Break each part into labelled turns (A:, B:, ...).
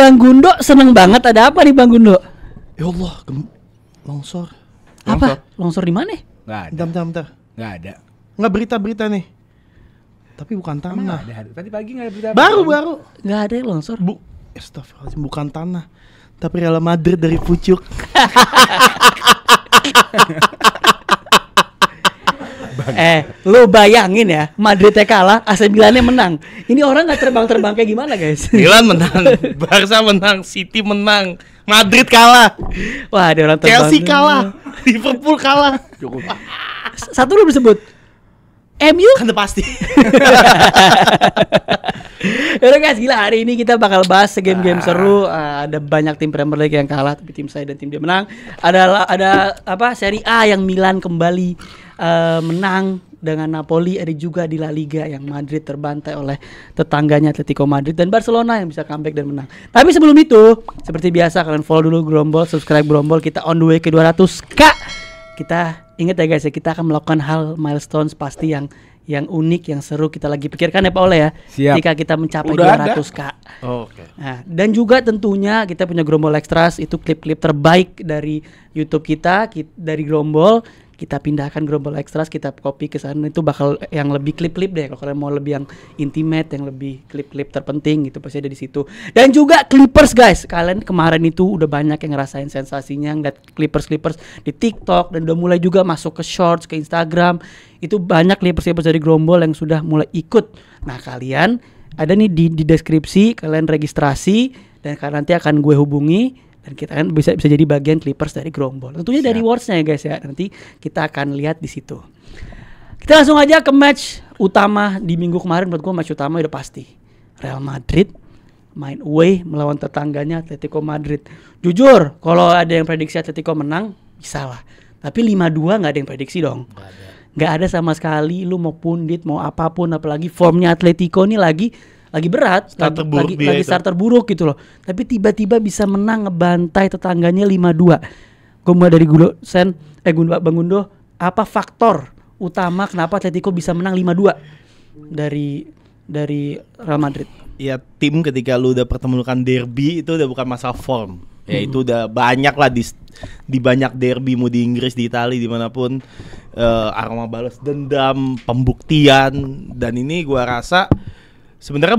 A: Bang Gundo seneng banget. Ada apa nih Bang Gundo?
B: Ya Allah, longsor.
A: Apa? Longsor di mana?
C: Nggak ada.
B: Bentar.
C: Nggak ada.
B: Nggak berita-berita nih. Tapi bukan
C: Emang
B: tanah.
C: nggak ada. Tadi pagi nggak ada berita.
B: Baru.
A: Nggak ada longsor.
B: Astagfirullahaladzim, bukan tanah. Tapi Real Madrid dari pucuk.
A: Lu bayangin ya, Madridnya kalah, AC Milannya menang. Ini orang nggak terbang-terbang kayak gimana guys?
B: Milan menang, Barca menang, City menang, Madrid kalah.
A: Wah, ada orang terbang.
B: Chelsea kalah, Liverpool kalah. Cukup.
A: Satu lu disebut MU
B: Kan udah pasti.
A: Udah guys, gila, hari ini kita bakal bahas game-game seru. Ada banyak tim Premier League yang kalah, tapi tim saya dan tim dia menang. Ada apa? Serie A yang Milan kembali menang dengan Napoli. Ada juga di La Liga yang Madrid terbantai oleh tetangganya Atletico Madrid, dan Barcelona yang bisa comeback dan menang. Tapi sebelum itu, seperti biasa kalian follow dulu Grombol, subscribe Grombol. Kita on the way ke 200k. Kita ingat ya guys ya, kita akan melakukan hal milestones pasti yang unik, yang seru kita lagi pikirkan ya Pak Ole ya.
C: Siap.
A: Ketika kita mencapai
C: Udah
A: 200k.
B: Oke.
A: Nah, dan juga tentunya kita punya Grombol Extras, itu klip-klip terbaik dari YouTube kita dari Grombol. Kita pindahkan Grombol Extras, kita copy ke sana, itu bakal yang lebih klip-klip deh. Kalau kalian mau lebih yang intimate, yang lebih klip-klip terpenting gitu, pasti ada di situ. Dan juga Clippers guys, kalian kemarin itu udah banyak yang ngerasain sensasinya ngeliat Clippers di TikTok, dan udah mulai juga masuk ke Shorts, ke Instagram. Itu banyak Clippers dari Grombol yang sudah mulai ikut. Nah, kalian ada nih di deskripsi, kalian registrasi dan kalian nanti akan gue hubungi. Dan kita kan bisa jadi bagian Clippers dari Grombol. Tentunya dari rewards-nya ya guys ya. Nanti kita akan lihat di situ. Kita langsung aja ke match utama di minggu kemarin. Menurut gue match utama udah pasti Real Madrid main away melawan tetangganya Atletico Madrid. Jujur, kalau ada yang prediksi Atletico menang, bisa lah. Tapi 5-2 gak ada yang prediksi dong. Gak ada sama sekali. Lu mau pundit, mau apapun, apalagi formnya Atletico nih lagi berat, lagi starter buruk gitu loh. Tapi tiba-tiba bisa menang, ngebantai tetangganya 5-2. Gue mulai dari Bang Gundo, apa faktor utama kenapa Atletico bisa menang 5-2 dari Real Madrid?
B: Ya, tim ketika lu udah pertemukan derby itu udah bukan masalah form. Ya itu udah banyak lah di banyak derby, mau di Inggris, di Italia, dimanapun, aroma balas dendam, pembuktian. Dan ini gua rasa sebenarnya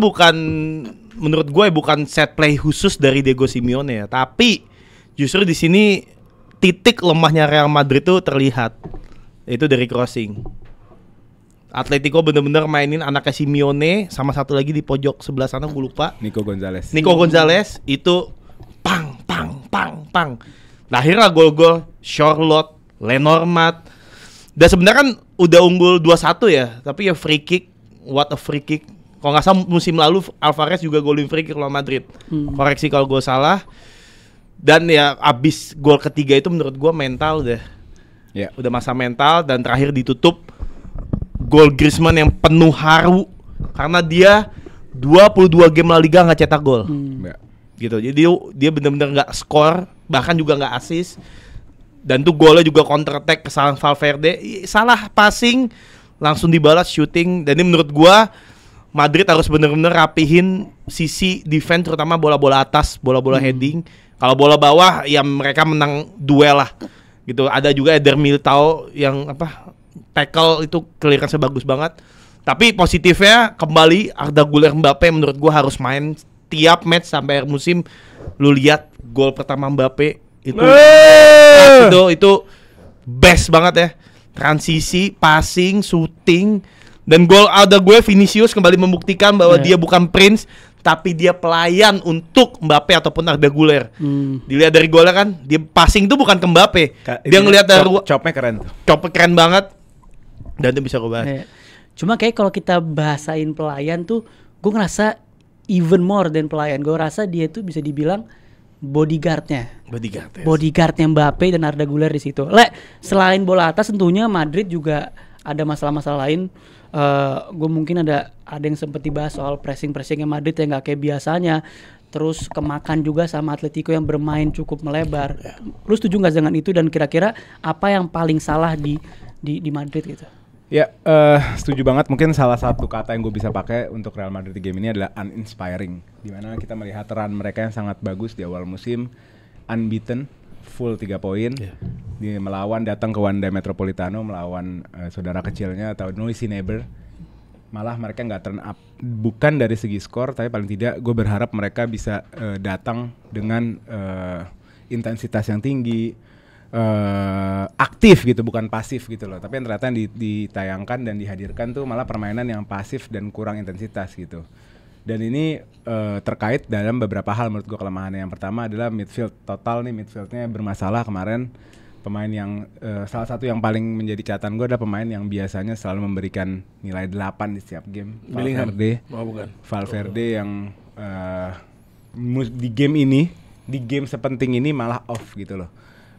B: menurut gue bukan set play khusus dari Diego Simeone ya, tapi justru di sini titik lemahnya Real Madrid tuh terlihat, itu dari crossing. Atletico bener-bener mainin anaknya Simeone, sama satu lagi di pojok sebelah sana gue lupa.
C: Nico Gonzalez
B: itu pang. Lahirlah gol-gol Charlotte, Lenormand. Dan sebenarnya kan udah unggul 2-1 ya, tapi ya free kick, what a free kick. Kalau nggak salah musim lalu Alvarez juga golin free kick lawan Madrid. Koreksi kalau gue salah. Dan ya abis gol ketiga itu menurut gue mental deh.
C: Ya.
B: Udah masa mental, dan terakhir ditutup gol Griezmann yang penuh haru karena dia 22 game La Liga nggak cetak gol.
C: Ya.
B: Gitu. Jadi dia benar-benar nggak skor, bahkan juga nggak assist. Dan tuh golnya juga counter attack, kesalahan Valverde, salah passing langsung dibalas shooting. Dan ini menurut gue Madrid harus benar-benar rapihin sisi defense, terutama bola-bola atas, bola-bola heading. Kalau bola bawah ya mereka menang duel lah. Gitu. Ada juga Eder Militao yang tackle itu clearance bagus banget. Tapi positifnya kembali Arda Güler Mbappe menurut gua harus main tiap match sampai akhir musim. Lu lihat gol pertama Mbappe itu best banget ya. Transisi, passing, shooting. Dan gol Arda Güler, Vinicius kembali membuktikan bahwa dia bukan Prince, tapi dia pelayan untuk Mbappe ataupun Arda Güler. Dilihat dari golnya kan, dia passing itu bukan ke Mbappe. Dia ngelihat dari
C: chopnya keren tuh.
B: Chopnya keren banget. Dan itu bisa gue bahas.
A: Cuma kayak kalau kita bahasain pelayan tuh, gue ngerasa even more than pelayan. Gue rasa dia tuh bisa dibilang bodyguardnya Mbappe dan Arda Güler di situ. Selain bola atas tentunya Madrid juga ada masalah-masalah lain. Gue mungkin ada yang sempat dibahas soal pressingnya Madrid yang nggak kayak biasanya. Terus kemakan juga sama Atletico yang bermain cukup melebar. Lu setuju nggak dengan itu? Dan kira-kira apa yang paling salah di Madrid gitu?
C: Ya, setuju banget. Mungkin salah satu kata yang gue bisa pakai untuk Real Madrid di game ini adalah uninspiring. Dimana kita melihat run mereka yang sangat bagus di awal musim, unbeaten, full 3 poin. Dia datang ke Wanda Metropolitano melawan saudara kecilnya atau noisy neighbor. Malah mereka nggak turn up. Bukan dari segi skor, tapi paling tidak gue berharap mereka bisa datang dengan intensitas yang tinggi. Aktif gitu, bukan pasif gitu loh. Tapi yang ternyata ditayangkan dan dihadirkan tuh malah permainan yang pasif dan kurang intensitas gitu. Dan ini terkait dalam beberapa hal menurut gue kelemahannya. Yang pertama adalah midfield. Total nih midfieldnya bermasalah kemarin. Pemain yang salah satu yang paling menjadi catatan gue adalah pemain yang biasanya selalu memberikan nilai 8 di setiap game. Valverde yang di game ini, di game sepenting ini malah off gitu loh.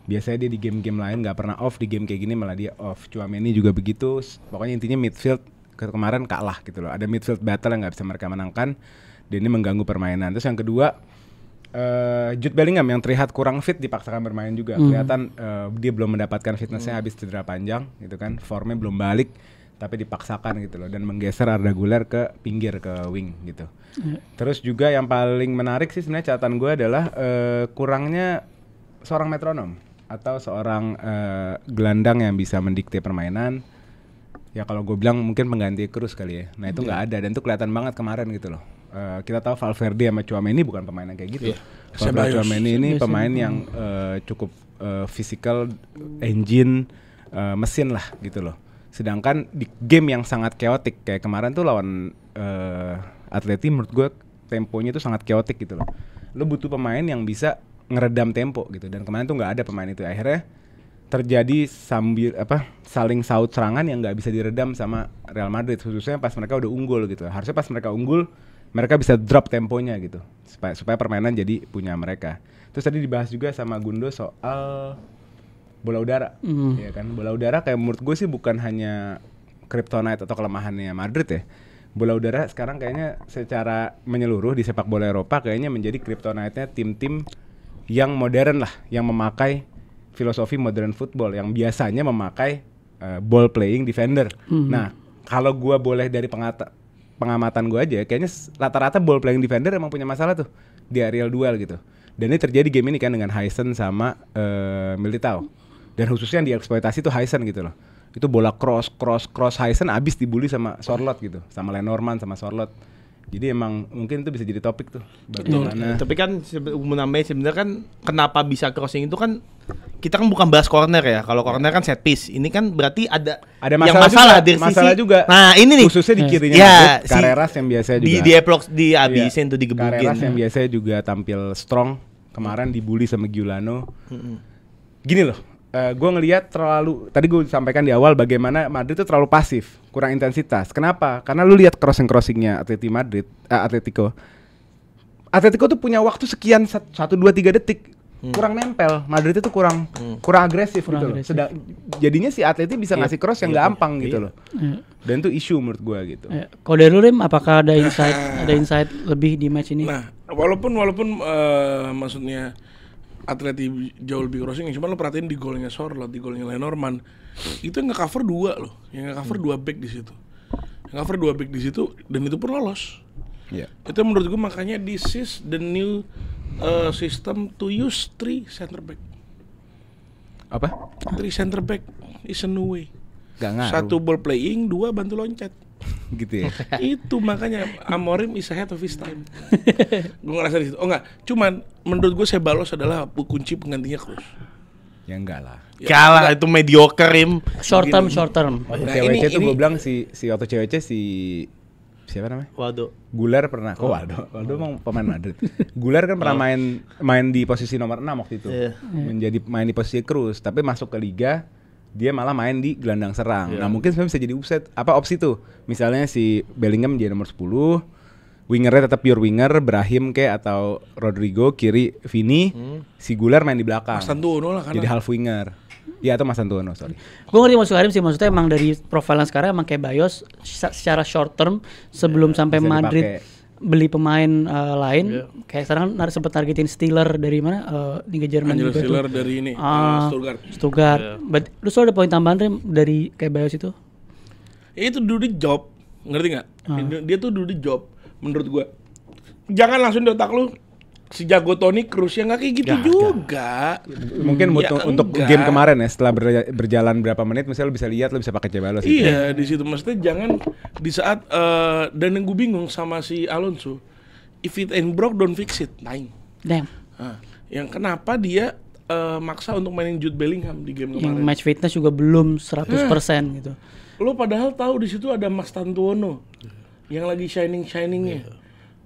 C: Biasanya dia di game-game lain nggak pernah off, di game kayak gini malah dia off. Tchouaméni juga begitu. Pokoknya intinya midfield kemarin kalah gitu loh. Ada midfield battle yang nggak bisa mereka menangkan. Dan ini mengganggu permainan. Terus yang kedua, Jude Bellingham yang terlihat kurang fit dipaksakan bermain juga. Kelihatan dia belum mendapatkan fitnessnya habis cedera panjang gitu kan. Formnya belum balik, tapi dipaksakan gitu loh. Dan menggeser Arda Güler ke pinggir, ke wing gitu. Terus juga yang paling menarik sih sebenarnya catatan gue adalah kurangnya seorang metronom atau seorang gelandang yang bisa mendikte permainan. Ya kalau gue bilang mungkin pengganti Kroos kali ya. Nah itu nggak ada dan itu kelihatan banget kemarin gitu loh. Kita tahu Valverde sama Tchouaméni bukan pemain yang kayak gitu. Tchouaméni ini pemain yang cukup physical, engine, mesin lah gitu loh. Sedangkan di game yang sangat chaotic kayak kemarin tuh lawan Atleti, menurut gue temponya tuh sangat chaotic gitu loh. Lo butuh pemain yang bisa ngeredam tempo gitu, dan kemarin tuh nggak ada pemain itu. Akhirnya terjadi saling saut serangan yang nggak bisa diredam sama Real Madrid, khususnya pas mereka udah unggul gitu. Harusnya pas mereka unggul mereka bisa drop temponya gitu supaya permainan jadi punya mereka. Terus tadi dibahas juga sama Gundo soal bola udara, ya kan. Bola udara kayak menurut gue sih bukan hanya kryptonite atau kelemahannya Madrid ya. Bola udara sekarang kayaknya secara menyeluruh di sepak bola Eropa kayaknya menjadi kryptonite-nya tim-tim yang modern lah, yang memakai filosofi modern football, yang biasanya memakai ball playing defender. Nah, kalau gue boleh dari pengamatan gue aja, kayaknya rata-rata ball playing defender emang punya masalah tuh di aerial duel gitu. Dan ini terjadi game ini kan dengan Huysen sama Militao. Dan khususnya yang dieksploitasi tuh Huysen gitu loh. Itu bola cross Huysen abis dibully sama Sorloth gitu, sama Lenormand sama Sorloth. Jadi emang mungkin itu bisa jadi topik tuh. Bagaimana?
B: Tapi kan menambah sebenarnya kan kenapa bisa crossing itu kan kita kan bukan bahas corner ya. Kalau corner kan set piece. Ini kan berarti ada
C: masalah
B: dari
C: masalah
B: sisi.
C: juga.
B: Nah, ini nih
C: khususnya di kirinya
B: Madrid,
C: Carreras yang biasanya juga
B: dihabisin tuh digebukin.
C: Carreras yang biasanya juga tampil strong, kemarin dibully sama Giuliano. Gini loh. Gue ngelihat tadi gue sampaikan di awal bagaimana Madrid itu terlalu pasif, kurang intensitas. Kenapa? Karena lu lihat crossingnya Atletico tuh punya waktu sekian 1, 2, 3 detik, kurang nempel. Madrid itu kurang agresif gitu loh. Jadinya si Atleti bisa ngasih cross yang gampang gitu loh. Dan itu isu menurut gue gitu.
A: Kalau dari lu Rim, apakah ada insight lebih di match ini?
D: Nah, walaupun maksudnya Atleti jauh lebih crossing, cuma lo perhatiin di golnya Sorloth, di golnya Lenormand, itu yang nge-cover 2 loh, yang nge-cover 2 back di situ. Yang cover 2 back di situ dan itu pun lolos. Itu menurut gue makanya this is the new system to use 3 center back.
C: Apa?
D: 3 center back is a new way.
C: Gak ngaruh.
D: 1 ball playing, 2 bantu loncat.
C: Gitu ya.
D: Itu makanya Amorim is ahead of his time. Gue ngerasa di situ. Oh enggak, cuman menurut gue Ceballos adalah kunci penggantinya Kroos.
C: Ya enggak lah.
B: Kalah itu mediocre Rim.
A: Short term.
C: CWC tuh gue bilang si waktu CWC siapa namanya?
B: Waldo.
C: Güler pernah. Waldo emang pemain Madrid. Güler kan pernah main di posisi nomor 6 waktu itu. Main di posisi Kroos, tapi masuk ke liga dia malah main di gelandang serang. Nah mungkin sebenarnya bisa jadi opsi tuh. Misalnya si Bellingham jadi nomor 10, wingernya tetap pure winger, Brahim atau Rodrigo, kiri Vini, si Güler main di belakang.
D: Mas Antuono lah karena
C: jadi half winger. Ya atau Mas Antuono, sorry.
A: Gue ngerti maksud Karim sih, maksudnya emang dari profilnya sekarang emang kayak Bayos secara short term sebelum sampai Madrid beli pemain lain, kayak sekarang sempat targetin Stiller dari mana? Liga Jerman
D: Angel
A: juga
D: Stiller
A: tuh.
D: dari ini Stuttgart.
A: Lu soal ada poin tambahan Rim dari kayak Bayos itu?
D: Ya itu do the job, ngerti nggak? Dia tuh do the job, menurut gua. Jangan langsung di otak lu si jago Toni Kroos ya nggak kayak gitu juga.
C: Mungkin
D: Ya,
C: untuk
D: enggak.
C: game kemarin ya, setelah berjalan berapa menit, misalnya lu bisa lihat, lu bisa pakai Ceballos. gitu.
D: Iya, di situ maksudnya jangan di saat dan yang gue bingung sama si Alonso, if it ain't broke don't fix it, naing.
A: Damn.
D: Yang kenapa dia maksa untuk mainin Jude Bellingham di game
A: Yang
D: kemarin?
A: match fitness juga belum 100% gitu.
D: Lo padahal tahu di situ ada Mas Tantuono yang lagi shiningnya.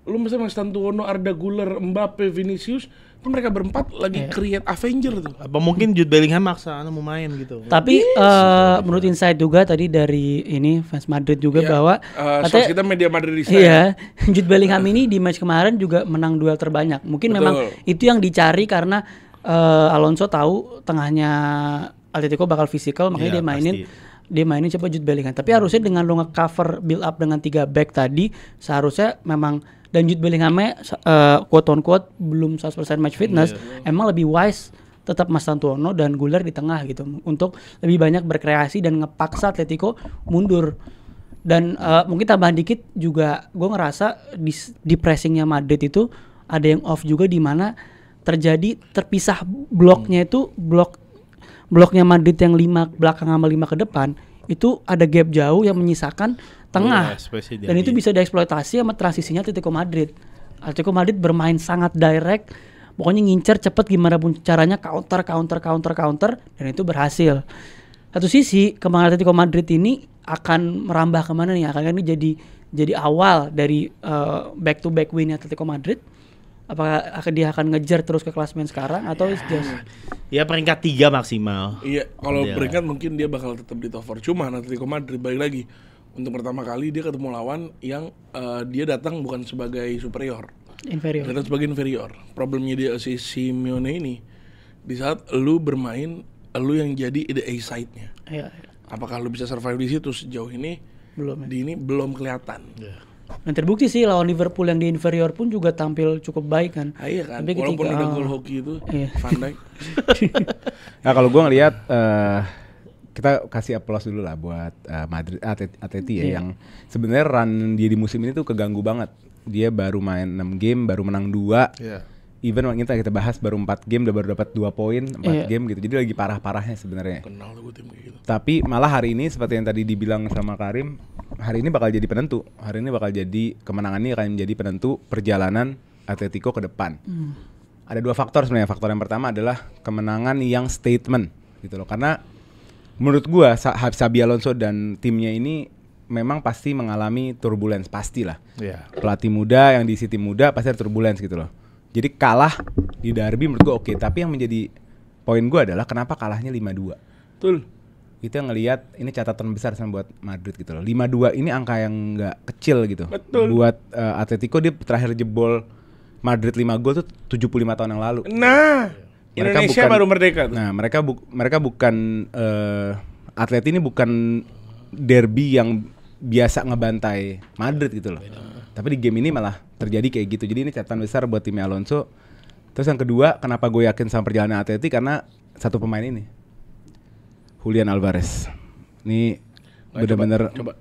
D: Lu misalnya Mas Tantuono, Arda Güler, Mbappe, Vinicius, itu mereka berempat lagi create Avenger tuh.
B: Apa mungkin Jude Bellingham maksa mau main gitu.
A: Tapi menurut insight juga tadi dari ini fans Madrid juga bahwa
D: Source kita media Madridista.
A: iya, Jude Bellingham ini di match kemarin juga menang duel terbanyak. Mungkin
D: Betul.
A: memang itu yang dicari karena Alonso tahu tengahnya Atletico bakal fisikal, makanya
B: Iya,
A: dia mainin coba Jude Bellingham. Tapi harusnya dengan lo nge-cover build up dengan 3 back tadi, seharusnya memang dan Jude Bellinghamnya quote on quote belum 100% match fitness, emang lebih wise tetap Mas Tantuono dan Güler di tengah gitu untuk lebih banyak berkreasi dan ngepaksa Atletico mundur. Dan mungkin tambahan dikit juga gue ngerasa di pressingnya Madrid itu ada yang off juga, di mana terjadi terpisah bloknya itu bloknya Madrid yang 5 belakang sama 5 ke depan itu ada gap jauh yang menyisakan tengah, dan itu bisa dieksploitasi sama transisinya Atletico Madrid. Atletico Madrid bermain sangat direct, pokoknya ngincer cepet gimana pun caranya, counter, dan itu berhasil. Satu sisi kembangan Atletico Madrid ini akan merambah kemana nih? Akan ini jadi awal dari back to back win Atletico Madrid. Apakah dia akan ngejar terus ke klasemen sekarang atau it's just
B: Ya peringkat 3 maksimal.
D: Iya, kalau
B: Iya.
D: peringkat mungkin dia bakal tetap di top 4. Cuma Atletico Madrid balik lagi untuk pertama kali dia ketemu lawan yang dia datang bukan sebagai superior,
A: inferior?
D: datang sebagai inferior. Problemnya dia si Simeone ini di saat lu bermain, lu yang jadi the A side-nya.
A: Iya,
D: Apakah lu bisa survive di situ sejauh ini?
A: belum.
D: Di ini belum kelihatan.
A: Dan terbukti sih lawan Liverpool yang di inferior pun juga tampil cukup baik kan.
D: Iya kan,
A: Tapi
D: walaupun
A: ketika-
D: ada gol hoki itu,
A: Iya.
D: Van Dijk.
C: Nah kalau gue ngelihat kita kasih applause dulu lah buat Madrid Atleti ya, yang sebenarnya run dia di musim ini tuh keganggu banget. Dia baru main 6 game, baru menang 2. Even kita bahas baru 4 game udah baru dapat 2 poin 4 game gitu. Jadi lagi parah-parahnya sebenarnya.
D: Kenal gue tim kayak gitu.
C: Tapi malah hari ini seperti yang tadi dibilang sama Karim, hari ini bakal jadi penentu. Hari ini bakal jadi kemenangan ini akan menjadi penentu perjalanan Atletico ke depan. Ada 2 faktor sebenarnya. Faktor yang pertama adalah kemenangan yang statement gitu loh. Karena menurut gua Xabi Alonso dan timnya ini memang pasti mengalami turbulence, pastilah.
B: Iya.
C: Pelatih muda yang diisi tim muda pasti ada turbulence gitu loh. Jadi kalah di derby menurut gua oke, tapi yang menjadi poin gua adalah kenapa kalahnya 5-2.
D: Betul.
C: Itu yang ngelihat ini catatan besar sama buat Madrid gitu loh. 5-2 ini angka yang nggak kecil gitu.
D: Betul.
C: Buat Atletico dia terakhir jebol Madrid 5 gol tuh 75 tahun yang lalu.
D: Nah,
C: Mereka
D: Indonesia
C: bukan-
D: baru merdeka tuh.
C: Nah, mereka bukan Atleti ini bukan derby yang biasa ngebantai Madrid gitu loh. Tapi di game ini malah terjadi kayak gitu. Jadi ini catatan besar buat timnya Alonso. Terus yang kedua, kenapa gue yakin sama perjalanan Atleti karena satu pemain ini. Julian Alvarez. Ini
D: Nah,
C: bener-bener
D: coba.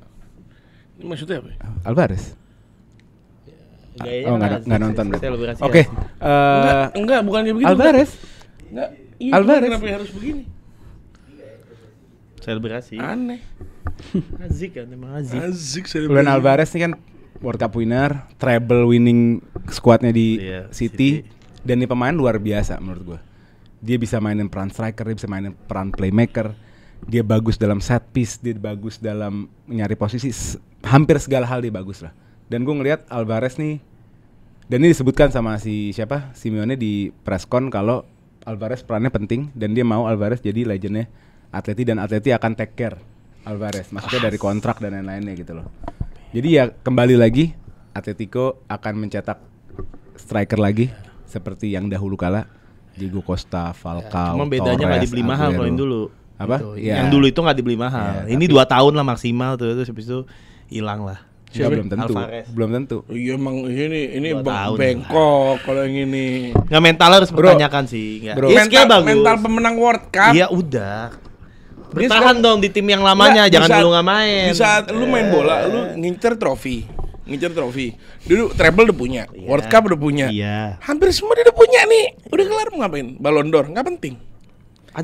D: Ini maksudnya apa ya?
C: Alvarez. Oh, nggak nonton berarti.
B: Selebrasi
C: Oke.
D: Enggak, bukannya begitu.
C: Alvarez.
D: Enggak. Iya,
C: Alvarez.
D: kenapa harus begini?
B: Selebrasi.
D: Aneh.
B: Azik kan, emang Azik.
D: Azik
C: Julian Alvarez ini kan World Cup winner, treble winning squadnya di
B: Iya,
C: City.
B: City.
C: Dan ini pemain luar biasa menurut gua. Dia bisa mainin peran striker, dia bisa mainin peran playmaker. Dia bagus dalam set piece, dia bagus dalam nyari posisi. Hampir segala hal dia bagus lah. Dan gua ngelihat Alvarez nih, dan ini disebutkan sama siapa Simeone di presscon kalau Alvarez perannya penting dan dia mau Alvarez jadi legendnya Atleti dan Atleti akan take care Alvarez, maksudnya dari kontrak dan lain-lainnya gitu loh. Jadi ya kembali lagi Atletico akan mencetak striker lagi seperti yang dahulu kala, Diego Costa, Falcao,
B: Cuma bedanya nggak
C: Torres,
B: dibeli mahal
C: Aguero.
B: kalau yang dulu.
C: Apa?
B: Gitu.
C: Iya.
B: Yang dulu itu nggak dibeli mahal.
C: Iya,
B: Ini 2 tahun lah maksimal tuh, terus habis itu hilang lah.
C: Ya, belum tentu.
B: Alvarez.
C: Belum tentu.
D: Oh iya emang ini
B: 2 tahun.
D: bengkok kalau yang ini.
B: Nggak mental harus
C: Bro.
B: pertanyakan sih. Nggak.
C: Bro.
B: Ya, skill bagus.
D: Mental pemenang World Cup.
B: Iya udah. Bertahan dong di tim yang lamanya,
D: Nggak,
B: jangan
D: di saat-
B: dulu nggak main.
D: Di saat lu main bola, lu ngincer trofi. Dulu treble udah punya, World Cup udah punya.
B: Iya.
D: Hampir semua dia udah punya nih. Udah kelar mau ngapain? Ballon d'Or nggak penting.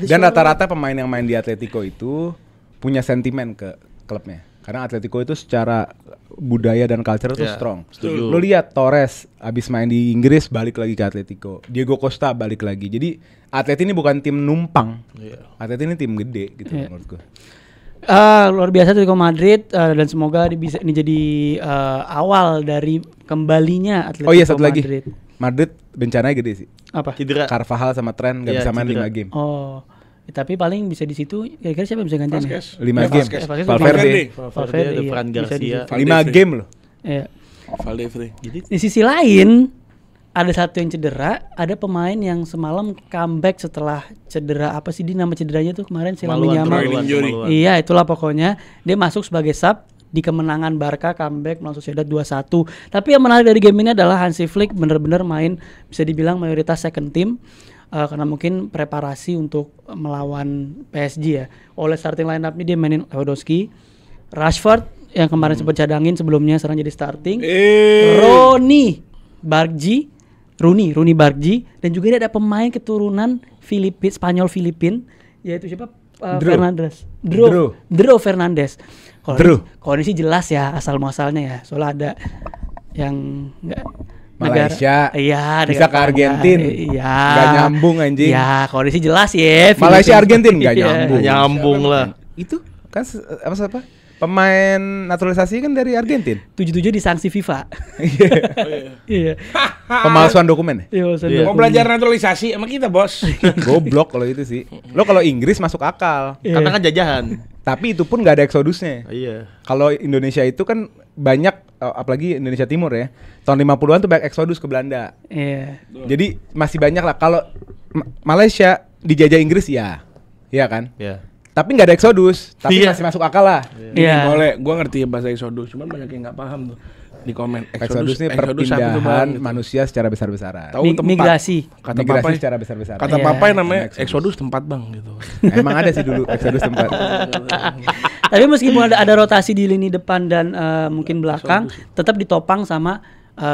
C: Dan rata-rata pemain yang main di Atletico itu punya sentimen ke klubnya. Karena Atletico itu secara budaya dan culture itu
B: Ya,
C: strong.
B: setuju.
C: Lu lihat Torres abis main di Inggris balik lagi ke Atletico. Diego Costa balik lagi. Jadi Atleti ini bukan tim numpang.
B: Iya.
C: Atleti ini tim gede gitu
A: Iya.
C: menurut gue.
A: Luar biasa Atletico Madrid dan semoga ini jadi awal dari kembalinya Atletico
C: Oh iya satu lagi.
A: Madrid.
C: Madrid bencananya gede sih.
A: Apa?
B: Cedera.
C: Carvajal sama Trent nggak
B: Iya,
C: bisa main
B: cedera.
C: 5 game.
A: Oh, tapi paling bisa di situ. Kira-kira siapa yang bisa gantiin? Ya?
D: Vasquez.
C: 5
D: Ya,
C: game.
D: Vasquez.
A: Vasquez.
C: Valverde.
B: Valverde, ada
A: iya,
B: Fran
A: bisa di
B: Garcia.
A: situ.
C: 5 game loh.
A: Iya.
D: Valdevre.
B: Jadi
A: Di sisi lain ada satu yang cedera, ada pemain yang semalam comeback setelah cedera. Apa sih dia nama cederanya tuh kemarin si Lamine Yamal?
D: Kemaluan.
A: Iya, itulah pokoknya. Dia masuk sebagai sub di kemenangan Barca, comeback melawan Sociedad 2-1. Tapi yang menarik dari game ini adalah Hansi Flick benar-benar main bisa dibilang mayoritas second team. Karena mungkin preparasi untuk melawan PSG ya. Oleh starting line up ini dia mainin Lewandowski, Rashford yang kemarin sempat cadangin sebelumnya sekarang jadi starting. Rooney Bargi, dan juga ini ada pemain keturunan Spanyol Filipin, yaitu siapa? Fernandes. Dro Fernandes. Kalau ini sih jelas ya asal muasalnya ya. Soalnya ada yang enggak
C: Malaysia.
A: Iya,
C: Bisa ke Argentina.
A: Iya.
C: Nggak nyambung, anjing.
A: Iya, kalau ini sih jelas ya.
C: Malaysia Argentina nggak
A: Iya.
C: nyambung.
B: nyambung lah.
C: Itu kan apa? Pemain naturalisasi kan dari Argentina.
A: 77 disanksi FIFA. Iya.
C: Pemalsuan dokumen.
A: Iya, maksud
B: Iya.
A: aku.
D: Mau belajar naturalisasi sama kita, Bos.
C: Goblok kalau itu sih. Lo kalau Inggris masuk akal.
A: Iya.
B: Karena kan jajahan.
C: Tapi itu pun nggak ada eksodusnya.
B: Iya.
C: Kalau Indonesia itu kan banyak, apalagi Indonesia Timur ya. Tahun 50-an tuh banyak eksodus ke Belanda.
A: Iya.
C: Jadi masih banyak lah. Kalau Malaysia dijajah Inggris ya. Iya kan?
B: Iya.
C: Tapi nggak ada eksodus. Tapi
B: Iya.
C: masih masuk akal lah.
A: Iya.
D: Boleh, gua ngerti bahasa eksodus, cuman banyak yang nggak paham tuh di komen.
C: Eksodus ini
D: apa itu,
C: perpindahan
D: Bang? Gitu.
C: manusia secara besar-besaran.
D: Tahu tempat.
A: Migrasi.
D: Kata
C: Migrasi
D: papai,
C: secara besar-besaran.
D: kata
A: Iya.
D: papai namanya
C: Eksodus.
D: eksodus tempat, Bang, gitu.
C: Emang ada sih dulu eksodus tempat.
A: Tapi meskipun ada rotasi di lini depan dan mungkin belakang, tetap ditopang sama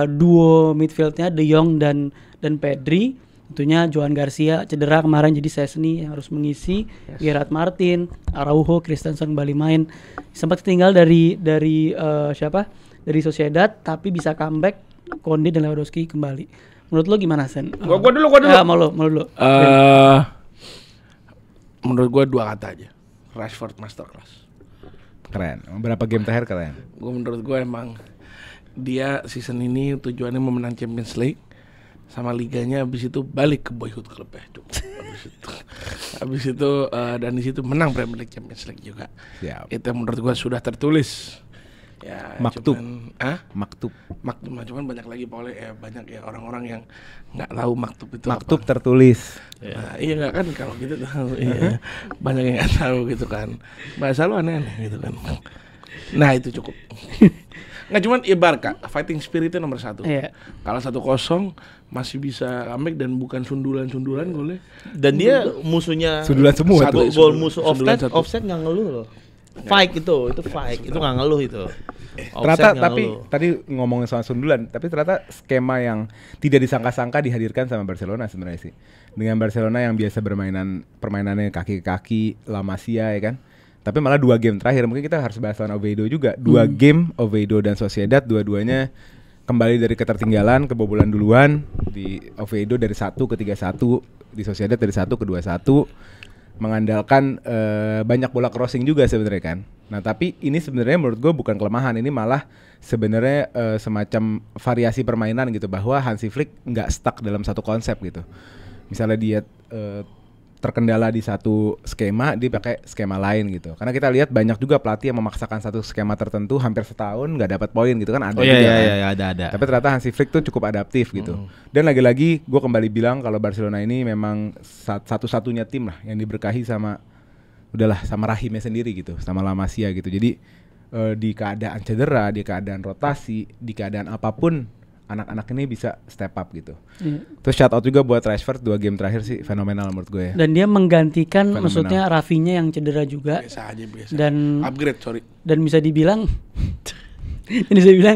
A: duo midfieldnya De Jong dan Pedri. Tentunya Joan Garcia cedera kemarin jadi Szczesny yang harus mengisi. Gerard Martin, Araujo, Christensen kembali main. Sempat tinggal dari siapa? Dari Sociedad tapi bisa comeback. Konde dan Lewandowski kembali. Menurut lo gimana Sen?
D: Gua dulu.
A: Mau lo dulu.
D: Menurut gua 2 kata aja. Rashford masterclass.
C: Keren. Berapa game terakhir keren?
D: Menurut gue emang dia season ini tujuannya memenang Champions League sama liganya, habis itu balik ke boyhood club ya. Habis itu dan di situ menang Premier League, Champions League juga.
C: Siap.
D: Itu menurut gue sudah tertulis. Ya,
C: Maktub.
D: Maktub mah, cuman banyak lagi banyak ya orang-orang yang nggak tahu maktub itu
C: Maktub
D: apa.
C: tertulis.
D: Nah, iya nggak kan kalau gitu tahu. Iya. Banyak yang nggak tahu gitu kan. Bahasa lu aneh-aneh gitu kan. Nah, itu cukup. Nggak cuman ya Barca, fighting spiritnya nomor 1.
A: Iya.
D: Kalau 1-0 masih bisa comeback dan bukan sundulan-sundulan golnya.
B: Dan dia musuhnya
C: Sundulan semua
B: satu
C: tuh.
B: gol musuh
D: Sundulan
B: offset,
D: satu.
B: offset nggak ngeluh loh. Fight itu fight, itu nggak ngeluh itu.
C: Ternyata
B: Offset nggak
C: tapi
B: ngeluh.
C: tadi ngomongin soal sundulan, tapi ternyata skema yang tidak disangka-sangka dihadirkan sama Barcelona sebenarnya sih. Dengan Barcelona yang biasa permainannya kaki ke kaki, La Masia ya kan. Tapi malah 2 game terakhir mungkin kita harus bahas soal Oviedo juga. 2 game Oviedo dan Sociedad dua-duanya kembali dari ketertinggalan, kebobolan duluan. Di Oviedo dari 1 ke 3-1, di Sociedad dari 1 ke 2-1. Mengandalkan banyak bola crossing juga sebenarnya kan. Nah tapi ini sebenarnya menurut gue bukan kelemahan, ini malah sebenarnya semacam variasi permainan gitu, bahwa Hansi Flick nggak stuck dalam satu konsep gitu. Misalnya dia terkendala di satu skema, dia pakai skema lain gitu. Karena kita lihat banyak juga pelatih yang memaksakan satu skema tertentu hampir setahun nggak dapat poin gitu kan, ada
B: Oh
C: juga
B: iya
C: kan.
B: iya ada.
C: Tapi ternyata Hansi Flick tuh cukup adaptif gitu. Dan lagi-lagi gue kembali bilang kalau Barcelona ini memang satu-satunya tim lah yang diberkahi sama rahimnya sendiri gitu, sama La Masia gitu. Jadi di keadaan cedera, di keadaan rotasi, di keadaan apapun anak-anak ini bisa step up gitu.
A: Iya.
C: Terus shout out juga buat Rashford 2 game terakhir sih fenomenal menurut gue ya.
A: Dan dia menggantikan
C: Fenomenal.
A: maksudnya Rafinya yang cedera juga
D: Biasa aja biasa.
A: dan
D: Upgrade sorry.
A: bisa dibilang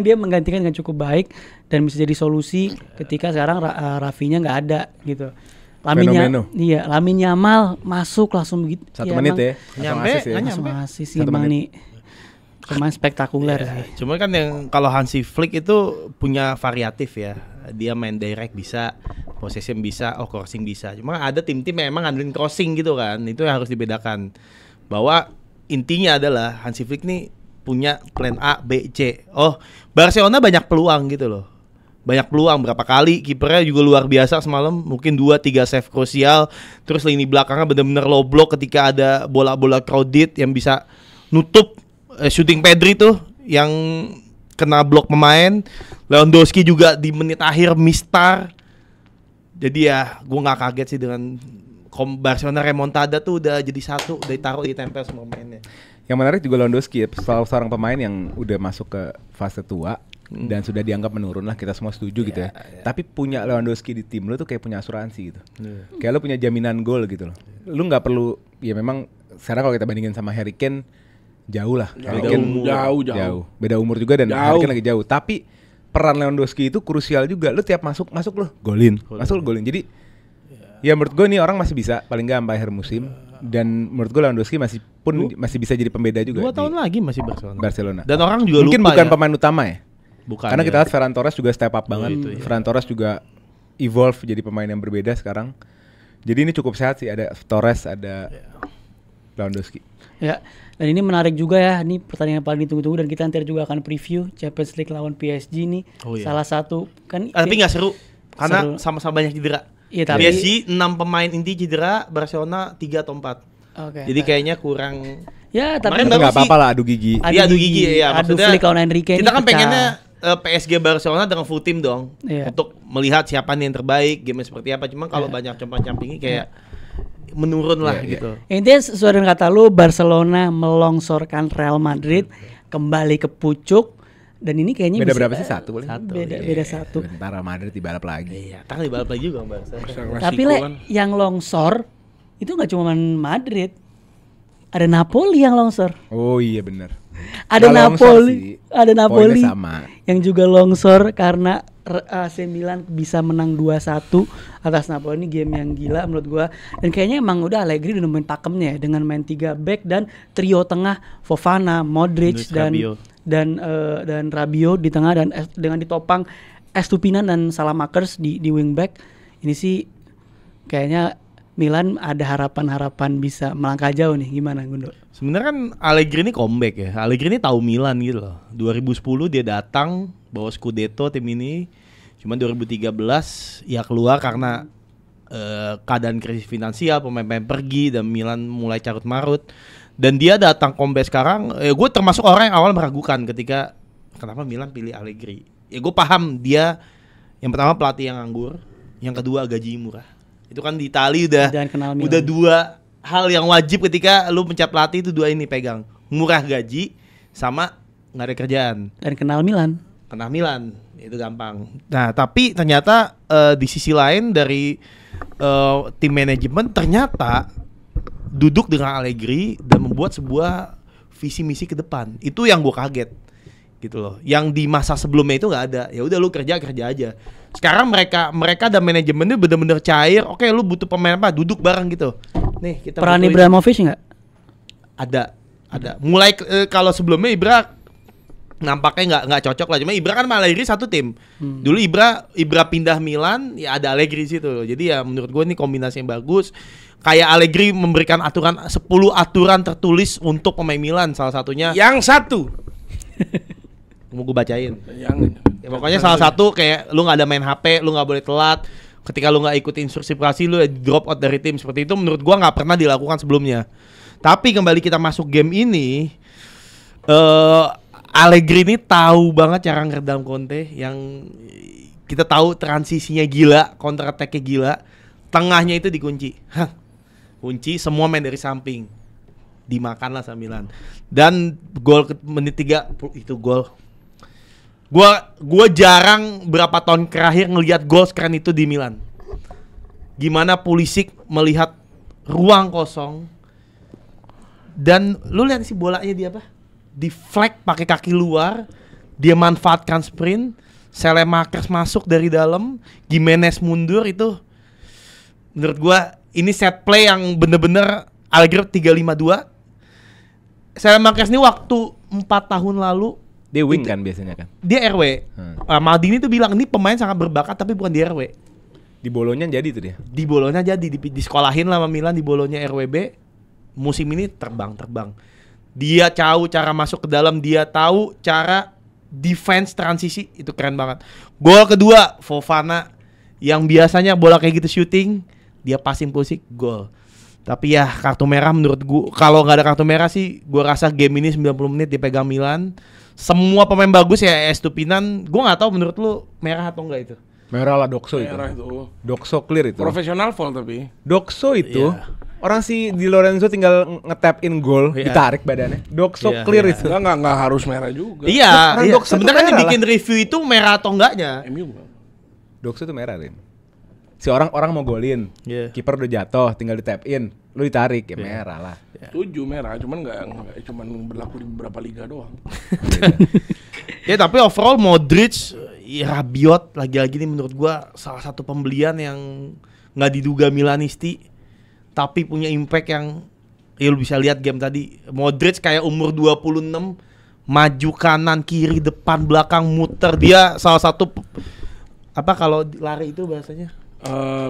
A: dia menggantikan dengan cukup baik dan bisa jadi solusi ketika sekarang Rafinya nggak ada gitu.
C: Fenomeno.
A: Iya, Lamine Yamal masuk langsung begitu.
C: 1 menit ya.
B: Nyampe,
C: Langsung assist ya.
B: nggak
A: Langsung
B: nyampe.
A: asis
C: 1
A: emang
C: menit.
A: nih. Pemain spektakuler sih.
B: Cuma kan yang kalau Hansi Flick itu punya variatif ya. Dia main direct bisa, possession bisa, crossing bisa. Cuma ada tim-tim yang emang ngandelin crossing gitu kan. Itu yang harus dibedakan. Bahwa intinya adalah Hansi Flick nih punya plan A, B, C. Oh, Barcelona banyak peluang gitu loh. Banyak peluang berapa kali, kipernya juga luar biasa semalam, mungkin 2-3 save krusial. Terus lini belakangnya benar-benar low block ketika ada bola-bola crowded yang bisa nutup shooting Pedri tuh yang kena blok pemain. Lewandowski juga di menit akhir mistar. Jadi ya gue nggak kaget sih dengan Barcelona remontada tuh udah jadi satu, udah ditaruh di tempel semua mainnya.
C: Yang menarik juga Lewandowski ya, seorang pemain yang udah masuk ke fase tua dan sudah dianggap menurun lah, kita semua setuju gitu ya. Tapi punya Lewandowski di tim lu tuh kayak punya asuransi gitu. Kayak lu punya jaminan gol gitu loh. Lu nggak perlu, ya memang sekarang kalau kita bandingin sama Harry Kane jauh lah. Harry Kane
D: Jauh.
C: Beda umur juga dan Harry Kane lagi jauh. Tapi peran Lewandowski itu krusial juga. Lu tiap masuk lu golin. Masuk lu golin. Jadi ya menurut gue nih orang masih bisa paling nggak sampai akhir musim. Dan menurut gue Lewandowski masih bisa jadi pembeda juga
B: 2 tahun lagi masih
C: Barcelona.
B: Dan orang juga
C: mungkin
B: lupa
C: bukan
B: ya.
C: pemain utama ya.
B: Bukan.
C: Karena
B: ya.
C: kita lihat Ferran Torres juga step up banget.
B: itu, iya.
C: Ferran Torres juga evolve jadi pemain yang berbeda sekarang. Jadi ini cukup sehat sih, ada Torres, ada Lewandowski.
A: Ya, dan ini menarik juga ya. Ini pertandingan paling ditunggu-tunggu dan kita nanti juga akan preview Champions League lawan PSG nih.
B: Oh, iya.
A: Salah satu kan
B: Tapi nggak seru karena
A: Seru.
B: sama-sama banyak cedera.
A: Iya, tapi
B: PSG 6 pemain inti cedera, Barcelona 3 atau 4.
A: Oke.
B: Jadi kayaknya kurang.
A: Ya, tapi
B: Kemarin
C: Tapi
B: baru
C: nggak
B: sih-
C: apa-apa lah adu gigi.
A: Adu
B: Iya, adu
A: gigi,
B: gigi ya.
A: adu
B: Maksudnya
A: Flick lawan Enrique
B: kita
A: ini
B: kan
A: pecah.
B: pengennya PSG Barcelona dengan full team dong.
A: Iya.
B: Untuk melihat siapa nih yang terbaik, game seperti apa. Cuma kalau banyak compang-campingnya kayak menurun lah
C: Iya,
B: gitu.
A: Intinya sesuai dengan kata lu, Barcelona melongsorkan Real Madrid kembali ke pucuk dan ini kayaknya
C: Beda
A: bisa,
C: berapa sih? Satu paling?
A: Beda satu.
C: Bentar Real Madrid dibalap lagi.
B: Iya, tak dibalap lagi juga Barca.
A: Tapi yang longsor itu nggak cuma Madrid, ada Napoli yang longsor.
C: Oh iya bener.
A: Ada
C: Nggak longsor
A: Napoli,
C: sih.
A: ada Napoli
C: Poinnya sama.
A: yang juga longsor karena AC Milan bisa menang 2-1 atas Napoli. Ini game yang gila menurut gua. Dan kayaknya emang udah Allegri udah nemuin pakemnya ya dengan main 3 back dan trio tengah Fofana, Modric
B: Rabiot.
A: dan Rabiot di tengah dan dengan ditopang Estupinan dan Salamakers di wing back. Ini sih kayaknya Milan ada harapan bisa melangkah jauh nih. Gimana Gundo?
B: Sebenarnya kan Allegri ini comeback ya. Allegri ini tahu Milan gitu loh. 2010 dia datang bawa Scudetto tim ini. Cuma 2013 ya keluar karena keadaan krisis finansial, pemain-pemain pergi dan Milan mulai carut marut. Dan dia datang comeback sekarang. Gue termasuk orang yang awal meragukan ketika kenapa Milan pilih Allegri. Ya gue paham dia yang pertama pelatih yang nganggur, yang kedua gaji murah. Itu kan di Itali
A: Dan kenal Milan.
B: udah 2 hal yang wajib ketika lu pencap pelatih itu 2 ini pegang. Murah gaji sama nggak ada kerjaan.
A: Dan kenal Milan.
B: Kena Milan itu gampang. Nah tapi ternyata di sisi lain dari tim manajemen ternyata duduk dengan Allegri dan membuat sebuah visi misi ke depan. Itu yang gue kaget gitu loh. Yang di masa sebelumnya itu nggak ada. Ya udah lu kerja aja. Sekarang mereka dan manajemennya bener-bener cair. Oke, lu butuh pemain apa? Duduk bareng gitu. Nih kita
A: Peran
B: butuh ini.
A: Ibrahimovic nggak?
B: Ada. Mulai kalau sebelumnya Ibra nampaknya nggak cocok lah. Cuma Ibra kan sama Allegri satu tim. Dulu Ibra pindah Milan, ya ada Allegri di situ. Jadi ya menurut gue ini kombinasi yang bagus. Kayak Allegri memberikan 10 aturan tertulis untuk pemain Milan. Salah satunya
D: Yang satu.
B: mau gue bacain.
D: Yang
B: Ya, pokoknya salah satu kayak lu nggak ada main HP, lu nggak boleh telat. Ketika lu nggak ikuti instruksi pelatih, lu drop out dari tim. Seperti itu menurut gua nggak pernah dilakukan sebelumnya. Tapi kembali kita masuk game ini, Allegri ini tahu banget cara ngeredam Conte. Yang kita tahu transisinya gila, counter attack-nya gila. Tengahnya itu dikunci. Kunci, semua main dari samping. Dimakanlah sama Milan. Dan gol menit 3 itu gol. Gua jarang berapa tahun terakhir ngelihat gol sekeren itu di Milan. Gimana Pulisic melihat ruang kosong dan lu lihat sih bolanya dia apa? Deflect pakai kaki luar, dia manfaatkan sprint, Selemakers masuk dari dalam, Gimenez mundur itu. Menurut gua ini set play yang bener-bener Allegri 3-5-2. Selemakers ini waktu 4 tahun lalu
C: Dia wing kan biasanya kan.
B: dia RW. Maldini tuh bilang ini pemain sangat berbakat tapi bukan di RW.
C: Di Bolonya jadi tuh dia.
B: Di Bolonya jadi di sekolahin lah sama Milan di Bolonya RWB. Musim ini terbang. Dia tahu cara masuk ke dalam, dia tahu cara defense transisi, itu keren banget. Gol kedua Fofana yang biasanya bola kayak gitu shooting, dia passing Pulisic gol. Tapi ya kartu merah menurut gua, kalau nggak ada kartu merah sih gua rasa game ini 90 menit dipegang Milan. Semua pemain bagus ya, Estupinan, gua nggak tahu menurut lu merah atau enggak itu.
C: Merah lah Doxo itu.
D: Merah itu.
C: Doxo clear itu.
D: Profesional foul tapi.
C: Doxo itu
B: Iya.
C: orang si Di Lorenzo tinggal nge-tap in goal,
B: Iya.
C: ditarik badannya. Doxo
B: Iya,
C: clear
B: iya.
C: itu.
D: Enggak harus merah juga.
B: Iya,
C: Orang Doxo
B: sebenarnya
C: itu merah
B: dibikin review itu merah atau enggaknya.
D: MU bang.
C: Doxo itu merah, Rin. Si orang mau golin.
B: Iya.
C: Kiper udah jatuh, tinggal di tap in. Lu ditarik ya merah lah.
D: 7 merah, cuman enggak cuman berlaku di beberapa liga doang.
B: Ya tapi overall Modric, Rabiot lagi-lagi nih menurut gua salah satu pembelian yang nggak diduga Milanisti, tapi punya impact yang ya lu bisa lihat game tadi. Modric kayak umur 26, maju kanan kiri depan belakang muter, dia salah satu apa kalau lari itu bahasanya?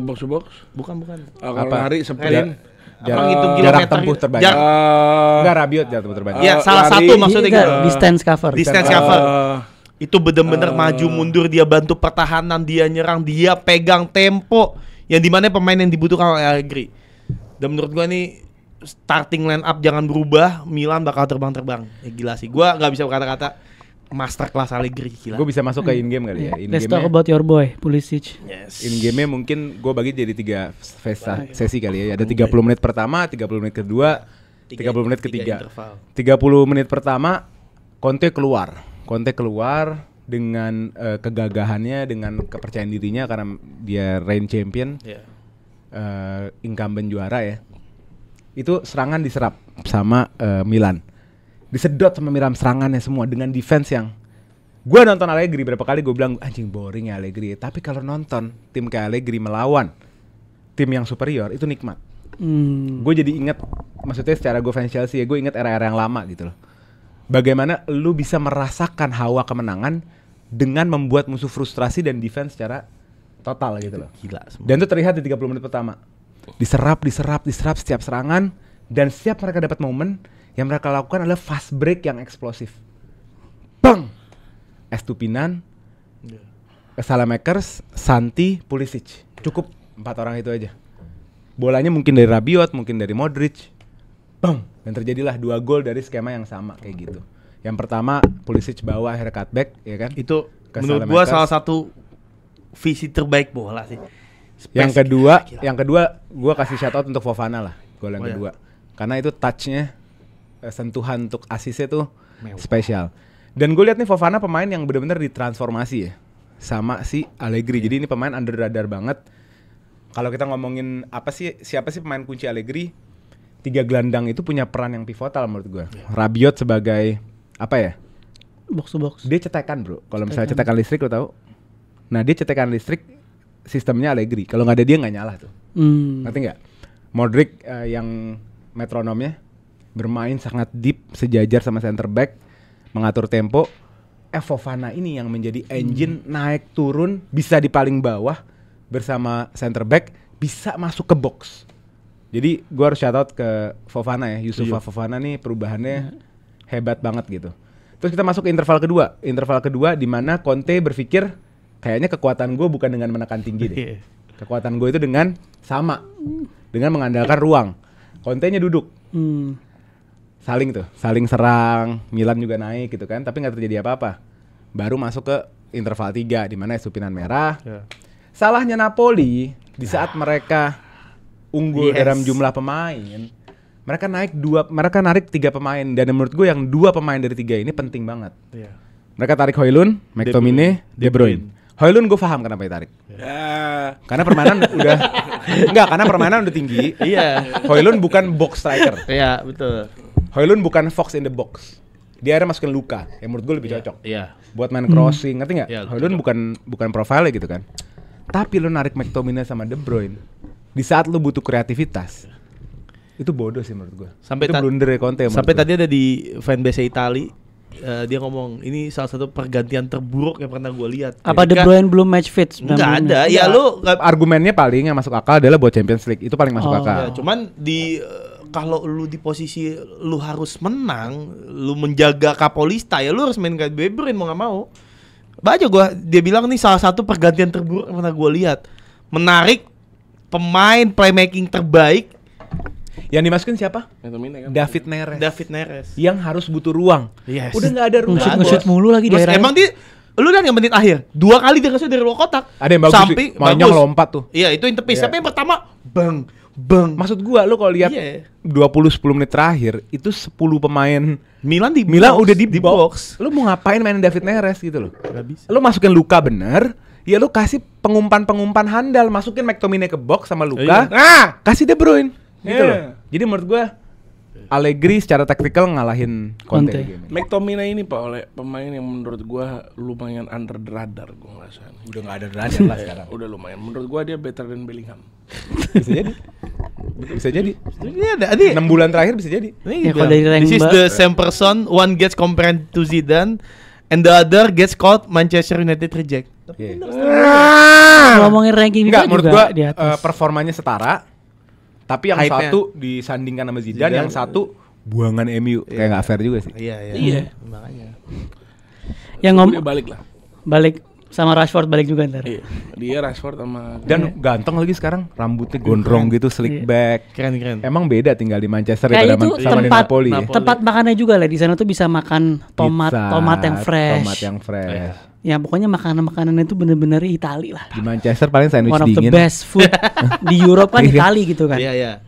D: Box to box.
B: Bukan.
D: Kalau
C: Apa?
D: lari sprint.
B: Ngitung
C: jarak
B: kilometer
C: tempuh
B: gitu.
C: terbanyak.
B: Jarak-
C: Enggak Rabiot jarak tempuh terbanyak.
B: Ya salah
D: lari.
B: satu maksudnya
A: Enggak,
B: gitu.
A: distance cover.
B: Distance cover. Itu bener-bener maju mundur, dia bantu pertahanan, dia nyerang, dia pegang tempo yang dimana pemain yang dibutuhkan oleh Allegri. Dan menurut gua nih starting line up jangan berubah, Milan bakal terbang-terbang. Ya gila sih, gua nggak bisa berkata-kata master class Allegri gila.
C: Gue bisa masuk ke in game kali ya. In
A: Let's talk
C: game
A: about your boy, Pulisic.
B: Yes.
C: in game mungkin gue bagi jadi 3 sesi kali ya. Ada 30 menit pertama, 30 menit kedua, 30 menit ketiga. 30 menit pertama Conte keluar dengan kegagahannya, dengan kepercayaan dirinya karena dia reign champion,
B: Yeah.
C: incumbent juara ya. Itu serangan diserap sama Milan. Disedot sama Milan serangannya semua dengan defense yang gue nonton Allegri berapa kali gue bilang anjing boring ya Allegri. Tapi kalau nonton tim kayak Allegri melawan tim yang superior itu nikmat. Gue jadi inget, maksudnya secara gue fans Chelsea ya, gue inget era-era yang lama gitu loh. Bagaimana lu bisa merasakan hawa kemenangan dengan membuat musuh frustrasi dan defense secara total gitu loh.
B: Gila semua.
C: Dan itu terlihat di 30 menit pertama. Diserap setiap serangan, dan setiap mereka dapat momen, yang mereka lakukan adalah fast break yang eksplosif. Bang! Estupinan, Salamakers, Santi, Pulisic. Cukup 4 orang itu aja. Bolanya mungkin dari Rabiot, mungkin dari Modric. Bang! Dan terjadilah 2 gol dari skema yang sama kayak gitu. Yang pertama Pulisic bawa akhirnya cutback, ya kan?
B: Itu
C: Ke
B: menurut gua
C: Salamakers.
B: salah satu visi terbaik bola sih.
C: Yang kedua gua kasih shout out untuk Fofana lah, gol yang
B: Oh, ya.
C: kedua. Karena itu touch-nya, sentuhan untuk asisnya tuh
B: Mewah.
C: spesial. Dan gue lihat nih Fofana pemain yang benar-benar ditransformasi ya sama si Allegri. Jadi ini pemain under radar banget. Kalau kita ngomongin siapa sih pemain kunci Allegri? 3 gelandang itu punya peran yang pivotal menurut gue. Rabiot sebagai apa ya?
A: Box to box.
C: Dia cetekan bro. Kalau misalnya cetekan listrik lo tahu? Nah dia cetekan listrik sistemnya Allegri. Kalau nggak ada dia nggak nyala tuh. Ngerti nggak? Modric yang metronomnya bermain sangat deep sejajar sama center back, mengatur tempo. Fofana ini yang menjadi engine naik turun, bisa di paling bawah bersama center back, bisa masuk ke box. Jadi gua harus shout out ke Fofana ya, Yusufa Fofana nih perubahannya hebat banget gitu. Terus kita masuk ke interval kedua. Interval kedua di mana Conte berpikir kayaknya kekuatan gue bukan dengan menekan tinggi deh. Kekuatan gue itu dengan mengandalkan ruang. Conte-nya duduk. Saling serang, Milan juga naik gitu kan, tapi nggak terjadi apa-apa. Baru masuk ke interval 3 di mana Estupinan merah. Salahnya Napoli di saat mereka unggul dalam jumlah pemain, mereka narik 3 pemain, dan menurut gue yang 2 pemain dari 3 ini penting banget. Mereka tarik Højlund, McTominay, De Bruyne. Højlund gue paham kenapa ditarik.
D: Ya.
C: Karena permainan udah enggak, karena permainan udah tinggi.
B: Iya.
C: Højlund bukan box striker.
B: Iya, betul.
C: Højlund bukan fox in the box. Dia akhirnya masukin Luka, yang menurut gue lebih cocok.
B: Iya.
C: Buat main crossing, ngerti nggak?
B: Iya,
C: Højlund bukan profile gitu kan. Tapi lu narik McTominay sama De Bruyne di saat lu butuh kreativitas. Itu bodoh sih menurut gue.
B: Sampai
C: itu blunder Conte menurut
B: sampai
C: gua.
B: tadi ada di fanbase Itali, dia ngomong ini salah satu pergantian terburuk yang pernah gue lihat.
A: Apa De Bruyne belum match fit?
B: Nggak ada. Ya lu
C: Argumennya paling yang masuk akal adalah buat Champions League. Itu paling masuk
A: Oh.
C: akal.
B: ya, cuman di kalau lu di posisi lu harus menang, lu menjaga Kapolista ya lu harus main kayak De Bruyne mau nggak mau. Baca dia bilang nih salah satu pergantian terburuk yang pernah gue lihat. Menarik pemain playmaking terbaik
C: Yang dimasukin siapa?
D: McTominay kan.
C: David Neres.
B: David Neres.
C: Yang harus butuh ruang.
B: Yes.
C: Udah nggak ada ruang.
A: Nge-shoot mulu lagi di
B: Terus
A: daerah.
B: emang lu lihat yang menit akhir 2 kali dia ngasih dari luar kotak.
C: Ada yang bagus
B: Sampai
C: sih. Mainnya
B: bagus.
C: ngelompat tuh.
B: Iya, itu interface.
C: Iya.
B: Tapi yang pertama bang.
C: Maksud gua lu kalau lihat
B: Iya.
C: 20-10 menit terakhir itu 10 pemain
B: Milan
C: Milan udah di
B: box.
C: box. Lu mau ngapain mainin David Neres gitu loh?
B: Nggak bisa.
C: Lu masukin Luka bener, ya lu kasih pengumpan handal, masukin McTominay ke box sama Luka.
B: Iya.
C: Kasih De Bruyne gitu
D: Iya.
C: loh. Jadi menurut gua Allegri secara taktikal ngalahin Conte
A: Conte.
C: di game ini.
D: McTominay ini Pak oleh pemain yang menurut gua lumayan under the radar gua ngerasa.
C: Udah enggak ada derajat lah sekarang.
D: Udah lumayan. Menurut gua dia better than Bellingham.
C: Bisa jadi. Bisa jadi.
B: Ini ada
C: 6 bulan terakhir bisa jadi.
B: Ini
A: Ya, kalau dari rank
B: this is the same person, one gets compared to Zidane and the other gets called Manchester United reject.
C: Iya.
A: Ngomongin ranking
C: Enggak,
A: FIFA
C: menurut
A: juga
C: gua
A: di atas.
C: performanya setara. Tapi yang
B: Hype-nya.
C: satu disandingkan sama Zidane,
B: Zidane.
C: yang satu buangan MU. Kayak enggak fair juga sih.
B: Iya,
D: Iya.
B: Makanya.
A: Yang
D: Dia balik lah.
A: balik sama Rashford balik juga ntar.
D: Iya. Dia Rashford sama
C: Dan ganteng lagi sekarang, rambutnya gondrong gitu, slick
A: Iya.
C: back.
B: Keren.
C: Emang beda tinggal di Manchester
A: Kayaknya
C: daripada
A: itu
C: sama di
A: tempat
C: Napoli. Ya.
A: tempat makannya juga lah di sana tuh bisa makan
C: Pizza,
A: tomat yang fresh.
C: Tomat yang fresh.
A: Ya pokoknya makanan-makanan itu bener-bener Itali lah.
C: Di Manchester paling sandwich
A: One of the
C: dingin.
A: best food di Europe kan
C: Iya.
A: Itali gitu kan.
B: Iya.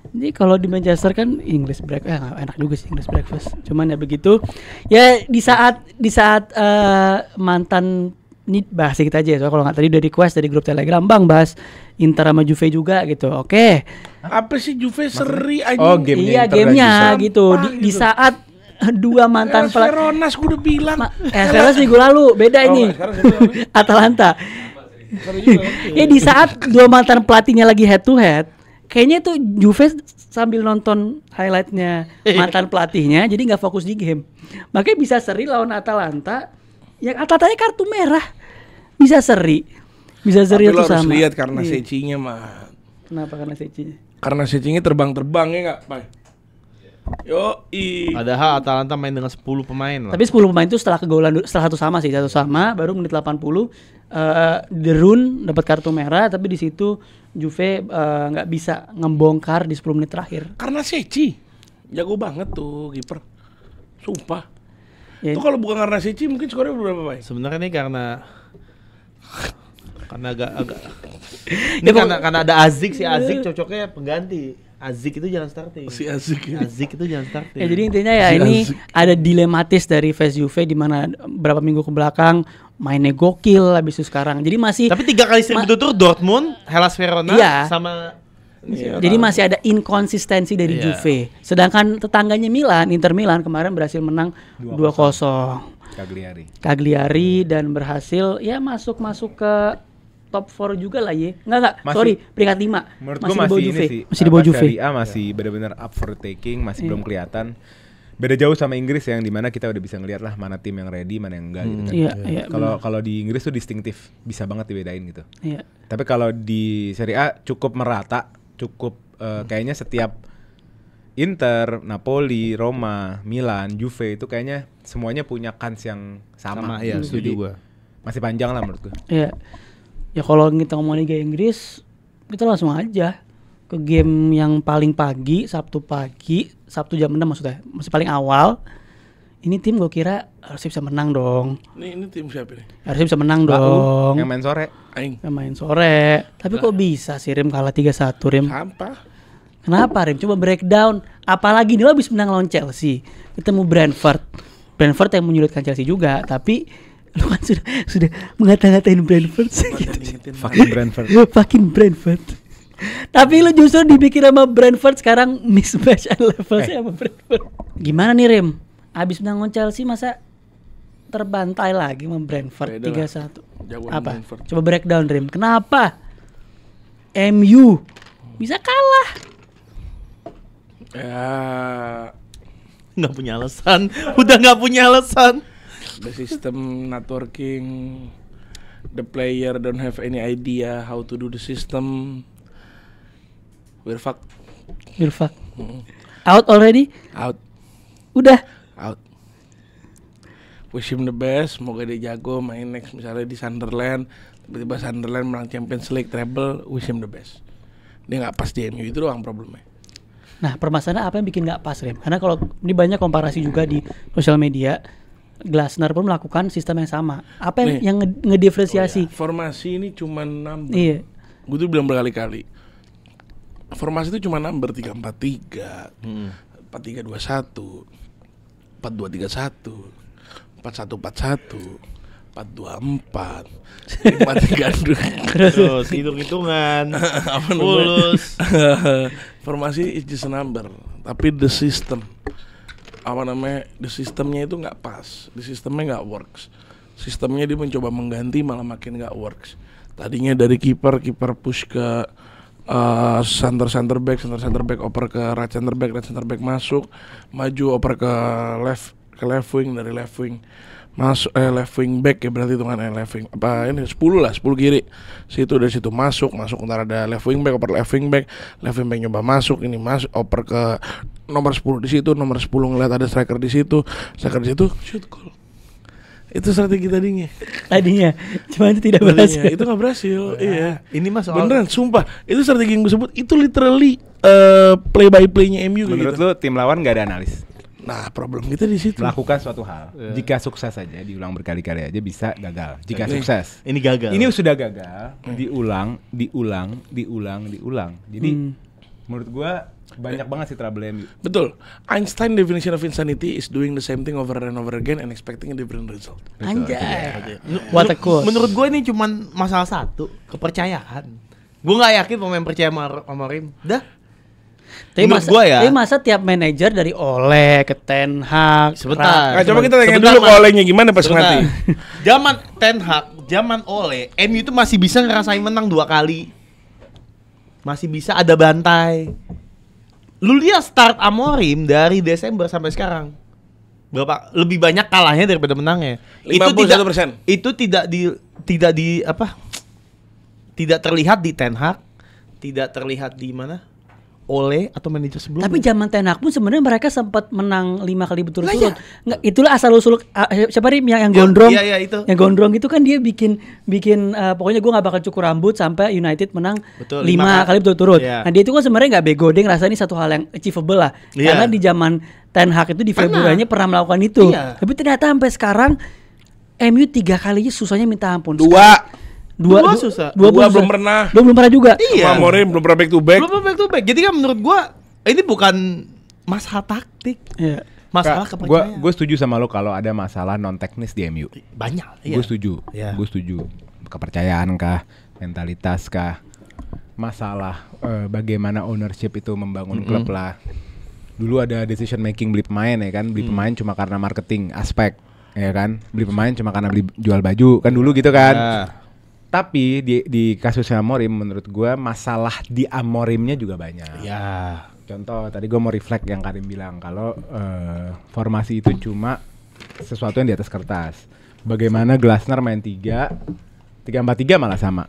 A: Jadi kalau di Manchester kan English breakfast, enak juga sih English breakfast. Cuman ya begitu. Ya di saat mantan ini bahas kita aja ya. Soalnya kalau nggak tadi udah request dari grup Telegram, Bang bahas Inter sama Juve juga gitu. Oke.
D: apa sih Juve seri anjing?
C: Oh, gamenya
A: Iya
C: Inter dan
A: gamenya
D: Juve.
A: gitu.
D: Sampah
A: Di
D: gitu.
A: saat dua mantan pelatih.
D: Veronas gua udah bilang.
A: Velas minggu lalu beda
D: Oh,
A: ini.
D: sekarang siapa?
A: Atalanta. Ya di saat dua mantan pelatihnya lagi head to head, kayaknya tuh Juve sambil nonton highlightnya mantan pelatihnya, jadi nggak fokus di game. Makanya bisa seri lawan Atalanta. Yang Atalantanya kartu merah, bisa seri
D: Tapi
A: itu
D: lo harus
A: sama.
D: lihat karena
A: Iya.
D: Secchinya mah.
A: Kenapa karena Secchinya?
D: Karena Secchinya terbang-terbang ya enggak, Pak?
B: Padahal Atalanta main dengan 10 pemain lah.
A: Tapi 10 pemain itu setelah kegolan setelah satu sama baru menit 80 De Roon dapat kartu merah tapi di situ Juve nggak bisa ngebongkar di 10 menit terakhir.
D: Karena Secchi jago banget tuh kiper. Sumpah.
A: Ya,
D: Itu kalau bukan karena Secchi mungkin skornya berapa, Pak?
B: Sebenarnya ini karena agak
A: Ya,
B: karena ada Azik sih, Azik cocoknya pengganti. Azik itu jangan starting.
D: Si Azik ya.
B: Azik itu jangan starting.
A: ya jadi intinya ya
D: Si
A: ini
D: Azik.
A: ada dilematis dari fans Juve di mana beberapa minggu ke belakang mainnya gokil habis itu sekarang. Jadi masih
B: Tapi 3 kali seri betul-betul Dortmund, Hellas Verona
A: Iya.
B: sama
A: jadi masih ada inkonsistensi dari
B: Iya.
A: Juve. Sedangkan tetangganya Milan, Inter Milan kemarin berhasil menang 2-0. Cagliari dan berhasil ya masuk ke top 4 juga lah ya. Enggak,
C: Masih-
A: sorry, peringkat 5.
C: Menurut
A: Masih
C: gua
A: di bawah
C: masih
A: Juve.
C: ini sih.
A: Masih di bawah Juve.
C: Serie A masih benar-benar up for taking, masih belum kelihatan. Beda jauh sama Inggris yang dimana kita udah bisa ngeliat lah mana tim yang ready, mana yang enggak gitu kan.
A: Iya, iya.
C: Kalau di Inggris tuh distinktif, bisa banget dibedain gitu.
A: Iya.
C: Tapi kalau di Serie A cukup merata, cukup kayaknya setiap Inter, Napoli, Roma, Milan, Juve itu kayaknya semuanya punya kans yang sama.
B: ya,
C: Jadi
B: setuju gua.
C: masih panjang lah menurut gue.
A: Iya. Ya kalau kita ngomong Liga Inggris, kita langsung aja ke game yang paling pagi, Sabtu jam 6 maksudnya, masih paling awal. Ini tim gue kira harusnya bisa menang dong.
D: Ini tim siapa nih?
A: Harusnya bisa menang
C: Lau,
A: dong.
C: yang main sore.
D: Aing.
A: Yang main sore. Tapi kok bisa sih Rim kalah 3-1 Rim?
D: Sampah.
A: Kenapa Rim? Coba breakdown. Apalagi ini lo habis menang lawan Chelsea, ketemu Brentford. Brentford yang menyulitkan Chelsea juga, tapi lu kan sudah mengata-ngatain Brentford gitu.
C: Fucking Brentford.
A: Fucking Brentford. Tapi lu justru dibikin sama Brentford sekarang mismatch levelnya sama Brentford. Gimana nih Rim? Abis menang Chelsea masa terbantai lagi sama Brentford 3-1. Apa?
D: Brentford.
A: Coba breakdown Rim. Kenapa MU bisa kalah?
D: Ya,
B: Nggak punya alasan. Udah nggak punya alasan.
D: the system not working. The player don't have any idea how to do the system. We're fucked.
A: You're fuck. Out already?
D: Out.
A: Udah.
D: Out. Wish him the best. Semoga dia jago main next misalnya di Sunderland. Tiba-tiba Sunderland menang Champions League treble. Wish him the best. Dia nggak pas di MU, itu doang problemnya.
A: Nah, permasalahan apa yang bikin nggak pas, Rem? Karena kalau ini banyak komparasi juga di sosial media, Glasner pun melakukan sistem yang sama. Apa yang,
D: Nih.
A: yang ngediferensiasi?
D: Formasi ini cuma number.
A: Iya.
D: Gue tuh bilang berkali-kali. Formasi itu cuma number 3-4-3, 4-3-2-1, 4-2-3-1, 4-1-4-1, 4-2-4, 5-3-2.
B: Terus hitung-hitungan.
D: Apa namanya?
B: Fulus.
D: Formasi is just a number, tapi the system, apa namanya, the systemnya itu nggak pas, the systemnya nggak works. Sistemnya dia mencoba mengganti malah makin nggak works. Tadinya dari kiper push ke center back oper ke right center back masuk, maju oper ke left wing, dari left wing masuk left wing back ya berarti hitungan left wing apa ini 10 kiri situ, dari situ masuk ntar ada left wing back oper left wing back nyoba masuk, ini masuk oper ke nomor 10 di situ, nomor 10 ngeliat ada striker di situ shoot goal. Itu strategi tadinya
A: Cuma itu tidak berhasil.
D: itu nggak berhasil. Iya,
B: Ini mas soal
D: beneran sumpah itu strategi yang gue sebut itu literally play by playnya MU
C: Menurut
D: gitu.
C: lu tim lawan gak ada analis?
D: Nah problem kita di situ.
C: Melakukan suatu hal. Jika sukses saja, diulang berkali-kali aja bisa gagal. Jika
D: Ini-
C: sukses.
B: ini gagal.
C: Ini sudah gagal, diulang. Jadi menurut gua banyak banget sih trouble MU.
D: Betul. Einstein definition of insanity is doing the same thing over and over again and expecting a different result.
A: Anjay. What a quote.
B: Menurut gue ini cuman masalah satu, kepercayaan. Gue nggak yakin pemain percaya sama Rim. Dah. Menurut gua ya.
A: Tapi masa tiap manajer dari Ole ke Ten Hag.
B: Sebentar.
D: Nah, coba kita tanya
B: Sebentar,
D: dulu
B: Mas.
D: ke Olehnya gimana pas
B: Sebentar.
D: ngelatih.
B: Zaman Ten Hag, zaman Ole, MU itu masih bisa ngerasain menang 2 kali. Masih bisa ada bantai. Lu lihat start Amorim dari Desember sampai sekarang. Berapa lebih banyak kalahnya daripada menangnya.
D: 51%.
B: Itu tidak terlihat di Ten Hag, tidak terlihat di mana? Ole atau manajer sebelumnya.
A: Tapi zaman Ten Hag pun sebenarnya mereka sempat menang 5 kali berturut-turut. Nggak, itulah asal usul siapa Rim yang gondrong.
B: Iya, itu.
A: Yang gondrong itu kan dia bikin pokoknya gue nggak bakal cukur rambut sampai United menang
B: Betul,
A: 5
B: 5
A: kali berturut-turut.
B: Iya.
A: Nah dia itu kan sebenarnya nggak bego, dia ngerasa ini satu hal yang achievable lah.
B: Iya.
A: Karena di zaman Ten Hag itu di Februari pernah melakukan itu.
B: Iya.
A: Tapi ternyata sampai sekarang MU 3 kalinya susahnya minta ampun.
B: Dua susah.
D: Dua belum pernah.
A: Belum pernah juga.
B: Iya.
D: Sama Amorim belum pernah back to back.
B: Belum back to back. Jadi kan menurut gua ini bukan masalah taktik,
A: Iya.
B: masalah kepercayaan.
C: Gue setuju sama lo kalau ada masalah non teknis di MU.
B: Banyak. Iya.
C: Gue setuju.
B: Iya.
C: Gue setuju. Kepercayaan kah, mentalitas kah, masalah bagaimana ownership itu membangun klub lah. Dulu ada decision making beli pemain ya kan, beli pemain cuma karena marketing aspek, ya kan, beli pemain cuma karena beli jual baju kan dulu gitu kan.
B: Ya.
C: Tapi di kasusnya Amorim menurut gue masalah di Amorimnya juga banyak.
B: Ya.
C: Contoh tadi gue mau reflect yang Karim bilang kalau formasi itu cuma sesuatu yang di atas kertas. Bagaimana Glasner main 3-4-3 malah sama.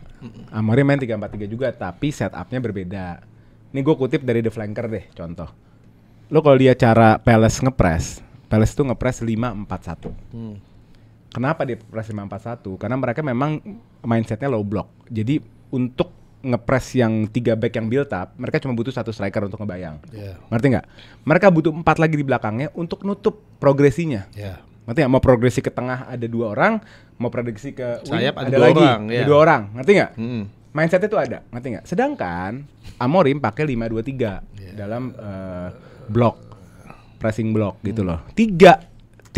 C: Amorim main 3-4-3 juga tapi setupnya berbeda. Ini gue kutip dari The Flanker deh contoh. Lo kalau lihat cara Palace itu ngepres 5-4-1. Kenapa dia press 5-4-1? Karena mereka memang mindsetnya low block. Jadi untuk ngepres yang 3 back yang build up, mereka cuma butuh 1 striker untuk ngebayang.
B: Yeah.
C: Ngerti nggak? Mereka butuh 4 lagi di belakangnya untuk nutup progresinya.
B: Yeah.
C: Ngerti nggak? Mau progresi ke tengah ada 2 orang, mau progresi ke wing
B: Sayap ada
C: ada
B: 2
C: lagi,
B: orang,
C: ada
B: yeah.
C: 2 orang. Ngerti nggak? Mindsetnya itu ada, ngerti nggak? Sedangkan Amorim pakai 5-2-3 dalam block, pressing block gitu loh. 3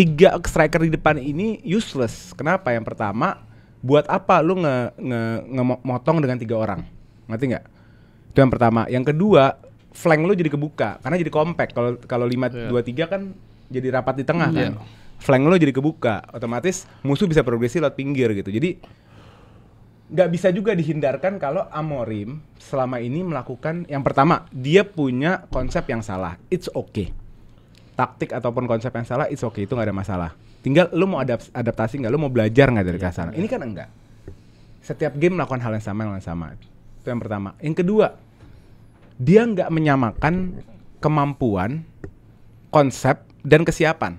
C: tiga striker di depan ini useless. Kenapa? Yang pertama, buat apa lu motong dengan 3 orang? Ngerti nggak? Itu yang pertama. Yang kedua, flank lu jadi kebuka karena jadi compact. Kalau 5-2-3 kan jadi rapat di tengah kan. Flank lu jadi kebuka, otomatis musuh bisa progresi lewat pinggir gitu. Jadi nggak bisa juga dihindarkan kalau Amorim selama ini melakukan yang pertama, dia punya konsep yang salah. It's okay. Taktik ataupun konsep yang salah, it's okay, itu nggak ada masalah. Tinggal lu mau adaptasi nggak, lu mau belajar nggak dari kesana. Ini kan enggak. Setiap game melakukan hal yang sama. Itu yang pertama. Yang kedua, dia nggak menyamakan kemampuan, konsep, dan kesiapan.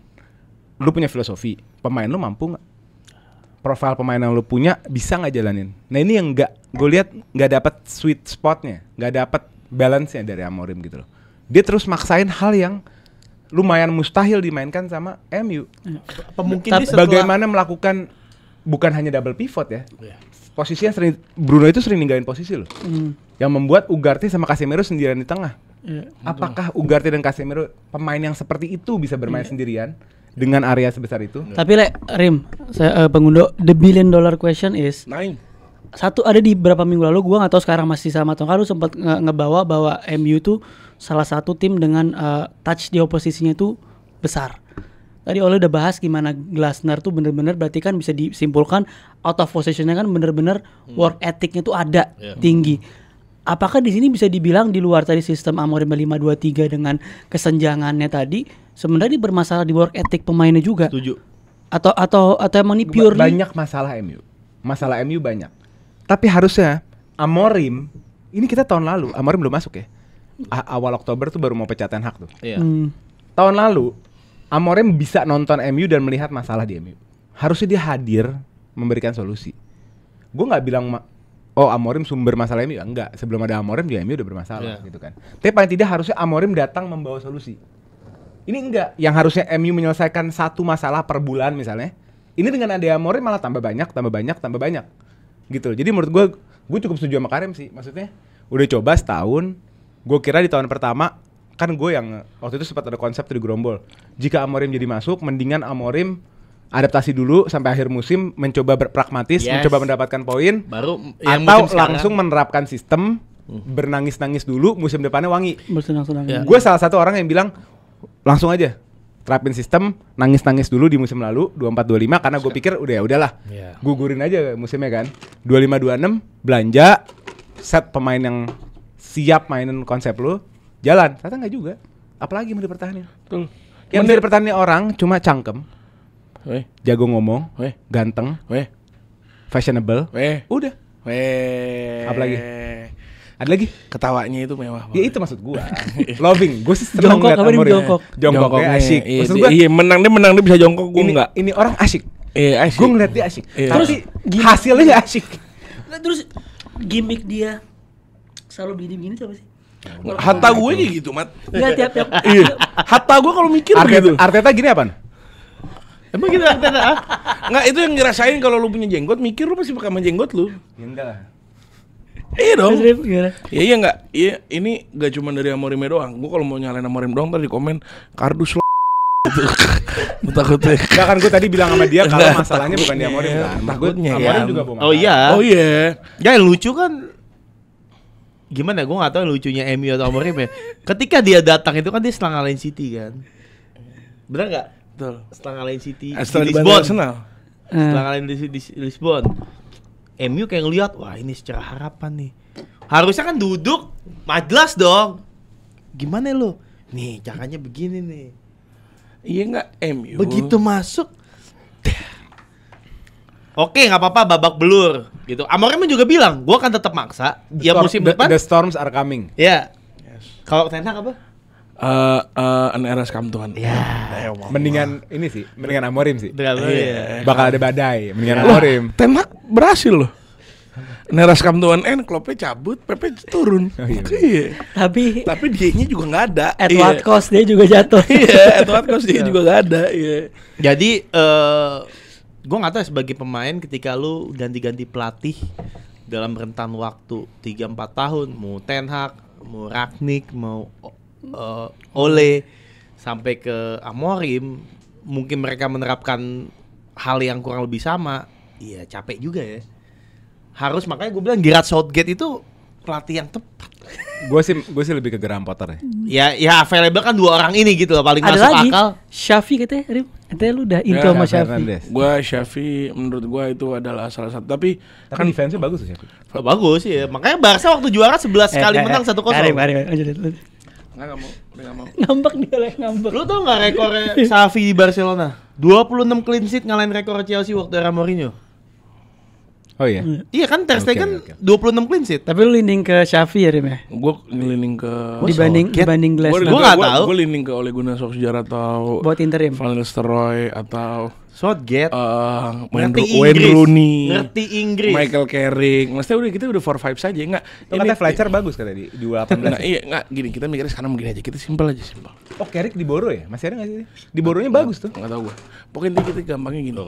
C: Lu punya filosofi, pemain lu mampu nggak? Profil pemain yang lu punya bisa nggak jalanin? Nah ini yang gue lihat nggak dapat sweet spotnya, nggak dapat balance-nya dari Amorim gitu loh. Dia terus maksain hal yang lumayan mustahil dimainkan sama MU.
B: Mungkin setelah
C: bagaimana melakukan bukan hanya double pivot ya. Posisinya sering, Bruno itu sering ninggalin posisi loh. Yang membuat Ugarte sama Casemiro sendirian di tengah. Apakah Ugarte dan Casemiro pemain yang seperti itu bisa bermain sendirian dengan area sebesar itu?
A: Tapi Rim, pengundo, the $1 billion question is satu ada di beberapa minggu lalu, gua nggak tahu sekarang masih sama atau enggak, lu sempat ngebawa bahwa MU tuh salah satu tim dengan touch di oposisinya itu besar. Tadi Oleh udah bahas gimana Glasner tuh bener-bener berarti kan bisa disimpulkan out of positionnya kan bener-bener work ethicnya tuh ada tinggi. Apakah di sini bisa dibilang di luar tadi sistem Amorim 5-2-3 dengan kesenjangannya tadi sebenarnya bermasalah di work ethic pemainnya juga?
B: Setuju.
A: Atau emang ini purely
C: banyak masalah MU. Masalah MU banyak. Tapi harusnya Amorim, ini kita tahun lalu, Amorim belum masuk ya. Awal Oktober tuh baru mau pecat Ten Hag tuh. Tahun lalu Amorim bisa nonton MU dan melihat masalah di MU. Harusnya dia hadir memberikan solusi. Gue nggak bilang Amorim sumber masalah MU, enggak. Sebelum ada Amorim juga MU udah bermasalah gitu kan. Tapi paling tidak harusnya Amorim datang membawa solusi. Ini enggak. Yang harusnya MU menyelesaikan satu masalah per bulan misalnya. Ini dengan ada Amorim malah tambah banyak gitu. Jadi menurut gue cukup setuju sama Karim sih. Maksudnya udah coba setahun. Gue kira di tahun pertama kan gue yang waktu itu sempat ada konsep tuh di Grombol. Jika Amorim jadi masuk, mendingan Amorim adaptasi dulu sampai akhir musim, mencoba berpragmatis, mencoba mendapatkan poin,
B: baru
C: atau langsung menerapkan sistem bernangis-nangis dulu, musim depannya wangi.
A: bersenang-senang.
C: Gue salah satu orang yang bilang langsung aja terapin sistem, nangis-nangis dulu di musim lalu 24-25 karena gue pikir udahlah, gugurin aja musimnya kan. 25-26 belanja, set pemain yang siap mainin konsep lu, jalan. Ternyata nggak juga. Apalagi mau dipertahankan.
D: Betul.
C: Yang bisa dipertahankan orang cuma cangkem, jago ngomong, ganteng, fashionable, udah. Apalagi? Ada lagi?
D: Ketawanya itu mewah.
C: Ya itu maksud gua. Loving. Gue sih seneng
A: Jongkok,
C: ngeliat
A: apa
C: Amorim.
D: Jongkoknya
C: Asyik. Maksud gua
D: iya, menang dia bisa jongkok, gua enggak.
C: ini orang asyik.
D: Asyik.
C: Gue ngeliat dia asyik.
D: Iya.
C: Tapi hasilnya gak asyik.
A: Terus gimmick dia selalu begini tuh apa sih?
D: Hatta gue kayak gitu, Mat.
A: Enggak tiap
D: Iya. Hatta gue kalau mikir begitu.
C: Arteta gini apaan?
B: Emang gitu Arteta?
D: Enggak, itu yang ngerasain kalau lu punya jenggot, mikir lu pasti pakai sama jenggot lu.
C: Ya enggak lah.
D: Iya dong.
A: Gimana?
D: Iya enggak. Iya, ini enggak cuma dari Amorimnya doang. Gue kalau mau nyalain Amorim doang tadi di komen kardus lo. Gitu. Takutnya.
C: Enggak kan gue tadi bilang sama dia kalau masalahnya bukan di Amorim kan.
D: Takutnya
C: Amorim
D: ya.
C: juga bawa masalah.
B: Oh iya.
D: Oh iya.
B: Ya yang lucu kan gimana? Gue nggak tahu lucunya MU atau Amorim ya. Ketika dia datang itu kan dia setelah ngalahin City kan. Benar nggak?
D: Betul.
B: Setelah ngalahin City
D: Setelah
B: di
D: dibantu
B: Lisbon.
D: Arsenal.
B: Setelah ngalahin di Lisbon. MU kayak ngeliat, wah ini secara harapan nih. Harusnya kan duduk majelas dong. Gimana lo? Nih caranya begini nih.
D: Iya enggak MU.
B: Begitu masuk, oke nggak apa-apa babak belur gitu. Amorim juga bilang, gua akan tetap maksa. Ya musim depan.
C: The storms are coming.
B: Ya. Kalau Ten Hag apa?
D: An era come to an.
B: Ya.
C: Mendingan ini sih, mendingan Amorim sih.
B: Iya.
C: Bakal ada badai, mendingan Amorim.
D: Ten Hag berhasil loh. Neras come to an end, Kloppnya cabut, Pepe turun.
C: Oh, iya.
D: Iya.
A: Tapi
D: dianya juga nggak ada.
A: at what cost dia juga jatuh.
D: Iya, at what cost dia juga nggak ada. Iya.
B: Jadi gue nggak tahu ya, sebagai pemain ketika lu ganti-ganti pelatih dalam rentan waktu 3-4 tahun, mau Ten Hag, mau Rangnick, mau Ole sampai ke Amorim, mungkin mereka menerapkan hal yang kurang lebih sama, iya capek juga ya. Harus, makanya gue bilang Gareth Southgate itu pelatih yang tepat.
C: Gue sih lebih ke Graham Potter ya.
B: Ya available kan 2 orang ini gitu loh, paling
A: Ada
B: masuk
A: lagi
B: akal.
A: Xavi katanya, Rim. Katanya lu udah into
D: Ya,
A: sama
C: Xavi
A: Xavi.
C: Hernandez.
D: Gua Xavi menurut gua itu adalah salah satu, tapi
C: Kan defense-nya bagus tuh Xavi.
B: Bagus ya, makanya Barca waktu juara 11 kali menang 1-0.
A: Karim, lanjut.
D: nggak mau, udah nggak mau.
A: Ngambek dia lah, ngambek.
B: Lu tau gak rekornya Xavi di Barcelona? 26 clean sheet ngalahin rekor Chelsea waktu era Mourinho.
C: Oh iya.
B: Iya kan, Ter Stegen
C: Oke.
B: 26 clean sheet.
A: Tapi lu leaning ke Xavi ya, Rim ya?
D: Gua ngeliling ke
A: Dibanding Glass.
B: Gua nggak tahu.
D: Gua leaning ke Ole Gunnar Solskjaer atau
A: Buat interim.
D: Van Nistelrooy atau
B: Southgate.
D: Wayne
B: Inggris.
D: Rooney,
B: Ngerti Inggris.
D: Michael Carrick. Maksudnya kita udah 4-5 saja, enggak.
C: Itu katanya Fletcher bagus kata di 18.
D: Nah, iya, enggak gini, kita mikirnya sekarang begini aja. Kita simpel aja, simpel.
C: Oh, Carrick di Boro ya? Masih ada enggak sih? Di Boronya bagus tuh.
D: Enggak tahu gua. Pokoknya kita gampangnya gini.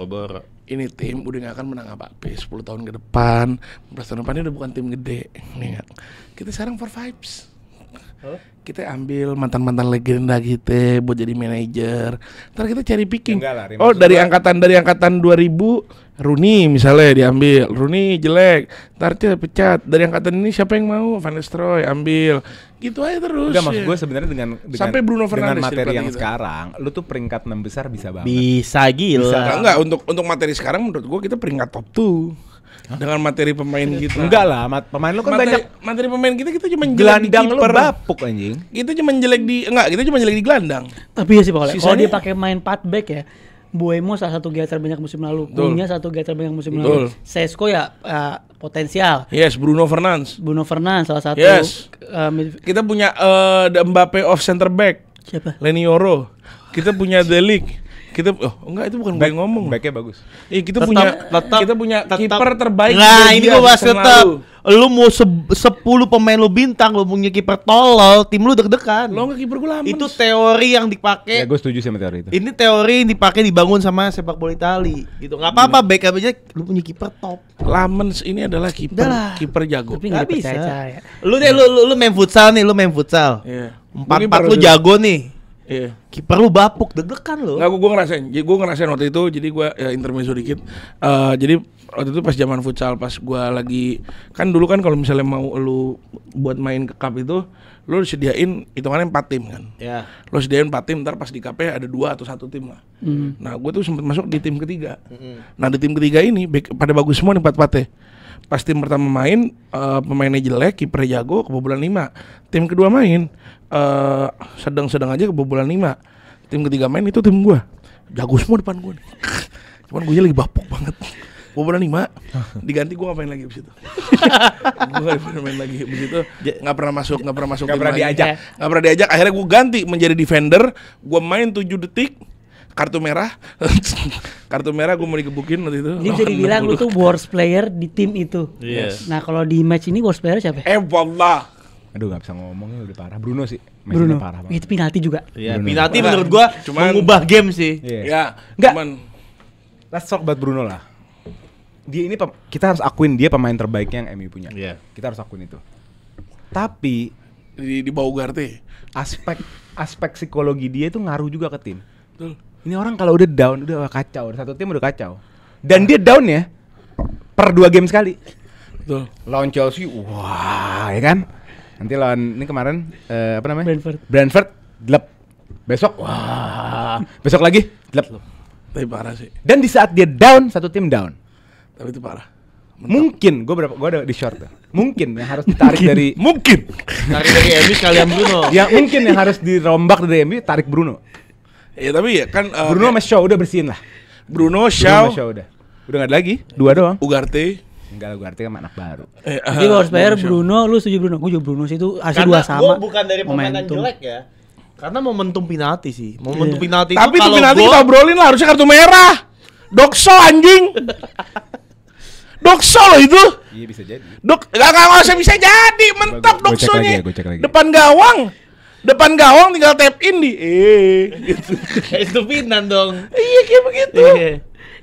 D: Ini tim udah gak akan menang apa-apa 10 tahun ke depan, 15 tahun depan ini udah bukan tim gede. Nih, kita sekarang 4-5. Kita ambil mantan-mantan legenda kita buat jadi manajer. Ntar kita cari picking.
C: Enggak lah, Rim.
D: Oh,
C: Maksud
D: dari angkatan 2000 Rooney misalnya diambil. Rooney jelek. Ntar dia pecat. Dari angkatan ini siapa yang mau? Van Nistelrooy ambil. Gitu aja terus.
C: Enggak, maksud
D: ya.
C: gue sebenarnya dengan
D: Sampai Bruno
C: dengan
D: Fernandes
C: materi
D: jadi
C: yang
D: pelatih kita.
C: sekarang, lu tuh peringkat 6 besar bisa banget.
B: Bisa gila.
D: Enggak, untuk materi sekarang menurut gua kita peringkat top 2. Dengan materi pemain kita.
C: Enggak lah, pemain lu kan banyak
D: materi pemain kita cuma jelek di
C: gelandang lu
D: kiper.
C: bapuk anjing.
D: Kita cuma jelek di kita cuma jelek di gelandang.
A: Tapi ya sih Pak, kalau
D: Sisanya-
A: dia pakai main 4 back ya, Buemo salah satu gaya terbanyak musim lalu,
D: Betul.
A: Cunha satu gaya terbanyak musim
D: Betul.
A: lalu, Sesko ya potensial,
D: Yes, Bruno Fernandes.
A: Bruno Fernandes salah satu.
D: Yes.
A: Midfield-
D: Kita punya the Mbappe of center back,
A: siapa?
D: Leny Yoro. Kita punya De Ligt. Kita enggak, itu bukan gue yang ngomong.
C: Backnya bagus.
D: Kita
B: Tetap-
D: punya
B: tetap-
D: kiper terbaik.
B: Nah,
D: Belgia
B: ini gua bahas
D: season
B: tetap.
D: lalu.
B: Lu mau 10 pemain lu bintang, lu punya kiper tolol, tim lu deg-degan.
D: Lo enggak kiper gue lama.
B: Itu teori yang dipakai.
C: Ya gue setuju sama teori itu.
B: Ini teori yang dipakai dibangun sama sepak bola Itali. Gitu. Enggak apa-apa, back aja lu punya kiper top.
D: Lamens ini adalah
B: Udah lah.
D: kiper jago.
A: Tapi
B: Nggak
A: nggak
B: bisa.
A: dipercaya.
B: Lu deh lu main futsal nih, lu main futsal.
D: Iya.
B: 4-4 lu jago nih.
D: Iya.
B: Kiper lu bapuk, deg-degan lu.
D: Nggak, gue ngerasain waktu itu. Jadi gue intermezzo dikit. Jadi waktu itu pas zaman futsal, pas gue lagi kan dulu kan kalau misalnya mau lu buat main ke cup itu, lu disediain hitungannya 4 tim kan.
B: Ya.
D: Lu sediain 4 tim, ntar pas di cup ada 2 atau 1 tim lah. Nah gue tuh sempet masuk di tim ketiga. Nah di tim ketiga ini pada bagus semua nih 4-4-nya. Pas tim pertama main pemainnya jelek, kipernya jago, kebobolan 5. Tim kedua main sedang-sedang aja kebobolan 5. Tim ketiga main itu tim gua. Jago semua depan gua nih. Cuman gue lagi bapuk banget. Kebobolan 5. Diganti gua ngapain lagi abis itu. Gua enggak main lagi abis itu. Enggak pernah masuk
C: Nggak
D: tim
C: pernah
D: lagi.
C: diajak.
D: Nggak pernah diajak. Akhirnya gua ganti menjadi defender. Gua main 7 detik. Kartu merah. Kartu merah gue mau digebukin waktu itu.
A: Ini bisa dibilang lu tuh worst player di tim itu.
B: Yes.
A: Nah kalau di match ini worst player siapa?
D: wallah.
C: Aduh gak bisa ngomongnya udah parah. Bruno sih.
A: Bruno.
C: Matchnya parah banget.
A: Itu penalti juga.
B: Iya,
C: Bruno.
B: penalti menurut gua
D: Cuman-
B: mengubah game sih.
C: Iya.
D: Ya,
C: Nggak.
D: cuman
C: Let's talk about Bruno lah. Dia ini kita harus akuin dia pemain terbaiknya yang MU punya.
B: Iya.
C: Kita harus akuin itu. Tapi
D: di bawah Ugarte.
C: aspek psikologi dia itu ngaruh juga ke tim.
D: Betul.
C: Ini orang kalau udah down udah kacau, satu tim udah kacau. Dan dia down ya per 2 game sekali.
D: Betul.
C: Lawan Chelsea, wah, ya kan? Nanti lawan ini kemarin apa namanya?
A: Brentford.
C: Glep. Besok, wah. Besok lagi, glep.
D: Tapi parah sih.
C: Dan di saat dia down, satu tim down.
D: Tapi itu parah.
C: Mungkin gue ada di short tuh. Mungkin yang harus ditarik dari
D: Mungkin.
B: Tarik dari MU sekalian Bruno.
C: yang mungkin yang harus dirombak dari MU tarik Bruno.
D: Ya tapi ya kan
C: Bruno sama Shaw udah bersihin lah.
D: Bruno,
C: Bruno
D: Shaw,
C: sama Shaw udah nggak ada lagi, 2 doang.
D: Ugarte.
C: Enggak lah, gue artinya anak baru.
A: Jadi worst player Bruno, lu setuju Bruno? Gue juga Bruno sih itu harusnya
B: Karena
A: 2 sama.
B: gua bukan dari pemain yang
A: Momentum.
B: jelek ya. Karena momentum penalti sih. Momentum penalti
D: Tapi itu
B: kalau
D: penalti
B: gua-
D: kita obrolin lah, harusnya kartu merah. Dokso anjing. Dokso loh itu.
C: Iya bisa jadi.
D: Gak usah bisa jadi, mentap
C: Gua cek
D: doksonya.
C: lagi ya, gua cek lagi.
D: Depan gawang tinggal tap in di gitu.
B: Kayak stupidan dong.
D: Iya kayak begitu.
B: Iya.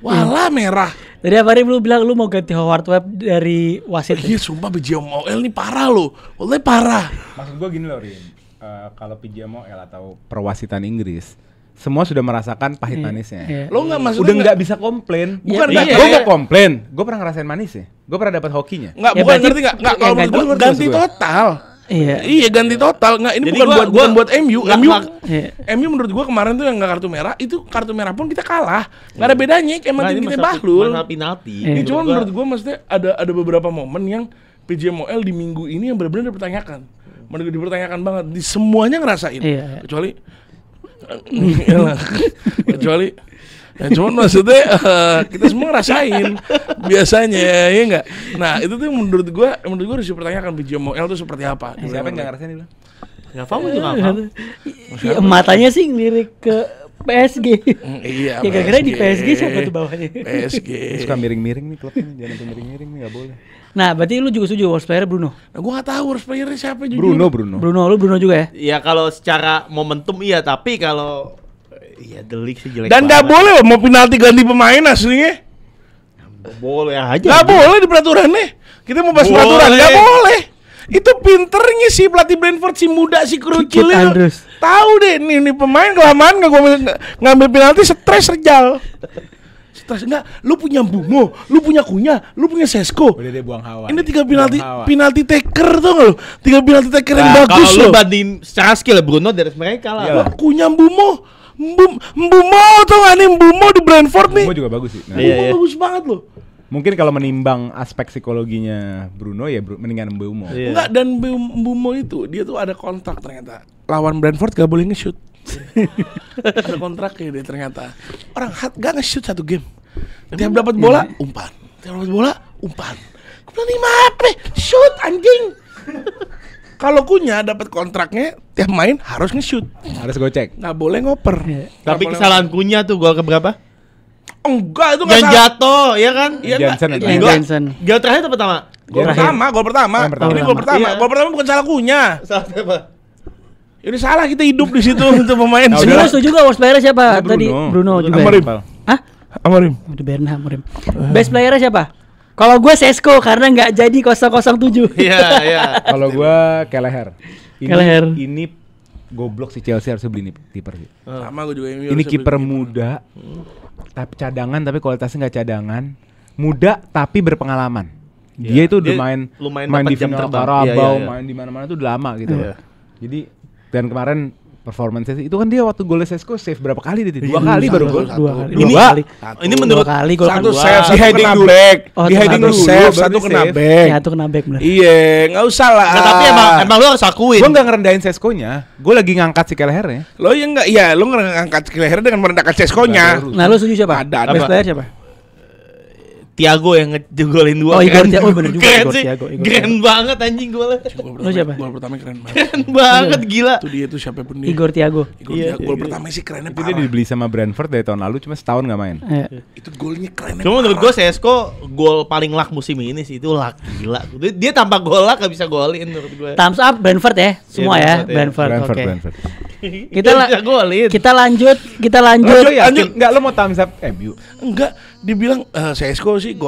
D: Walah merah.
A: Tadi apa Rim lu bilang lu mau ganti Howard Webb dari wasit.
D: Iya sumpah BJMOL nih parah loh. Wallahi parah.
C: Maksud gue gini loh Rin, kalau PJMOL atau perwasitan Inggris semua sudah merasakan pahit
A: Iya.
C: manisnya.
A: Iya.
D: Lo nggak maksudnya
C: Udah nggak bisa komplain.
D: Bukan,
C: Nggak,
D: iya,
C: gue
D: iya.
C: nggak komplain. Gue pernah ngerasain manis ya. Gue pernah dapat hokinya.
D: nggak
A: Ya,
D: bukan
A: berarti-
D: ngerti nggak
A: ya,
D: kalau menurut
C: nggak
D: gue
C: ngerti
D: ganti
C: maksud gua.
D: total.
A: Iya.
D: Iya ganti total. Nggak ini
B: Jadi
D: bukan
B: gua-
D: bukan buat MU.
B: nggak-
D: MU
B: nggak-
A: Iya.
D: MU menurut gua kemarin tuh yang nggak kartu merah itu kartu merah pun kita kalah. Nggak ada bedanya. Emang
B: Nah,
D: tim
B: ini
D: kita
B: masalah
D: bahlul.
B: penalti.
A: Iya.
D: Cuma menurut gua maksudnya ada beberapa momen yang PJMOL di minggu ini yang benar-benar dipertanyakan. Menurut dipertanyakan banget. Di semuanya ngerasain.
A: Iya.
D: Kecuali Iyalah. kecuali ya cuman maksudnya kita semua ngerasain biasanya ya enggak. Nah, itu tuh menurut gua harus dipertanyakan PJMOL itu seperti apa.
C: Siapa yang nggak ngerasain dia bilang?
B: Nggak paham juga nggak paham.
A: Ya, matanya sih ngelirik ke PSG.
D: Iya.
A: Ya kira-kira di PSG siapa tuh bawahnya?
D: PSG.
C: Suka miring-miring nih klubnya, jangan sampai miring-miring nih nggak boleh.
A: Nah, berarti lu juga setuju worst player Bruno.
D: Nah, gua nggak tahu harus playernya siapa jujur.
C: Bruno.
A: Lu Bruno juga ya?
B: Ya kalau secara momentum iya, tapi kalau iya The League sih jelek.
D: Dan nggak
B: banget.
D: boleh loh mau penalti ganti pemain aslinya.
B: Boleh aja.
D: Nggak boleh di peraturannya. Kita mau bahas
B: Boleh.
D: peraturan nggak boleh. Itu pinternya si pelatih Brentford si muda si kerucil
A: Kit
D: itu.
A: Andrews.
D: Tahu deh nih pemain kelamaan nggak gua ngambil penalti stres rejal. Stres enggak, lu punya Bumo, lu punya Kunya, lu punya Sesko.
C: Udah dia buang hawa.
D: Ini
C: nih.
D: 3 penalti
C: Buang hawa.
D: penalti taker tuh nggak lu? 3 penalti taker yang
B: Nah,
D: bagus
B: kalau lu
D: loh.
B: banding secara skill Bruno dari mereka lah.
C: Iyalah.
D: Kunya Bumo, Bumo tuh nggak nih Bumo di Brentford nih.
C: Bruno juga bagus sih. Nah,
B: Iya,
D: Bumo
B: iya.
D: bagus banget loh.
C: mungkin kalau menimbang aspek psikologinya Bruno ya mendingan Mbeumo.
B: Iya.
D: Enggak, dan Bumo itu dia tuh ada kontrak ternyata. Lawan Brentford gak boleh nge-shoot. Ada kontraknya dia ternyata. Orang gak nge-shoot 1 game. Tiap dapat bola umpan. Tiap dapat bola umpan. Gue bilang, "Ini apa? Shoot anjing." Kalau Kunya dapat kontraknya tiap main harus nge-shoot.
C: Harus gocek.
D: Nggak boleh ngoper.
A: Iya.
D: Nggak
B: Tapi
D: boleh
B: kesalahan Kunya tuh gol keberapa?
D: ngoper. Enggak, itu nggak
B: Yang
D: salah.
B: jatuh, ya kan?
D: Iya,
C: Jansen
D: nggak.
C: ada.
A: Yang
B: Gol-
A: Jansen.
B: Gol terakhir atau pertama?
D: Gol
A: Terakhir.
D: pertama, gol pertama.
C: Yang pertama.
D: Ini gol pertama.
B: Iya.
D: Gol pertama bukan salah Kunya.
B: Salah siapa?
D: Ini salah kita hidup di situ untuk pemain.
C: Nah,
A: Semua
C: udahlah.
A: setuju gak worst player siapa?
C: Bruno.
A: Tadi Bruno juga. ya?
D: Amarim.
A: Hah?
D: Amarim.
A: Udah biarin Amorim. Best player siapa? Kalau gue Sesko karena nggak jadi 007.
B: Iya, iya.
C: Kalau gua Kelleher.
A: Kelleher.
C: Ini goblok si Chelsea harus beli nih kiper sih.
D: Sama gue juga
C: Ini kiper muda, tapi cadangan tapi kualitasnya nggak cadangan. Muda tapi berpengalaman. Dia
B: Iya,
C: itu udah
B: dia
C: main
B: lumayan
C: main
B: dapat
C: di
B: jam
C: final
B: terbang.
C: Carabao,
B: Iya, iya.
C: main di mana-mana tuh udah lama gitu.
B: Iya.
C: Jadi dan kemarin performance itu kan dia waktu golnya Sesko save berapa kali dia? 2
D: Iya,
C: kali baru
D: satu,
C: gol.
D: satu.
A: Dua kali.
B: Ini-
A: Dua kali.
B: Ini menurut
A: Dua kali gol kan
D: Satu
A: dua.
D: save,
C: Di
D: satu
C: heading
D: kena
C: dulu.
D: back.
A: Oh,
C: Di heading
A: satu
C: dulu,
D: save,
C: baru
D: satu
C: di
D: kena
C: save.
D: back.
A: Ya, itu kena back bener.
D: Iya, nggak usah lah.
B: Nah, tapi emang lu harus akuin.
C: Gue nggak ngerendahin Sesko-nya, gue lagi ngangkat si Kelleher-nya.
D: Lo ya enggak, iya lo ngangkat Kelleher dengan merendahkan Sesko-nya.
C: Nggak
A: Nah, lu setuju siapa?
D: Ada,
A: Best
B: apa?
A: player siapa?
B: Thiago yang ngejegolin 2.
A: Oh, Igor Thiago. Oh, bener juga,
B: Keren
A: Igor
B: sih.
A: Thiago, Igor
B: Keren banget anjing golnya.
A: Lu siapa?
D: Gol pertama keren banget.
B: Keren banget gila.
D: Itu dia tuh siapa pun dia.
A: Igor Thiago.
B: Iya,
D: Gol
B: iya.
D: pertama sih kerennya
C: Itu dia
D: parah.
C: dibeli sama Brentford dari tahun lalu, cuma setahun nggak main.
D: Itu golnya kerennya.
B: Cuma menurut
D: parah.
B: gue CSKO gol paling luck musim ini sih, itu luck gila. Dia tanpa gol luck gak bisa golin menurut gue.
A: Thumbs up Brentford ya, semua ya,
B: Brentford ya.
A: Brentford. Oke.
C: Brentford.
A: Kita
B: bisa golin.
A: kita lanjut.
C: Lanjut,
D: lanjut.
C: yakin? Enggak, lo mau thumbs up MU?
D: Enggak, dibilang CSGO sih dia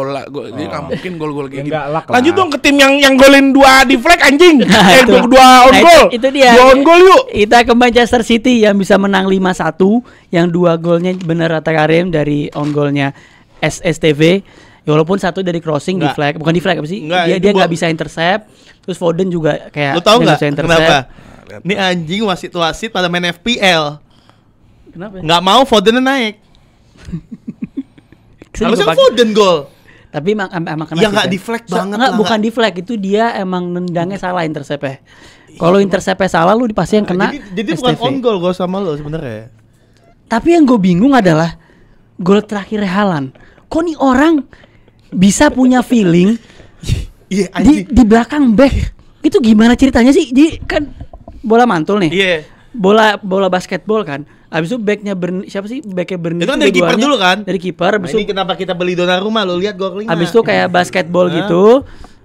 D: nggak mungkin gol-gol kayak
C: Ya
D: gitu.
C: enggak luck lah.
D: Lanjut dong ke tim yang golin 2 di flag anjing.
A: Itu.
D: 2 on
A: Nah,
D: goal.
A: Itu dia.
D: 2 on goal yuk.
A: Kita ke Manchester City yang bisa menang 5-1, yang 2 golnya bener Rata Karim dari on golnya SSTV. Ya, walaupun 1 dari crossing di
B: Enggak.
A: flag, bukan di flag apa sih?
B: Enggak,
A: dia
B: itu
A: dia nggak
B: buat-
A: bisa intercept. Terus Foden juga kayak
B: Lu tau
A: nggak
B: nggak
A: bisa intercept.
B: kenapa? Ini anjing wasit-wasit pada main FPL
A: Kenapa?
B: nggak mau Foden naik.
A: Saya
B: Harusnya
A: juga pakai-
B: Foden gol.
A: Tapi emang kena
B: Ya
A: sih,
B: nggak
A: kan?
B: di flag banget
A: Nggak,
B: lah,
A: bukan
B: nggak.
A: di flag, itu dia emang nendangnya salah interceptnya. Kalau interceptnya salah lu pasti yang kena.
B: Jadi bukan
A: STV.
B: on goal gue sama lo sebenarnya.
A: Tapi yang gue bingung adalah gol terakhir Haaland. Kok nih orang bisa punya feeling
B: Iya
A: di belakang back? Itu gimana ceritanya sih? Jadi kan bola mantul nih.
B: Iya.
A: Bola basketball kan. Abis itu backnya siapa sih? Backnya Berni.
B: Itu kan dari kiper dulu kan?
A: Dari kiper.
B: Nah,
A: Abis
B: ini
A: itu
B: kenapa kita beli Donnarumma lo lihat golnya.
A: abis itu kayak basketball
B: Hah?
A: gitu.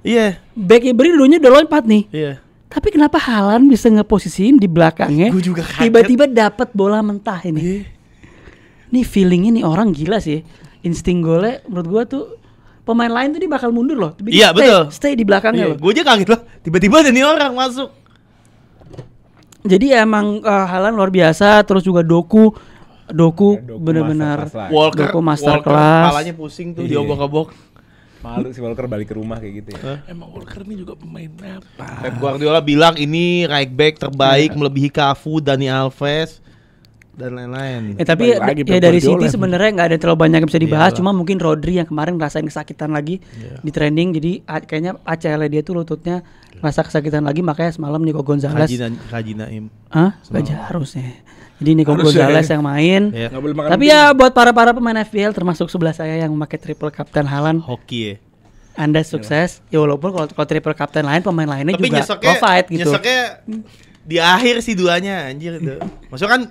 B: Iya.
A: Backnya Berni dulunya udah lompat nih.
B: Iya.
A: Tapi kenapa Haaland bisa ngeposisiin di belakangnya?
B: Gua juga kaget.
A: Tiba-tiba dapat bola mentah ini.
B: Iya.
A: Nih feelingnya nih orang gila sih. Insting golnya menurut gua tuh pemain lain tuh dia bakal mundur loh. Tapi
B: Iya, betul.
A: Stay di belakangnya loh.
B: Gue aja kaget lah. Tiba-tiba ada nih orang masuk.
A: Jadi emang Haaland luar biasa. Terus juga Doku Doku
C: Doku
A: benar-benar
C: masterclass lah.
B: Walker,
A: Doku masterclass.
B: Palanya pusing tuh
C: Iya.
B: diobok-obok.
C: Malu si Walker balik ke rumah kayak gitu ya.
D: Emang Walker ini juga pemain apa?
B: Pep Guardiola bilang ini right back terbaik melebihi Cafu, Dani Alves dan lain-lain.
A: Tapi
D: Balik lagi
A: ya
D: Pep
A: dari
D: Guardiola.
A: City sebenarnya nggak ada terlalu banyak yang bisa dibahas.
B: Iyalah.
A: Cuma mungkin Rodri yang kemarin ngerasain kesakitan lagi di training. Jadi kayaknya ACL dia tuh lututnya rasa kesakitan lagi. Makanya semalam Nico Gonzalez.
B: Haji Naim.
A: Gak harusnya. Jadi Nico
D: Harusnya,
A: Gonzalez
D: ya.
A: yang main.
B: Ya.
D: Nggak boleh makan
A: Tapi ya buat para pemain FPL termasuk sebelah saya yang memakai triple captain Haaland,
B: Hoki ya.
A: Anda sukses. Ya walaupun kalau triple captain lain pemain lainnya
B: Tapi
A: juga provide gitu.
B: nyeseknya di akhir sih duanya anjir itu. Maksudnya kan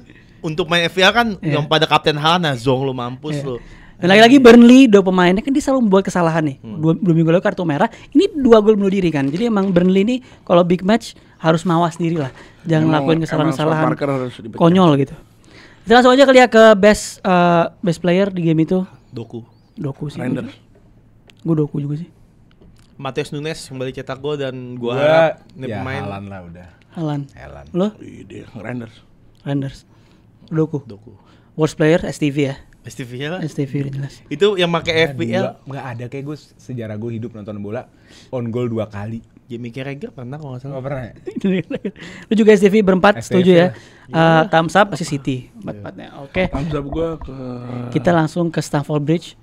B: untuk main FPL kan yang pada Kapten Haaland, nah Zong lu mampus lu.
A: Dan lagi-lagi Burnley dua pemainnya kan dia selalu membuat kesalahan nih. Dua minggu lalu kartu merah, ini 2 gol bunuh diri kan. Jadi emang Burnley ini kalau big match harus mawas diri lah. Jangan lakuin kesalahan-kesalahan
D: Parker harus dipecat.
A: konyol gitu. Kita langsung aja kali ya ke best player di game itu. Doku sih.
D: Reinders.
A: Gue Doku juga sih.
B: Mateus Nunes kembali cetak gol dan gua
C: Gua
B: harap ini
C: ya
B: pemain
C: Haaland lah udah.
A: Haaland.
C: Haaland.
A: Lo?
D: Dia Reinders.
A: Renders. Doku.
B: Doku.
A: Worst player STV ya.
B: STV-nya lah.
A: STV udah jelas.
B: Itu yang pakai FPL.
C: Nggak ada kayak gue sejarah gue hidup nonton bola on goal 2 kali.
B: Jamie Carragher pernah kalau nggak salah.
C: Oh pernah ya?
A: Lu juga STV berempat
C: STV
A: setuju ya.
C: lah.
A: Thumbs up pasti City. Empat-empatnya. Oke.
D: Thumbs up gue ke
A: Kita langsung ke Stamford Bridge.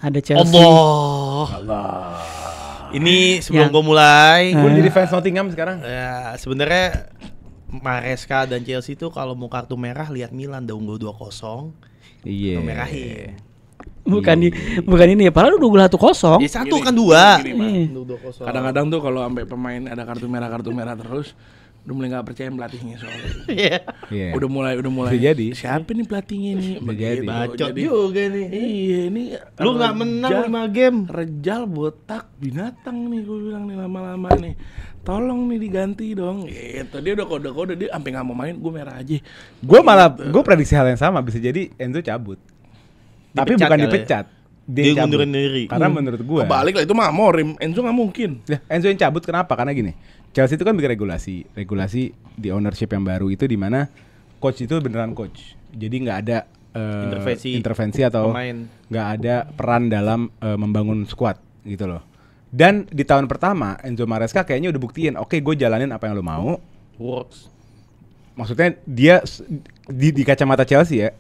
A: Ada Chelsea.
B: Allah. Ini sebelum
A: Yang-
B: gua mulai,
C: Gue jadi fans Nottingham sekarang.
B: ya sebenarnya Maresca dan Chelsea itu kalau mau kartu merah lihat Milan udah unggul 2-0.
C: Iya.
B: Merahin.
A: Bukan ini ya. Padahal udah 1-0.
B: Ya satu
D: Gini,
B: kan dua.
D: gini, Pak.
A: Iya.
B: Unggul 2-0.
D: kadang-kadang tuh kalau sampai pemain ada kartu merah terus udah mulai nggak percaya pelatihnya soalnya.
B: Iya.
C: Iya.
D: Udah mulai
C: Bisa jadi.
D: siapa nih pelatihnya nih
C: Bisa jadi.
B: Bacot juga nih.
D: Iya ini
B: Lu nggak menang 5 game.
D: Rejal botak binatang nih gue bilang nih lama-lama nih. Tolong nih diganti dong. Gitu. Dia udah kode-kode dia sampai nggak mau main, gue merah aja.
C: Gue malah gue prediksi hal yang sama, bisa jadi Enzo cabut. Tapi
B: Dipecat
C: bukan
B: kali ya?
C: dipecat.
B: Dia
C: cabut.
B: ngundurin diri.
C: Karena menurut gue
D: Kebalik lah itu mah Amorim, Enzo nggak mungkin.
C: Enzo yang cabut kenapa? Karena gini, Chelsea itu kan bikin regulasi di ownership yang baru itu di mana coach itu beneran coach. Jadi nggak ada intervensi atau
B: pemain.
C: nggak ada peran dalam membangun squad gitu loh. Dan di tahun pertama Enzo Maresca kayaknya udah buktiin, oke gue jalanin apa yang lo mau.
B: Works.
C: Maksudnya dia di kacamata Chelsea ya,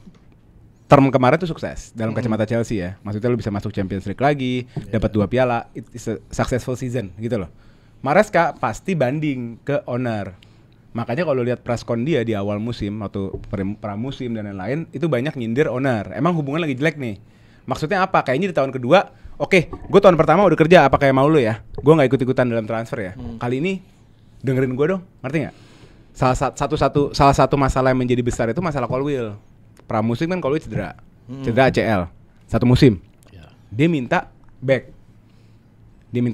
C: term kemarin tuh sukses dalam kacamata Chelsea ya. Maksudnya lu bisa masuk Champions League lagi, dapat 2 piala, it's a successful season gitu loh. Maresca pasti banding ke owner. Makanya kalau lihat preskon dia di awal musim atau pramusim dan lain-lain itu banyak nyindir owner. Emang hubungan lagi jelek nih. Maksudnya apa? Kayaknya di tahun kedua, oke, gue tahun pertama udah kerja apa kayak mau lu ya. Gue nggak ikut-ikutan dalam transfer ya. Kali ini dengerin gue dong, ngerti nggak? Salah satu masalah yang menjadi besar itu masalah Colwill. Pramusim kan Colwill cedera ACL 1 musim. Dia minta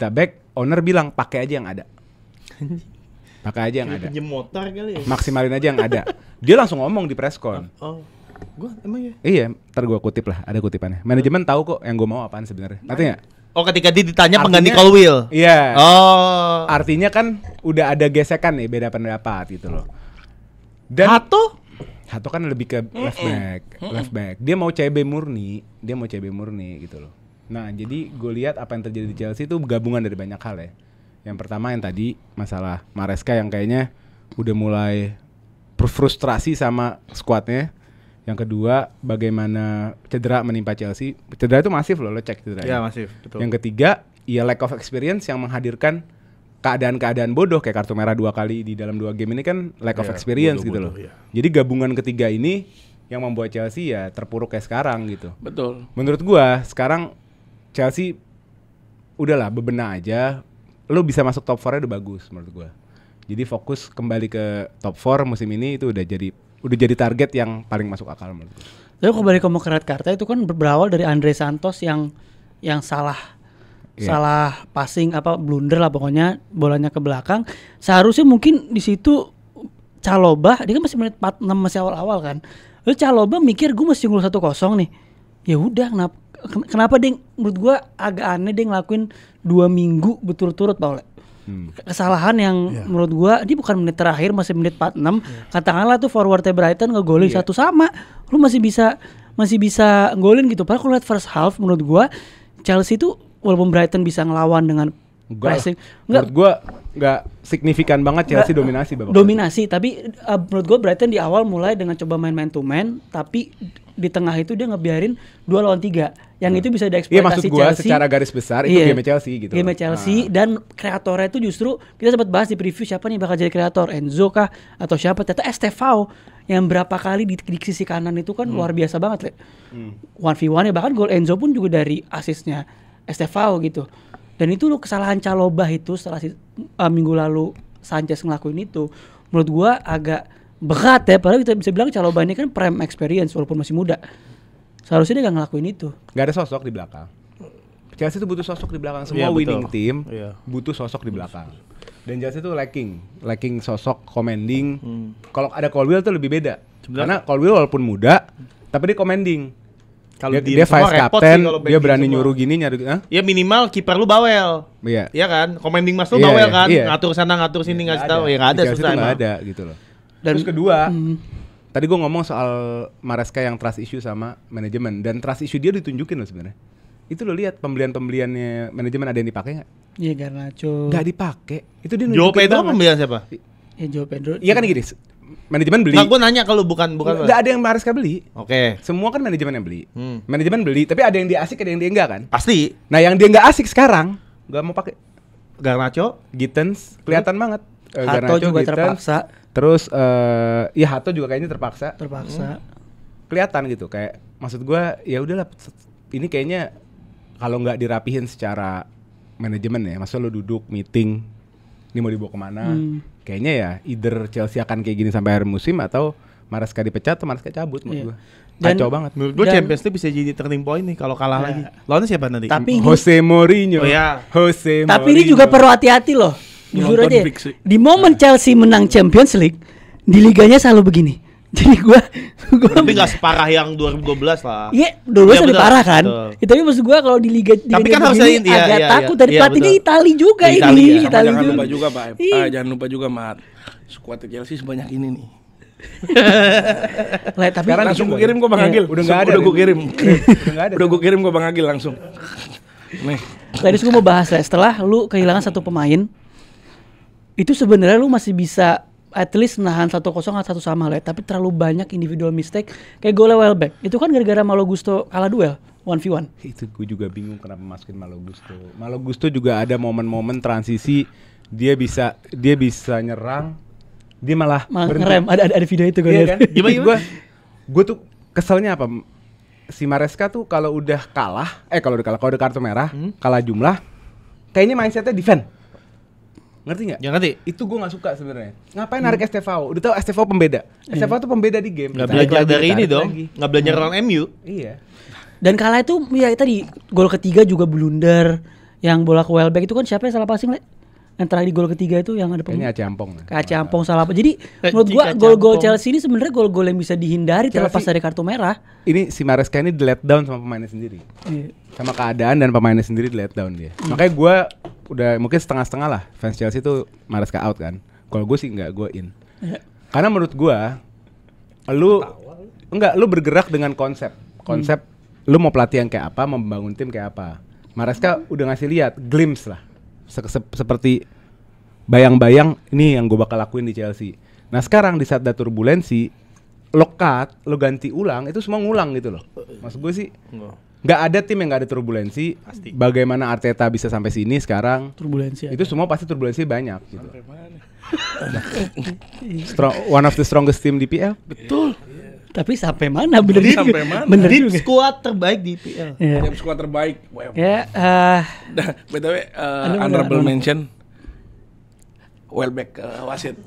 C: back, owner bilang pakai aja yang ada. Pakai aja yang ada.
B: Pinjem motor kali ya.
C: Maksimalin aja yang ada. Dia langsung ngomong di preskon.
B: Oh. Gua emang ya.
C: Iya, ntar gue kutip lah, ada kutipannya. Manajemen tahu kok yang gue mau apaan sebenarnya. Ngerti nggak?
B: Oh, ketika dia ditanya
C: Artinya-
B: pengganti Colwill.
C: Iya.
B: Oh.
C: Artinya kan udah ada gesekan nih, beda pendapat gitu loh. Dan Hato kan lebih ke left back. Dia mau CB murni gitu loh. Nah, jadi gue lihat apa yang terjadi di Chelsea itu gabungan dari banyak hal ya. Yang pertama yang tadi masalah Maresca yang kayaknya udah mulai frustrasi sama skuadnya. Yang kedua, bagaimana cedera menimpa Chelsea. Cedera itu masif loh, lo cek cedera.
B: Iya, masif, betul.
C: Yang ketiga, ya lack of experience yang menghadirkan keadaan-keadaan bodoh kayak kartu merah 2 kali di dalam 2 game ini kan lack of
B: Iya,
C: experience
B: bodoh,
C: gitu loh.
B: iya.
C: Jadi gabungan ketiga ini yang membuat Chelsea ya terpuruk kayak sekarang gitu.
D: Betul.
C: Menurut gua sekarang Chelsea udahlah bebenah aja. Lo bisa masuk top 4-nya udah bagus menurut gua. Jadi fokus kembali ke top 4 musim ini itu udah jadi target yang paling masuk akal menurut gua.
A: Tapi kalau balik ke Red Karta itu kan berawal dari Andre Santos yang salah passing blunder lah pokoknya bolanya ke belakang. Seharusnya mungkin di situ Chalobah dia kan masih menit 46 masih awal-awal kan. Lalu Chalobah mikir gue mesti unggul 1-0 nih. Ya udah kenapa dia menurut gue agak aneh dia ngelakuin 2 minggu berturut-turut Paul. kesalahan yang menurut gua ini bukan menit terakhir, masih menit 46. Katakanlah tuh forwardnya Brighton ngegolin 1 sama, lu masih bisa golin gitu. Padahal kalau lihat first half menurut gua Chelsea tuh walaupun Brighton bisa ngelawan dengan pressing,
C: menurut gua nggak signifikan banget Chelsea dominasi babak
A: dominasi, tapi menurut gua Brighton di awal mulai dengan coba main man to man, tapi di tengah itu dia ngebiarin 2 lawan 3 yang itu bisa dieksploitasi.
C: Iya, maksud gua
A: Chelsea
C: secara garis besar itu game Chelsea gitu.
A: Game Chelsea dan kreatornya itu justru kita sempat bahas di preview siapa nih bakal jadi kreator, Enzo kah atau siapa? Ternyata Estevao yang berapa kali di sisi kanan itu kan luar biasa banget, Le. 1v1 ya, bahkan gol Enzo pun juga dari asisnya Estevao gitu. Dan itu lo kesalahan Calobah itu setelah minggu lalu Sanchez ngelakuin itu, menurut gua agak berat ya, padahal kita bisa bilang Calobah ini kan prime experience walaupun masih muda. Seharusnya dia gak ngelakuin itu.
C: Gak ada sosok di belakang. Chelsea itu butuh sosok di belakang. Semua winning team butuh sosok di belakang. Dan Chelsea itu lacking sosok commanding. Kalau ada Colwill tuh lebih beda. Karena Colwill walaupun muda, tapi dia commanding. Kalau dia vice captain, dia berani nyuruh gini nyari.
B: Ya minimal kiper lu bawel.
C: Iya.
B: Iya kan? Commanding mas lu bawel kan? Ngatur sana ngatur sini ngasih tahu. Ya enggak ada, susah emang.
C: Enggak ada gitu loh. Dan terus kedua, tadi gue ngomong soal Maresca yang trust issue sama manajemen, dan trust issue dia ditunjukin loh sebenarnya. Itu lo lihat pembeliannya manajemen ada yang dipakai nggak?
A: Iya, Garnacho.
C: Nggak dipakai. Itu dia
B: Joe Pedro pembelian siapa?
A: Ya Joe Pedro.
C: Iya kan gini, manajemen beli.
B: Nah, gue nanya kalau bukan.
C: Nggak ada yang Maresca beli.
B: Oke.
C: Semua kan manajemen yang beli. Manajemen beli, tapi ada yang dia asik, ada yang dia enggak kan?
B: Pasti.
C: Nah, yang dia nggak asik sekarang nggak mau pakai.
B: Garnacho,
C: Gittens kelihatan banget.
A: Hato juga terpaksa.
C: Terus ya Hato juga kayaknya terpaksa. Kelihatan gitu, kayak maksud gua ya udahlah, ini kayaknya kalau nggak dirapihin secara manajemen ya, masa lo duduk meeting ini mau dibawa kemana, kayaknya ya either Chelsea akan kayak gini sampai akhir musim atau Maresca dipecat atau Maresca cabut menurut gua. Kacau banget.
B: Menurut gua Champions League bisa jadi turning point nih kalau kalah lagi. Lawannya siapa nanti?
A: Tapi
C: Jose Mourinho.
A: Tapi ini juga perlu hati-hati loh. Jujur aja, di momen Chelsea menang Champions League, di liganya selalu begini. Jadi gua
B: tapi nggak separah yang 2012 lah.
A: Iya, 2012 lebih parah kan. Ya, tapi maksud gua kalau di liga
B: tapi kan harus
A: agak takut dari pelatihnya Itali juga ini.
D: Itali jangan lupa juga, Pak. Jangan lupa juga, Mat. Skuad Chelsea sebanyak ini nih.
A: Tapi
D: langsung gue kirim kok Bang Agil. Udah nggak ada. Udah gue kirim. Udah gue kirim kok Bang Agil langsung. Nih.
A: Tadi gue mau bahas ya, setelah lu kehilangan satu pemain, itu sebenarnya lu masih bisa at least nahan 1-0 atau 1 sama lah, tapi terlalu banyak individual mistake kayak golnya Welbeck. Itu kan gara-gara Malo Gusto kalah duel 1v1.
C: Itu gue juga bingung kenapa masukin Malo Gusto. Malo Gusto juga ada momen-momen transisi dia bisa nyerang, dia malah
A: ngerem. Ada video itu gue lihat.
C: Kan? Gimana? Gue tuh keselnya apa? Si Maresca tuh kalau udah kalah, kalau udah kartu merah, kalah jumlah, kayaknya mindsetnya defend. Ngerti nggak?
B: Ya ngerti.
C: Itu gue nggak suka sebenarnya. Ngapain narik Estevao? Udah tau Estevao pembeda. Estevao tuh pembeda di game.
B: Nggak belajar dari ini dong. Nggak belajar lawan MU.
C: Iya.
A: Dan kalah itu ya tadi gol ketiga juga blunder. Yang bola ke Welbeck itu kan siapa yang salah passing, Le? Yang terakhir di gol ketiga itu yang ada
C: ini Acampong.
A: Acampong salah apa. Jadi menurut gua gol-gol Chelsea ini sebenarnya gol-gol yang bisa dihindari terlepas dari kartu merah.
C: Ini si Maresca ini di let down sama pemainnya sendiri. Sama keadaan dan pemainnya sendiri di let down dia. Makanya gua udah mungkin setengah-setengah lah fans Chelsea tuh Maresca out kan. Kalau gue sih enggak, gue in. Karena menurut gua lu bergerak dengan konsep lu mau pelatih yang kayak apa, mau membangun tim kayak apa. Maresca udah ngasih lihat glimpse lah. Seperti bayang-bayang ini yang gue bakal lakuin di Chelsea. Nah sekarang di saat ada turbulensi, lo ganti ulang, itu semua ngulang gitu loh. Maksud gue sih nggak ada tim yang nggak ada turbulensi. Pasti. Bagaimana Arteta bisa sampai sini sekarang? Turbulensi. Itu semua pasti turbulensi banyak. Gitu. One of the strongest team di PL.
D: Betul.
A: Tapi sampai mana bener
D: sampai mana?
A: Bener
B: Deep
A: juga.
B: squad terbaik di PL.
D: Deep squad terbaik. Wow.
A: Ya,
D: BTW honorable mention Welbeck wasit.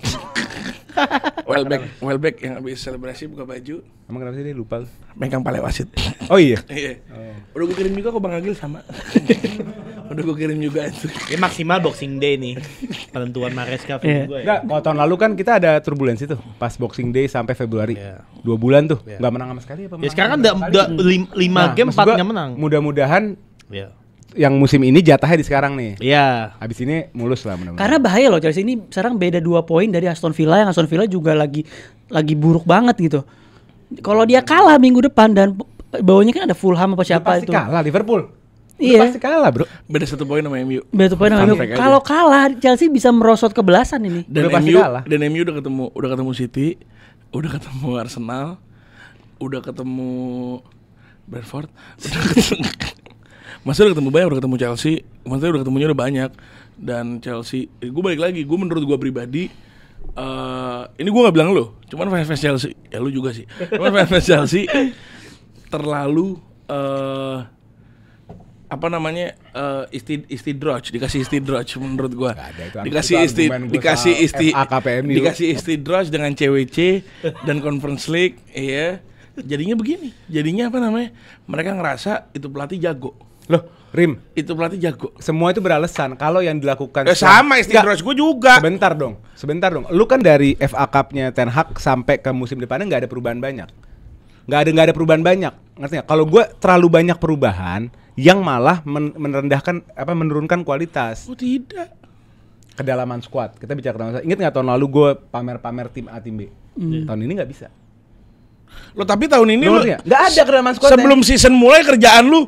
D: Welbeck yang habis selebrasi buka baju.
C: Emang kenapa sih dia lupa?
D: Megang pale wasit.
C: Oh iya.
D: Udah gue kirim juga kok Bang Agil sama. Udah gue kirim juga itu.
B: Ini maksimal Boxing Day nih. Penentuan Maresca gue.
C: Enggak, kalau tahun lalu kan kita ada turbulensi tuh pas Boxing Day sampai Februari. 2 bulan tuh. Enggak menang sama sekali apa?
B: Ya sekarang kan udah 5 game 4-nya menang.
C: Mudah-mudahan yang musim ini jatahnya di sekarang nih.
B: Iya.
C: Habis ini mulus lah mudah-mudahan.
A: Karena bahaya loh Chelsea ini sekarang beda 2 poin dari Aston Villa, yang Aston Villa juga lagi buruk banget gitu. Kalau dia kalah minggu depan dan bawahnya kan ada Fulham apa siapa
C: pasti
A: itu.
C: kalah Liverpool.
A: Iya.
C: Pasti kalah, Bro.
D: Beda 1 poin sama MU.
A: Beda 1 poin sama
D: Fun
A: MU.
D: fact aja.
A: Kalau kalah Chelsea bisa merosot ke belasan ini.
D: Dan
C: Udah pasti
D: MU
C: kalah.
D: dan MU udah ketemu City, udah ketemu Arsenal, udah ketemu Brentford, udah ketemu banyak, udah ketemu Chelsea, maksudnya udah ketemunya udah banyak. Dan Chelsea, gue balik lagi, gue menurut gue pribadi, ini gue nggak bilang lo, cuman fans Chelsea, ya lu juga sih, cuman fans Chelsea terlalu apa namanya istidroj, dikasih istidroj menurut gua. Dikasih istidroj dengan CWC dan Conference League, iya. Jadinya begini. Jadinya apa namanya? Mereka ngerasa itu pelatih jago.
C: Loh, Rim,
D: Itu pelatih jago.
C: semua itu beralasan. Kalau yang dilakukan
D: Sama istidroj gua juga.
C: Sebentar dong. Lu kan dari FA Cup-nya Ten Hag sampai ke musim depannya nggak ada perubahan banyak. Nggak ada perubahan banyak. Ngerti nggak? Kalau gue terlalu banyak perubahan yang malah menurunkan kualitas.
D: Oh tidak.
C: Kedalaman squad. Kita bicara kedalaman squad. Ingat nggak tahun lalu gue pamer tim A tim B. Tahun ini nggak bisa.
D: Lo tapi tahun ini lo
C: nggak ada kedalaman squad.
D: sebelum season mulai kerjaan lu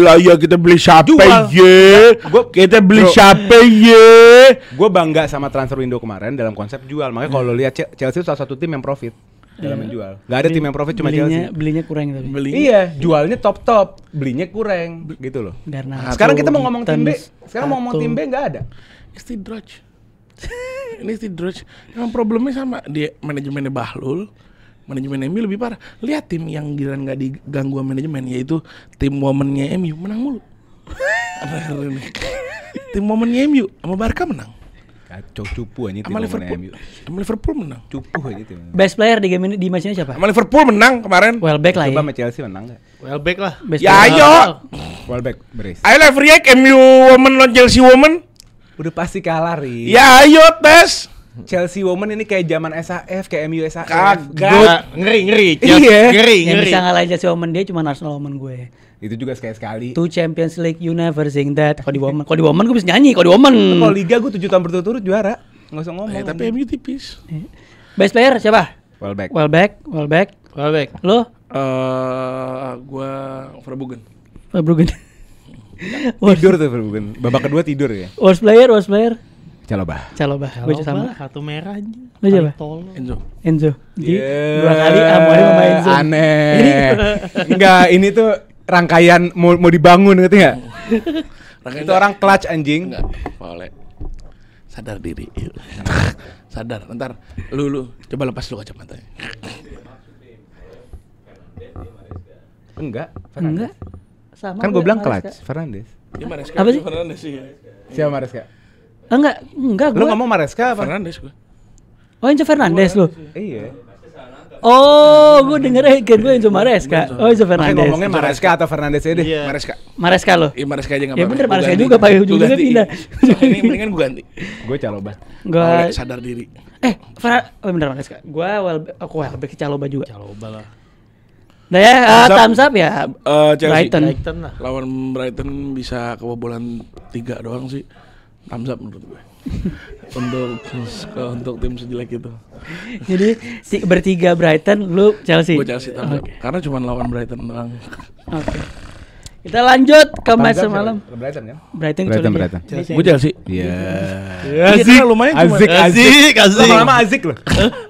D: lah ya kita beli siapa
C: Jual.
D: ye? Kita beli
C: Bro.
D: siapa ye?
C: Gue bangga sama transfer window kemarin dalam konsep jual. Makanya kalau lihat Chelsea itu salah satu tim yang profit dalam menjual. Gak ada tim yang profit cuma Chelsea.
A: Belinya kurang tapi.
C: Iya, jualnya top, belinya kurang gitu loh.
A: Karena
C: Sekarang kita mau ngomong tim B.
A: Tens,
C: Sekarang mau ngomong tim B nggak ada.
D: Istidroj. Ini istidroj. Emang problemnya sama dia, manajemennya Bahlul, manajemen MU lebih parah. Lihat tim yang giliran nggak diganggu sama manajemen, yaitu tim womennya MU menang mulu. Tim womennya MU sama Barca menang.
C: Kacau cupu aja tim
D: Sama
C: Liverpool.
D: Liverpool. Sama Liverpool menang.
C: Cupu aja tim.
A: best player di game ini di match ini siapa?
D: Sama Liverpool menang kemarin.
A: Welbeck lah
C: Coba
A: ya.
C: sama Chelsea menang nggak?
B: Welbeck lah.
A: Best
D: Ya
A: player.
D: ayo.
C: Welbeck brace.
D: Ayo live react MU women lawan Chelsea women.
C: Udah pasti kalah Ri.
D: Ya ayo tes.
C: Chelsea Women ini kayak zaman SAF, kayak MU SAF.
D: Kagak.
B: Ngeri.
C: Iya.
B: Ngeri.
A: Yang bisa ngalahin Chelsea Women dia cuma Arsenal Women gue.
C: Itu juga sekali-sekali.
A: Two Champions League you never sing that. Kalau di Women gue bisa nyanyi. Kalau di Women.
C: Kalau Liga gue 7 tahun berturut-turut juara. Nggak usah ngomong.
D: Tapi MU tipis.
A: Best player siapa?
C: Welbeck.
A: Welbeck. Lo?
D: Gua Verbruggen.
A: Verbruggen.
C: Tidur tuh Verbruggen. Babak kedua tidur ya.
A: Worst player.
C: Calobah.
A: Gue sama.
B: Kartu merah aja.
A: Lo siapa? Enzo. Jadi
C: Yeah.
A: 2 kali Amorim sama Enzo.
C: Aneh. Enggak, ini tuh rangkaian mau dibangun ngerti nggak? Itu orang clutch anjing.
D: Enggak, boleh. Sadar diri. Sadar. Ntar lu coba lepas lu kacamatanya.
C: Enggak.
A: Enggak. Sama
C: Kan gue bilang
A: Maresca.
C: clutch, Fernandes.
D: Ini Maresca.
A: Apa sih?
D: Fernandes sih.
C: Siapa Maresca?
A: Enggak
C: Lu
A: gue.
C: ngomong Maresca apa?
D: Fernandes gua.
A: Oh Enzo Fernandes lu.
C: Iya.
A: Oh, gue denger kan gue Enzo Maresca. Oh Enzo
C: Makanya
A: Fernandes.
C: ngomongnya Maresca atau Fernandes aja deh.
B: Iya.
D: Maresca.
A: lo.
D: Iya Maresca aja enggak
A: Ya
D: apa-apa.
A: bener,
D: Gua
A: Maresca
D: ganti.
A: juga, Pak.
D: Gua
A: Ujung-ujungnya
D: ganti.
A: pindah.
D: Ini mendingan gua ganti.
C: Gue Calobah.
A: Gue
D: Sadar diri.
A: bener Maresca. Gue Welbeck Caloba juga.
B: Coba lah.
A: Udah ya,
D: Thumbs up.
A: thumbs up ya.
D: Chelsea.
A: Brighton.
B: lah.
D: Lawan Brighton bisa kebobolan 3 doang sih. Thumbs up menurut gue. untuk tim sejelek itu.
A: Jadi bertiga Brighton, lu Chelsea.
D: Gue Chelsea thumbs up. Karena cuma lawan Brighton doang.
A: Oke. Kita lanjut ke match semalam.
C: Brighton kan?
A: Brighton.
C: Brighton.
D: Gue Chelsea.
C: Iya.
D: Iya, lumayan cuma.
C: Asik. Lama-lama Azik loh.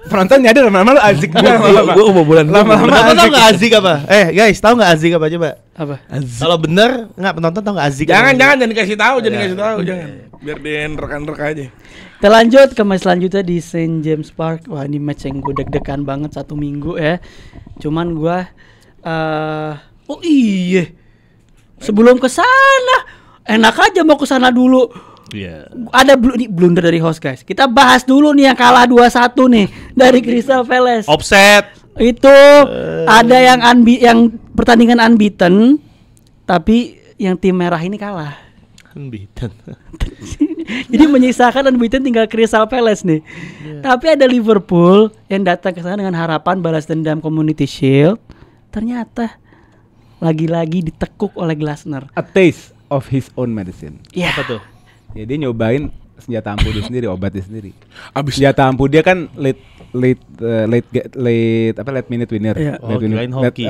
C: Penonton nyadar lama-lama lu Azik juga lama-lama.
D: Gue kebobolan.
B: Penonton tau nggak Azik apa? Guys, tahu nggak Azik apa coba?
A: Apa?
B: Kalau bener nggak penonton tahu nggak Azik?
D: Jangan
B: apa?
D: dikasih tahu, jangan. Biar dia rekan-rekan aja.
A: Kita lanjut ke match selanjutnya di St. James Park. Wah, ini match yang gue deg-degan banget 1 minggu ya. Cuman gue oh iya. Sebelum ke sana, enak aja mau ke sana dulu.
B: Iya.
A: Ada blunder dari host guys. Kita bahas dulu nih yang kalah 2-1 nih dari Crystal Palace.
B: Offset.
A: Itu ada yang pertandingan unbeaten, tapi yang tim merah ini kalah.
B: Unbeaten.
A: Jadi menyisakan unbeaten tinggal Crystal Palace nih. Tapi ada Liverpool yang datang ke sana dengan harapan balas dendam Community Shield. Ternyata lagi-lagi ditekuk oleh Glasner.
C: A taste of his own medicine.
A: Iya.
B: Apa tuh?
C: Ya dia nyobain senjata ampuh dia sendiri, obat dia sendiri.
D: Abis
C: Senjata ampuh dia kan late minute winner.
A: Iya.
B: Oh, kirain hoki.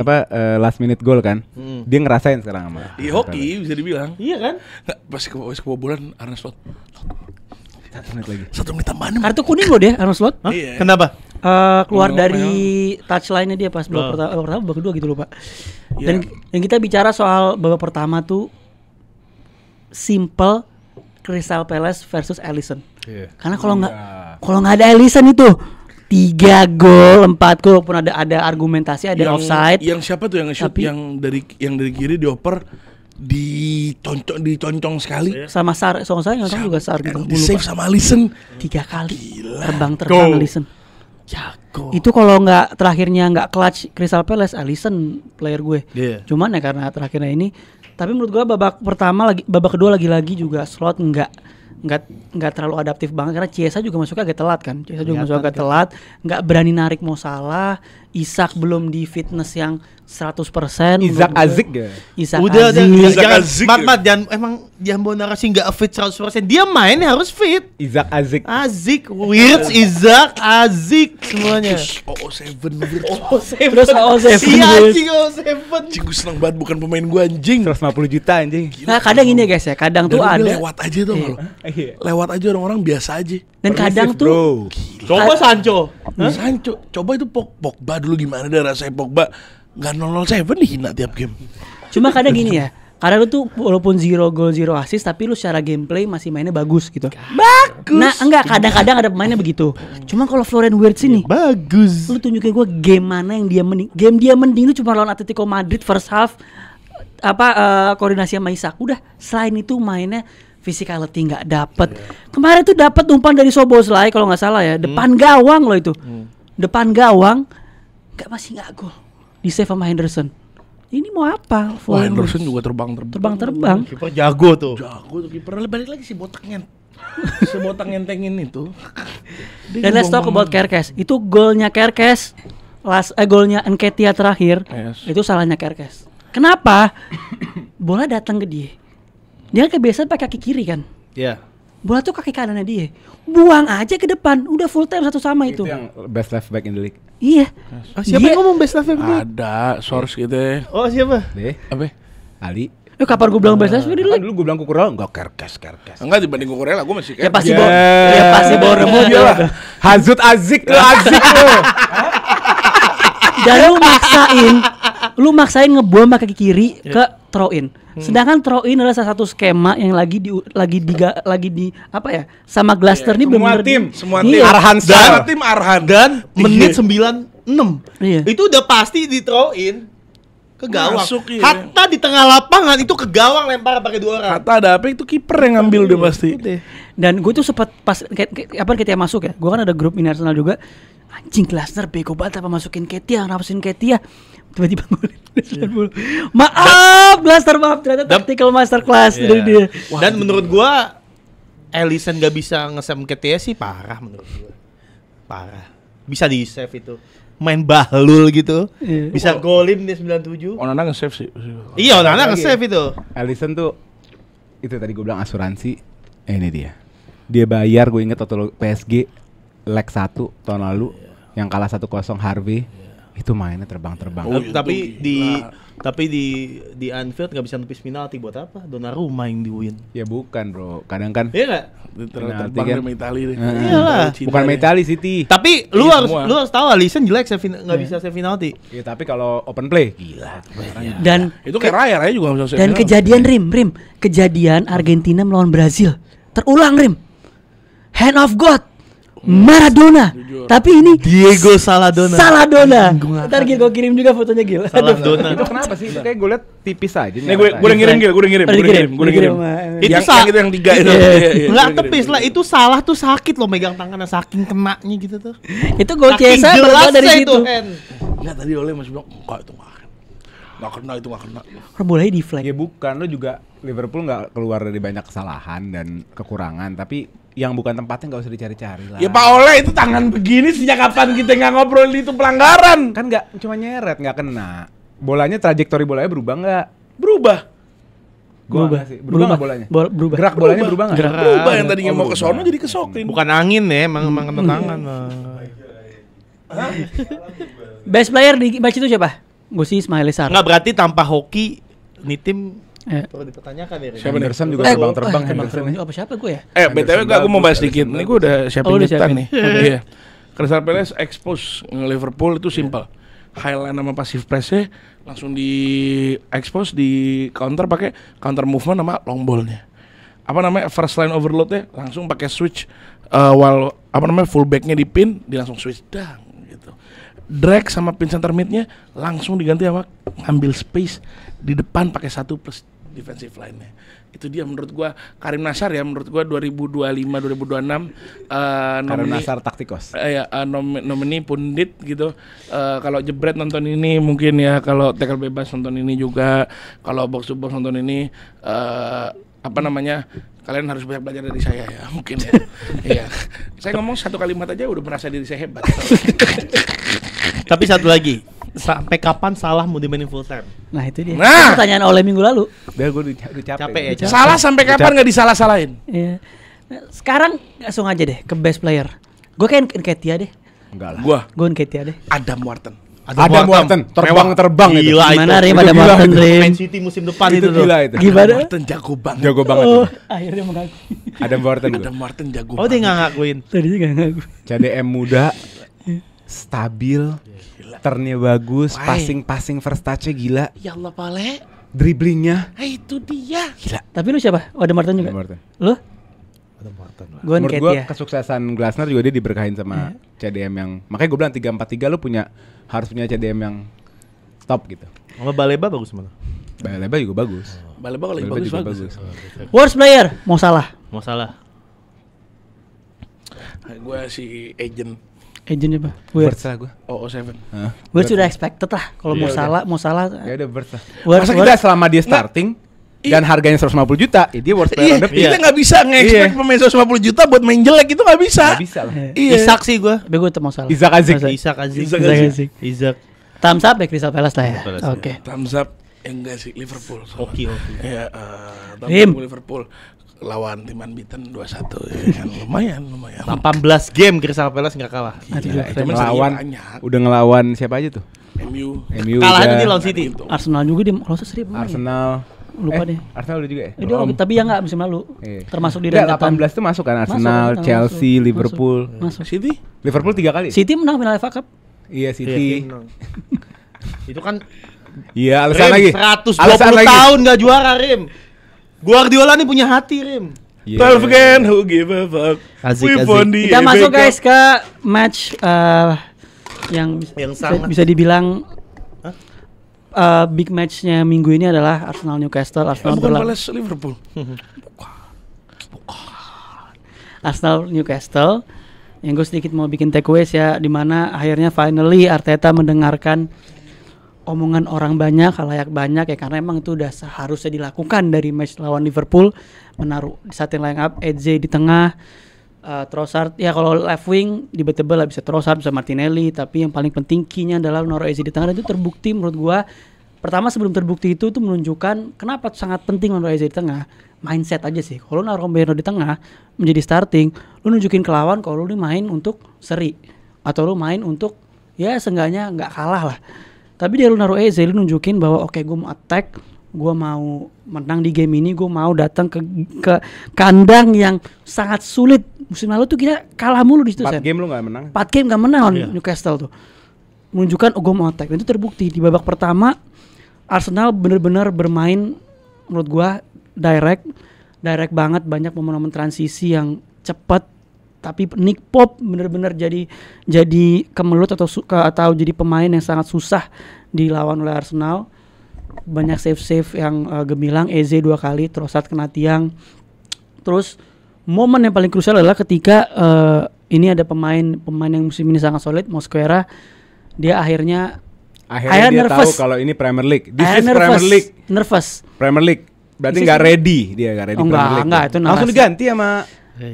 C: Last minute goal kan. Dia ngerasain sekarang sama.
D: Iya hoki bisa dibilang.
B: Iya kan?
D: Nggak, pas kebobolan Arne Slot.
C: 1 menit lagi.
D: 1 menit tambahan.
A: Kartu kuning loh dia Arnold Slot.
B: Hah?
D: Iya.
B: Kenapa?
A: Keluar
D: Ngomong-ngomong
A: dari touchline-nya dia pas babak pertama, babak kedua gitu lupa.
D: Iya.
A: Dan kita bicara soal babak pertama tuh simple Crystal Palace versus Alisson.
C: Iya.
A: Karena kalau nggak ada Alisson itu 3 gol, 4 gol walaupun ada argumentasi, ada offside.
D: Yang siapa tuh yang nge-shoot
A: Tapi-
D: yang dari kiri dioper diconcong sekali.
A: Sama Sar, soalnya saya nggak tahu juga Sar gitu.
D: Yang
A: Gua
D: di
A: lupa.
D: save sama Alisson.
A: 3 kali
D: Gila.
A: terbang Alisson.
D: Jago.
A: Itu kalau nggak terakhirnya nggak clutch Crystal Palace, Alisson player gue.
B: Iya.
A: Cuman ya karena terakhirnya ini, tapi menurut gua babak kedua lagi juga Slot nggak terlalu adaptif banget karena Chiesa juga masuknya agak telat kan. Chiesa juga masuk agak telat, nggak berani narik Mo Salah. Isak belum di fitness yang 100%.
C: Isaac
A: menurut gua.
C: Azik ya.
A: Isak
B: Udah
A: Aziz.
D: Isaac
B: jangan
D: Azik
B: mat jangan bawa narasi nggak fit 100%. Dia mainnya harus fit.
C: Isaac Azik.
B: Azik, Wirtz, Isaac, Azik semuanya.
D: OO7
A: Terus OO7.
B: Iya anjing OO7.
D: Anjing gue seneng banget bukan pemain gue anjing.
C: 150 juta anjing.
A: Nah, kadang ini ya guys ya, kadang
D: Dan
A: tuh
D: dia
A: ada
D: lewat aja tuh
A: Iya.
D: lo.
C: Iya.
D: Lewat aja orang-orang biasa aja.
A: dan kadang
C: Permisif,
A: tuh
C: bro.
B: Coba Sancho.
D: Sancho, coba itu Pogba dulu gimana deh rasanya Pogba nggak 007 dihina tiap game.
A: cuma kadang gini ya. Kadang lu tuh walaupun 0 gol 0 assist tapi lu secara gameplay masih mainnya bagus gitu. Bagus. Nah, enggak kadang-kadang ada pemainnya begitu. Cuma kalau Florian Wirtz ini
B: Bagus.
A: lu tunjukin gue game mana yang dia mending. Game dia mending itu cuma lawan Atletico Madrid first half koordinasi sama Isak. Udah, selain itu mainnya physicality nggak dapet. Kemarin tuh dapat umpan dari Soboslai kalau nggak salah ya, depan gawang loh itu. Depan gawang masih nggak gol. Di save sama Henderson. Ini mau apa?
D: Wah, Henderson juga terbang.
A: Terbang.
B: Jago tuh.
D: Jago tuh kiper. Balik lagi si botak ngentengin itu.
A: Dan let's talk about Kerkes. Itu golnya Kerkes, golnya Nketiah terakhir.
D: Yes.
A: Itu salahnya Kerkes. Kenapa? Bola datang ke dia. Dia kan kebiasaan pakai kaki kiri kan.
B: Iya.
A: Bola tuh kaki kanannya dia. Buang aja ke depan. Udah full time satu sama itu.
C: Itu yang best left back in the league.
A: Iya.
B: Siapa
A: Dia-
B: yang ngomong best left back?
D: Ada source gitu ya.
B: Oh siapa?
C: Deh,
D: Apa?
C: Ali.
A: Kapan gue bilang best left
C: Kan
A: dulu?
C: dulu gue bilang Kukurela enggak Kerkes.
D: Enggak dibanding Kukurela gue masih
A: Ya
D: kayak
A: pasti
C: Ya.
A: ya pasti Bournemouth
C: Iya lah. Hazut Azik lo Azik lo.
A: Dan lu maksain ngebuang pakai kaki kiri ke throw in. Sedangkan throw in adalah salah satu skema yang lagi di apa ya? Sama Gloucester nih
C: Semua
A: bener-bener
C: tim,
D: semua
A: Iya.
D: tim.
C: Arhan
D: Semua
C: Sar.
D: tim Arhan.
B: Dan menit 96.
A: Iya.
B: Itu udah pasti di throw in ke gawang.
D: Masuk, iya.
B: Hatta di tengah lapangan itu ke gawang lempar pakai 2 orang.
D: Kata ada apa itu kiper yang ngambil udah pasti.
A: Dan gue tuh sempat pas ketika masuk ya, gue kan ada grup ini Arsenal juga. Anjing Glasner bego banget apa masukin Nketiah, ngapain Nketiah. Tiba-tiba golin 90. Maaf Glasner, maaf ternyata tactical masterclass dari dia.
B: Dan menurut gua Alisson gak bisa nge-save Nketiah sih parah menurut gua. Parah. Bisa di save itu. Main bahlul gitu.
A: Iya.
B: Bisa golin di 97.
D: Onana nge-save sih.
B: Iya, Onana nge-save itu.
C: Alisson tuh itu tadi gue bilang asuransi. Ini dia. Dia bayar, gue inget waktu PSG leg 1 tahun lalu yang kalah 1-0 Harvey. Itu mainnya terbang-terbang.
D: Oh, iya,
B: tapi
D: itu
B: di Anfield nggak bisa nepis penalti buat apa? Donnarumma yang di win.
C: Ya bukan bro, kadang kan
B: Iya nggak?
C: Penalti
D: Terbang
C: kan.
D: sama Itali deh.
B: Iyalah.
C: bukan Metali City.
B: Tapi
D: Iya, semua.
B: lu harus tahu Alisson jelek nggak bisa save penalti.
C: Ya tapi kalau open play gila.
A: Dan
D: Itu kayak Raya juga nggak bisa save.
A: dan
D: penalti.
A: kejadian kejadian Argentina melawan Brazil terulang hand of God Maradona. Tapi ini
B: Diego Saladona.
A: Ntar Gil gue kirim juga fotonya Gil.
B: Saladona.
C: Itu kenapa sih? Itu kayak gue liat tipis aja.
D: Nih gue udah ngirim.
A: Udah dikirim.
B: Itu
D: Yang
B: salah.
D: itu yang 3 itu.
B: Nggak tepis lah, itu salah tuh sakit loh megang tangannya saking kenanya gitu tuh.
A: Itu gol
B: Saking
A: Chiesa berasal dari
B: jelasnya
A: situ.
B: hand.
D: Enggak tadi Oleh masih bilang enggak itu enggak kena itu enggak kena.
A: Bolanya di flag.
C: Ya bukan, lo juga Liverpool nggak keluar dari banyak kesalahan dan kekurangan, tapi yang bukan tempatnya nggak usah dicari-cari lah.
D: Ya Pak Oleh itu tangan begini sejak kapan kita nggak ngobrol itu pelanggaran?
C: Kan nggak cuma nyeret, nggak kena. Bolanya trajektori bolanya berubah nggak?
D: Berubah.
C: Gua nggak sih. Berubah nggak bolanya?
A: Berubah.
C: Gerak bolanya berubah nggak?
D: Berubah yang tadinya mau ke
C: berubah.
D: sono jadi kesokin.
B: Bukan angin ya, emang kena tangan.
A: Best player di match itu siapa? Gue sih Ismail Sarr.
B: Enggak berarti tanpa hoki nih tim perlu dipertanyakan ya.
D: Siapa nih?
C: Henderson juga terbang-terbang Henderson.
A: Henderson. Apa siapa gue ya?
D: BTW gue mau bahas dikit. Ini gue udah siapin
A: Oh, udah
D: daftar
A: siapin.
D: nih. Iya. Crystal Palace expose Liverpool itu simple. Highline sama passive press-nya langsung di expose di counter pakai counter movement sama long ball-nya. Apa namanya? First line overload-nya langsung pakai switch while fullback-nya di pin, dia langsung switch dang gitu. Drag sama pin center mid-nya langsung diganti sama ngambil space di depan pakai 1 plus defensive line-nya. Itu dia menurut gua Karim Nassar ya, menurut gua 2025 2026
C: Karena Nasar Taktikos.
D: nomini pundit gitu. Kalau jebret nonton ini mungkin ya, kalau tackle bebas nonton ini juga, kalau box to box nonton ini kalian harus banyak belajar dari saya ya, mungkin ya. Iya. Saya ngomong 1 kalimat aja udah merasa diri saya hebat.
B: Tapi satu lagi, sampai kapan Salah mau dimainin full time?
A: Nah itu dia.
D: Nah.
A: Itu pertanyaan oleh minggu lalu.
C: Udah gue udah
B: Capek ya,
C: capek.
D: Salah sampai kapan nggak disalah-salahin?
A: Iya. Nah, sekarang langsung aja deh ke best player. Gue kayak Nketiah deh.
C: Enggak lah.
A: Gue Nketiah deh.
D: Adam Wharton.
C: Adam Wharton terbang itu.
B: Gila
A: Gimana
B: itu.
A: Rim
C: Itu
A: ada
C: gila
A: Martin
C: itu.
A: Rim?
B: Man City musim depan itu tuh.
C: Gila itu.
A: Gimana?
D: Adam Wharton jago banget.
C: Jago banget
A: Oh,
C: itu.
A: akhirnya mengaku.
C: Adam Wharton gua.
D: Adam Wharton jago.
B: Oh dia nggak ngakuin.
A: Tadinya gak ngaku.
C: CDM muda, stabil, turnnya bagus,
D: Why?
C: passing first touch-nya gila,
D: Ya Allah Pale.
C: dribblingnya
D: Itu dia.
C: gila.
A: Tapi lu siapa? Oh, ada Martin juga.
C: Adam Wharton.
A: Lu? Gue
C: Menurut gue
A: Nketiah.
C: kesuksesan Glasner juga dia diberkahin sama CDM yang, makanya gue bilang 3-4-3 lu harus punya CDM yang top gitu.
B: Sama Baleba bagus mana?
C: Baleba juga bagus.
D: Baleba kalau lagi
C: Baleba juga
D: bagus.
A: Worst player mau salah.
B: Mau Salah.
D: Gue si agent
A: Agent apa? Weird.
C: Birds lah gue.
D: OO7.
A: Weird sudah expected lah. Kalau mau salah.
C: Ya udah Birds lah.
A: Worst,
C: Masa kita selama dia starting dan harganya 150 juta, ya dia worst player on the pitch.
D: Kita nggak bisa nge-expect pemain 150 juta buat main jelek, itu nggak bisa.
C: Nggak bisa lah.
D: Iya.
B: Isak sih gua.
A: Tapi gue tetap mau salah.
C: Isaac Azik.
B: Isak Aziz.
A: Isaac Aziz.
B: Isak.
A: Thumbs up ya Crystal Palace lah ya.
B: Crystal Palace,
A: Oke.
D: Thumbs up. Enggak sih, Liverpool.
B: Hoki.
D: Ya,
A: Rim.
D: Liverpool lawan tim unbeaten 2-1 ya kan. Lumayan.
B: 18 game Crystal Palace nggak kalah.
A: Nanti juga
D: Itu
A: keren.
D: mah
C: Ngelawan,
D: banyak.
C: udah ngelawan siapa aja tuh?
D: MU.
C: MU
B: Kalah
C: udah,
B: ini lawan City.
A: Arsenal juga dia kalau seri pemain.
C: Arsenal.
A: Lupa deh.
C: Arsenal udah juga ya?
A: Dia tapi ya enggak musim lalu.
C: Iya.
A: Termasuk di
C: Nggak,
A: rentetan.
C: 18 tuh masuk kan Arsenal,
A: Masuk,
C: Chelsea,
A: masuk.
C: Liverpool.
A: Masuk.
D: City?
C: Liverpool 3 kali.
A: City menang final FA Cup.
C: Iya City.
B: Itu kan
C: Iya, alasan
B: Rim,
C: lagi.
B: 120
C: Alasan lagi.
B: tahun nggak juara Rim. Guardiola nih punya hati Rim.
C: Iya.
D: 12 again, who give a fuck?
B: Asik,
D: We
B: asik.
D: won the
A: Kita
D: FA
A: masuk
D: Cup.
A: guys ke match yang
B: sangat-
A: bisa dibilang big matchnya minggu ini adalah Arsenal Newcastle. Arsenal
D: Bukan
A: berlawan
D: Palace Liverpool.
A: Arsenal Newcastle. Yang gue sedikit mau bikin takeaways ya, dimana akhirnya finally Arteta mendengarkan omongan orang banyak, khalayak banyak ya, karena emang itu udah seharusnya dilakukan dari match lawan Liverpool, menaruh di starting line up Eze di tengah, Trossard ya kalau left wing debatable lah, bisa Trossard bisa Martinelli, tapi yang paling penting key-nya adalah menaruh Eze di tengah, dan itu terbukti menurut gua. Pertama sebelum terbukti itu tuh menunjukkan kenapa sangat penting menaruh Eze di tengah. Mindset aja sih. Kalau naruh Mbeno di tengah menjadi starting, lu nunjukin ke lawan kalau lu main untuk seri atau lu main untuk ya seenggaknya nggak kalah lah. Tapi dia lu naruh Eze, lu nunjukin bahwa oke, gue mau attack, gue mau menang di game ini, gue mau datang ke kandang yang sangat sulit. Musim lalu tuh kita kalah mulu di situ.
C: 4 game lu gak menang.
A: 4 game gak menang lawan Newcastle tuh. Menunjukkan gue mau attack. Dan itu terbukti di babak pertama Arsenal benar-benar bermain menurut gue direct banget, banyak momen-momen transisi yang cepat. Tapi Nick Pope benar-benar jadi kemelut atau jadi pemain yang sangat susah dilawan oleh Arsenal. Banyak save yang gemilang. Eze 2 kali, Trossard kena tiang. Terus momen yang paling krusial adalah ketika ini ada pemain yang musim ini sangat solid, Mosquera. Dia akhirnya
C: Akhirnya dia
A: nervous.
C: tahu kalau ini Premier League. This is
A: nervous.
C: Premier League.
A: Nervous.
C: Premier League. Berarti
A: This is-
C: nggak ready, dia nggak ready
A: Oh,
C: Premier
A: enggak,
C: League.
A: enggak, itu
C: langsung
A: narasi.
C: diganti sama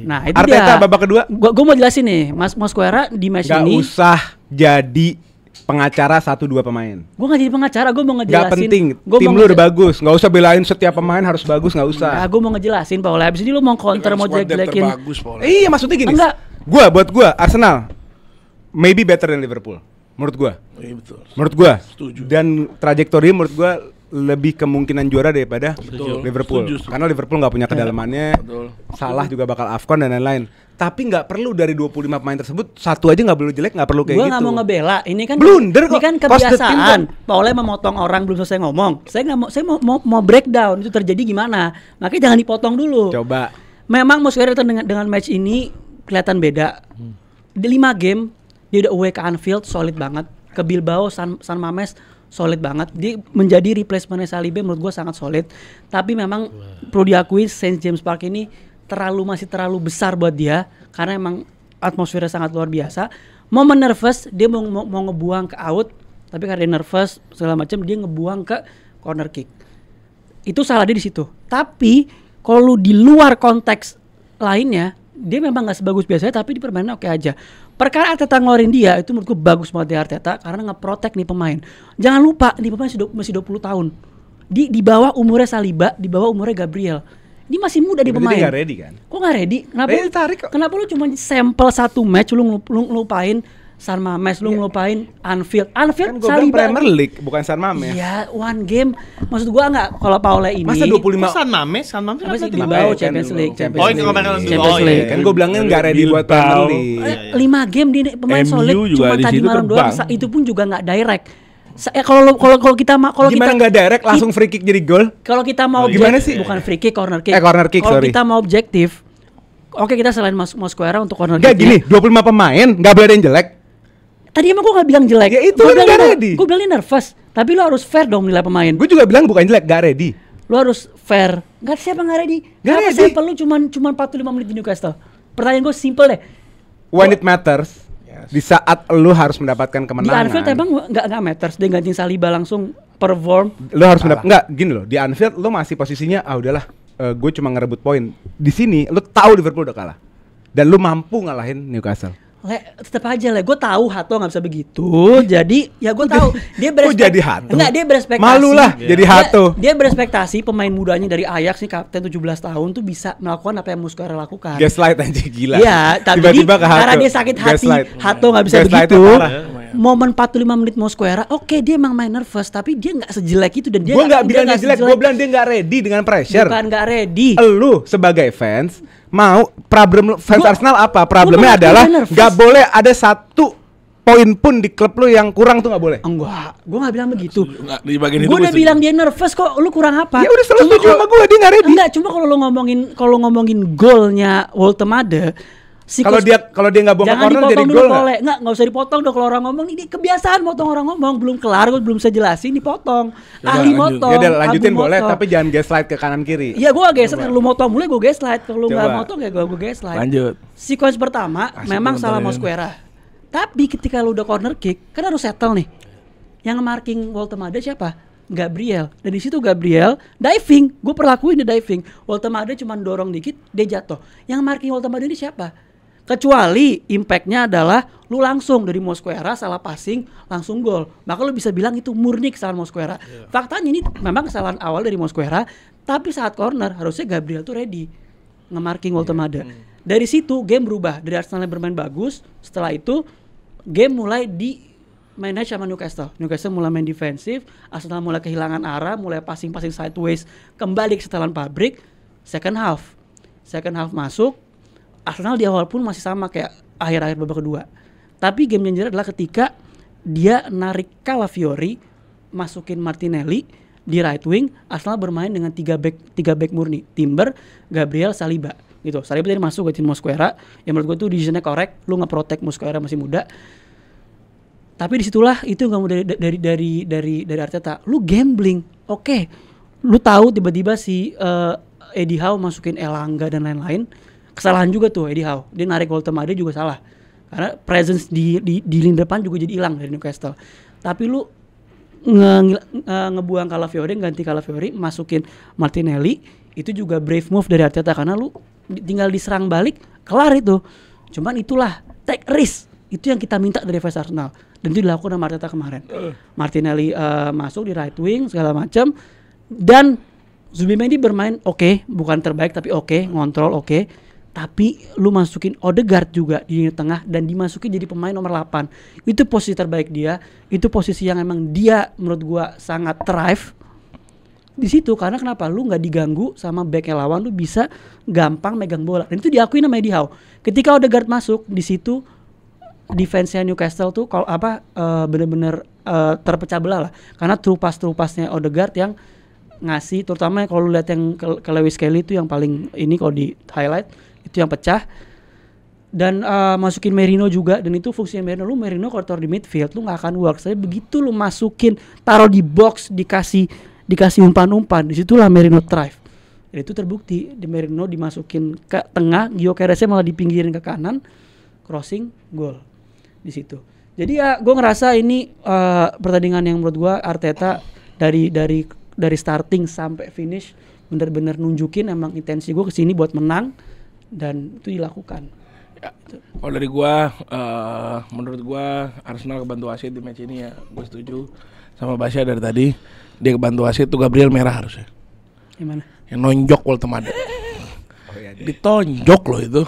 A: Nah, itu
C: Arteta
A: dia.
C: babak kedua.
A: Gua mau jelasin nih, Mas Mosquera di match
C: Nggak
A: ini.
C: usah jadi pengacara 1-2 pemain.
A: Gue nggak jadi pengacara, gue mau ngejelasin.
C: Gak penting,
A: Gua
C: tim
A: mau
C: lu udah bagus, nggak usah belain setiap pemain harus bagus, nggak usah.
A: Nah, gue mau ngejelasin Paul. Abis ini lu mau counter mau
D: Squad depth
A: jelek-jelekin.
D: terbagus, Paul.
C: Iya maksudnya gini.
A: Enggak.
C: Buat gua Arsenal maybe better than Liverpool. Menurut gua.
D: Iya betul.
C: Menurut gua.
D: Setuju.
C: Dan trajektori menurut gua lebih kemungkinan juara daripada
D: Betul.
C: Liverpool.
D: Setuju.
C: Karena Liverpool nggak punya kedalamannya.
D: Betul.
C: Salah juga bakal AFCON dan lain-lain. Tapi nggak perlu dari 25 pemain tersebut satu aja nggak perlu jelek, nggak perlu kayak
A: Gue
C: gitu.
A: nggak mau ngebela. Ini kan
C: Blunder
A: ini
C: kok.
A: kan
C: Cost the team
A: kebiasaan. Paulnya memotong orang belum selesai ngomong. Saya nggak mau. Saya mau breakdown itu terjadi gimana. Makanya jangan dipotong dulu.
C: Coba.
A: Memang Mosquera dengan match ini kelihatan beda. Di 5 game dia udah away ke Anfield solid banget. Ke Bilbao San Mames solid banget. Dia menjadi replacement Saliba menurut gue sangat solid. Tapi memang perlu diakui St. James Park ini masih terlalu besar buat dia karena emang atmosfernya sangat luar biasa. Momen nervous dia mau ngebuang ke out, tapi karena dia nervous segala macam dia ngebuang ke corner kick. Itu salah dia di situ. Tapi kalau di luar konteks lainnya dia memang nggak sebagus biasanya, tapi di permainan oke aja. Perkara Arteta ngeluarin dia itu menurutku bagus banget di Arteta karena ngeprotek nih pemain. Jangan lupa nih pemain masih 20 tahun. Di bawah umurnya Saliba, di bawah umurnya Gabriel. Ini masih muda di pemain.
C: Dia nggak ready kan?
A: Kok nggak ready? Kenapa lu cuma sampel satu match lu ngelupain San Mames, lu ngelupain Anfield.
C: Kan gua bilang
A: Saliba.
C: Premier League bukan San Mames.
A: Iya, one game. Maksud gua nggak kalau Paule ini.
C: Masa 25
B: San Mames
A: apa sih
B: kan
A: Bilbao
C: kan
A: Champions
C: dulu.
A: League.
C: Champions
B: Oh, ini
C: League.
B: kemarin
A: Champions League.
C: Kan gue bilangnya nggak ready buat Premier League.
A: 5 game di pemain
D: MU
A: solid
D: juga
A: cuma
D: di
A: tadi
D: situ
A: malam doang.
D: terbang.
A: Itu pun juga nggak direct. Kalau kita
C: Gimana nggak direct langsung free kick jadi gol?
A: kalau kita mau
C: Gimana sih?
A: bukan free kick, corner kick.
C: Corner kick,
A: Kalau
C: sorry.
A: kita mau objektif, oke kita selain Mosquera untuk corner
C: Enggak
A: kick.
C: gini, 25 pemain nggak boleh ada yang jelek.
A: Tadi emang gue gak bilang jelek.
C: Ya itu kan nggak ready.
A: Gue bilang nervous. Tapi lo harus fair dong nilai pemain.
C: Gue juga bilang bukan jelek, nggak ready.
A: Lo harus fair. Gak siapa gak ready.
C: Nggak
A: Kenapa
C: ready.
A: sampel lu cuman 45 menit di Newcastle? Pertanyaan gue simple deh.
C: When it matters, di saat lu harus mendapatkan
A: Di
C: kemenangan.
A: Anfield emang gak matters. Dia gantiin Saliba langsung perform.
C: Lu harus nggak gini loh. Di Anfield lu masih posisinya udahlah, gue cuma ngerebut poin. Di sini lu tahu Liverpool udah kalah. Dan lu mampu ngalahin Newcastle.
A: Tetep aja lah, gue tahu Hato nggak bisa begitu, jadi ya gue tahu dia
C: Kok jadi Hato?
A: Enggak, dia berespektasi.
C: Malu lah jadi Hato.
A: Dia berespektasi pemain mudanya dari Ajax nih, kapten 17 tahun tuh bisa melakukan apa yang Mosquera lakukan.
C: Gaslight aja gila.
A: Iya, tapi
C: tiba-tiba ke Hato.
A: karena dia sakit hati,
C: Gaslight.
A: Hato nggak bisa
C: Gaslight
A: begitu.
C: parah.
A: Momen 45 menit Mosquera, oke dia emang main nervous, tapi dia nggak sejelek itu dan dia
C: Gue nggak bilang dia
A: nggak
C: jelek, gue
A: sejelek-
C: bilang dia nggak ready dengan pressure.
A: bukan nggak ready.
C: Lu sebagai fans mau problem fans
A: Gua-
C: Arsenal apa? Problemnya
A: gua
C: adalah
A: nervous.
C: nggak boleh ada satu poin pun di klub lu yang kurang tuh nggak boleh.
A: Enggak, gue nggak bilang begitu.
D: Nggak, di bagian itu
A: Gue udah
D: setuju.
A: bilang dia nervous kok, lu kurang apa?
C: Ya udah selalu
A: Cuma
C: setuju
A: kalau-
C: sama gue, dia nggak ready.
A: Enggak, cuma kalau ngomongin golnya Woltemade,
C: Kalau dia nggak buang ke
A: jangan
C: corner jadi
A: dipotong
C: gol
A: dulu
C: nggak?
A: Pole. Nggak usah dipotong dong kalau orang ngomong. Ini kebiasaan motong orang ngomong, belum kelar gue belum bisa jelasin dipotong.
D: Ya
A: Ahli
D: udah, lanjut.
A: motong.
C: Ya udah lanjutin
A: Abu
C: boleh,
A: motong.
C: tapi jangan gaslight ke kanan kiri.
A: Iya gue gaslight, kalau lu motong mulai gue gaslight, kalau lu nggak
C: Coba.
A: motong ya gue gaslight.
D: Lanjut.
A: Sequence pertama memang salah Mosquera. Tapi ketika lu udah corner kick, kan harus settle nih. Yang marking Woltemade siapa? Gabriel. Dan di situ Gabriel diving, gue perlakuin dia diving. Woltemade cuma dorong dikit, dia jatuh. Yang marking Woltemade ini siapa? Kecuali impactnya adalah lu langsung dari Mosquera salah passing langsung gol, maka lu bisa bilang itu murni kesalahan Mosquera. Faktanya ini memang kesalahan awal dari Mosquera, tapi saat corner harusnya Gabriel tuh ready nge-marking Woltemade. Dari situ game berubah, dari Arsenal yang bermain bagus, setelah itu game mulai di manage sama Newcastle. Newcastle mulai main defensif, Arsenal mulai kehilangan arah, mulai passing sideways, kembali ke setelan pabrik. Second half masuk, Arsenal di awal pun masih sama kayak akhir-akhir babak kedua. Tapi game changer adalah ketika dia narik Calafiori, masukin Martinelli di right wing, Arsenal bermain dengan 3 back murni, Timber, Gabriel, Saliba. Gitu. Saliba tadi masuk ke tim Mosquera, yang menurut gue tuh decisionnya correct, lu nge-protect Mosquera masih muda. Tapi disitulah itu nggak mau dari Arteta, lu gambling, oke. Lu tahu tiba-tiba si Eddie Howe masukin Elanga dan lain-lain. Kesalahan juga tuh Eddie Howe. Dia narik Woltemade juga salah. Karena presence di lini depan juga jadi hilang dari Newcastle. Tapi lu ngebuang Calafiori, ganti Calafiori, masukin Martinelli, itu juga brave move dari Arteta karena lu tinggal diserang balik, kelar itu. Cuman itulah take risk. Itu yang kita minta dari fans Arsenal. Dan itu dilakukan sama Arteta kemarin. Martinelli masuk di right wing segala macam, dan Zubimendi bermain oke, bukan terbaik tapi oke, ngontrol oke. Tapi lu masukin Odegaard juga di lini tengah dan dimasukin jadi pemain nomor 8. Itu posisi terbaik dia, itu posisi yang emang dia menurut gua sangat thrive di situ. Karena kenapa? Lu nggak diganggu sama back lawan, lu bisa gampang megang bola. Dan itu diakui sama Eddie Howe. Ketika Odegaard masuk di situ, defense-nya Newcastle tuh kalau bener-bener terpecah belah lah. Karena true pass-nya Odegaard yang ngasih, terutama kalau lu lihat yang ke Lewis Kelly itu yang paling ini kalau di highlight itu yang pecah. Dan masukin Merino juga, dan itu fungsinya Merino. Lu Merino kalau taruh di midfield lu nggak akan work. Tapi begitu lu masukin, taruh di box, dikasih umpan-umpan, disitulah Merino thrive. Dan itu terbukti. Di Merino dimasukin ke tengah, Gyökeresnya malah dipinggirin ke kanan, crossing, gol di situ. Jadi ya gue ngerasa ini pertandingan yang menurut gue Arteta dari starting sampai finish bener-bener nunjukin emang intensi gue kesini buat menang, dan itu dilakukan.
D: Ya, kalau dari gua, menurut gua Arsenal kebantu wasit di match ini ya, gue setuju sama Basya dari tadi. Dia kebantu wasit tuh Gabriel merah harusnya.
A: Gimana?
D: Yang nonjok Woltemade.
C: iya.
D: Ditonjok loh itu.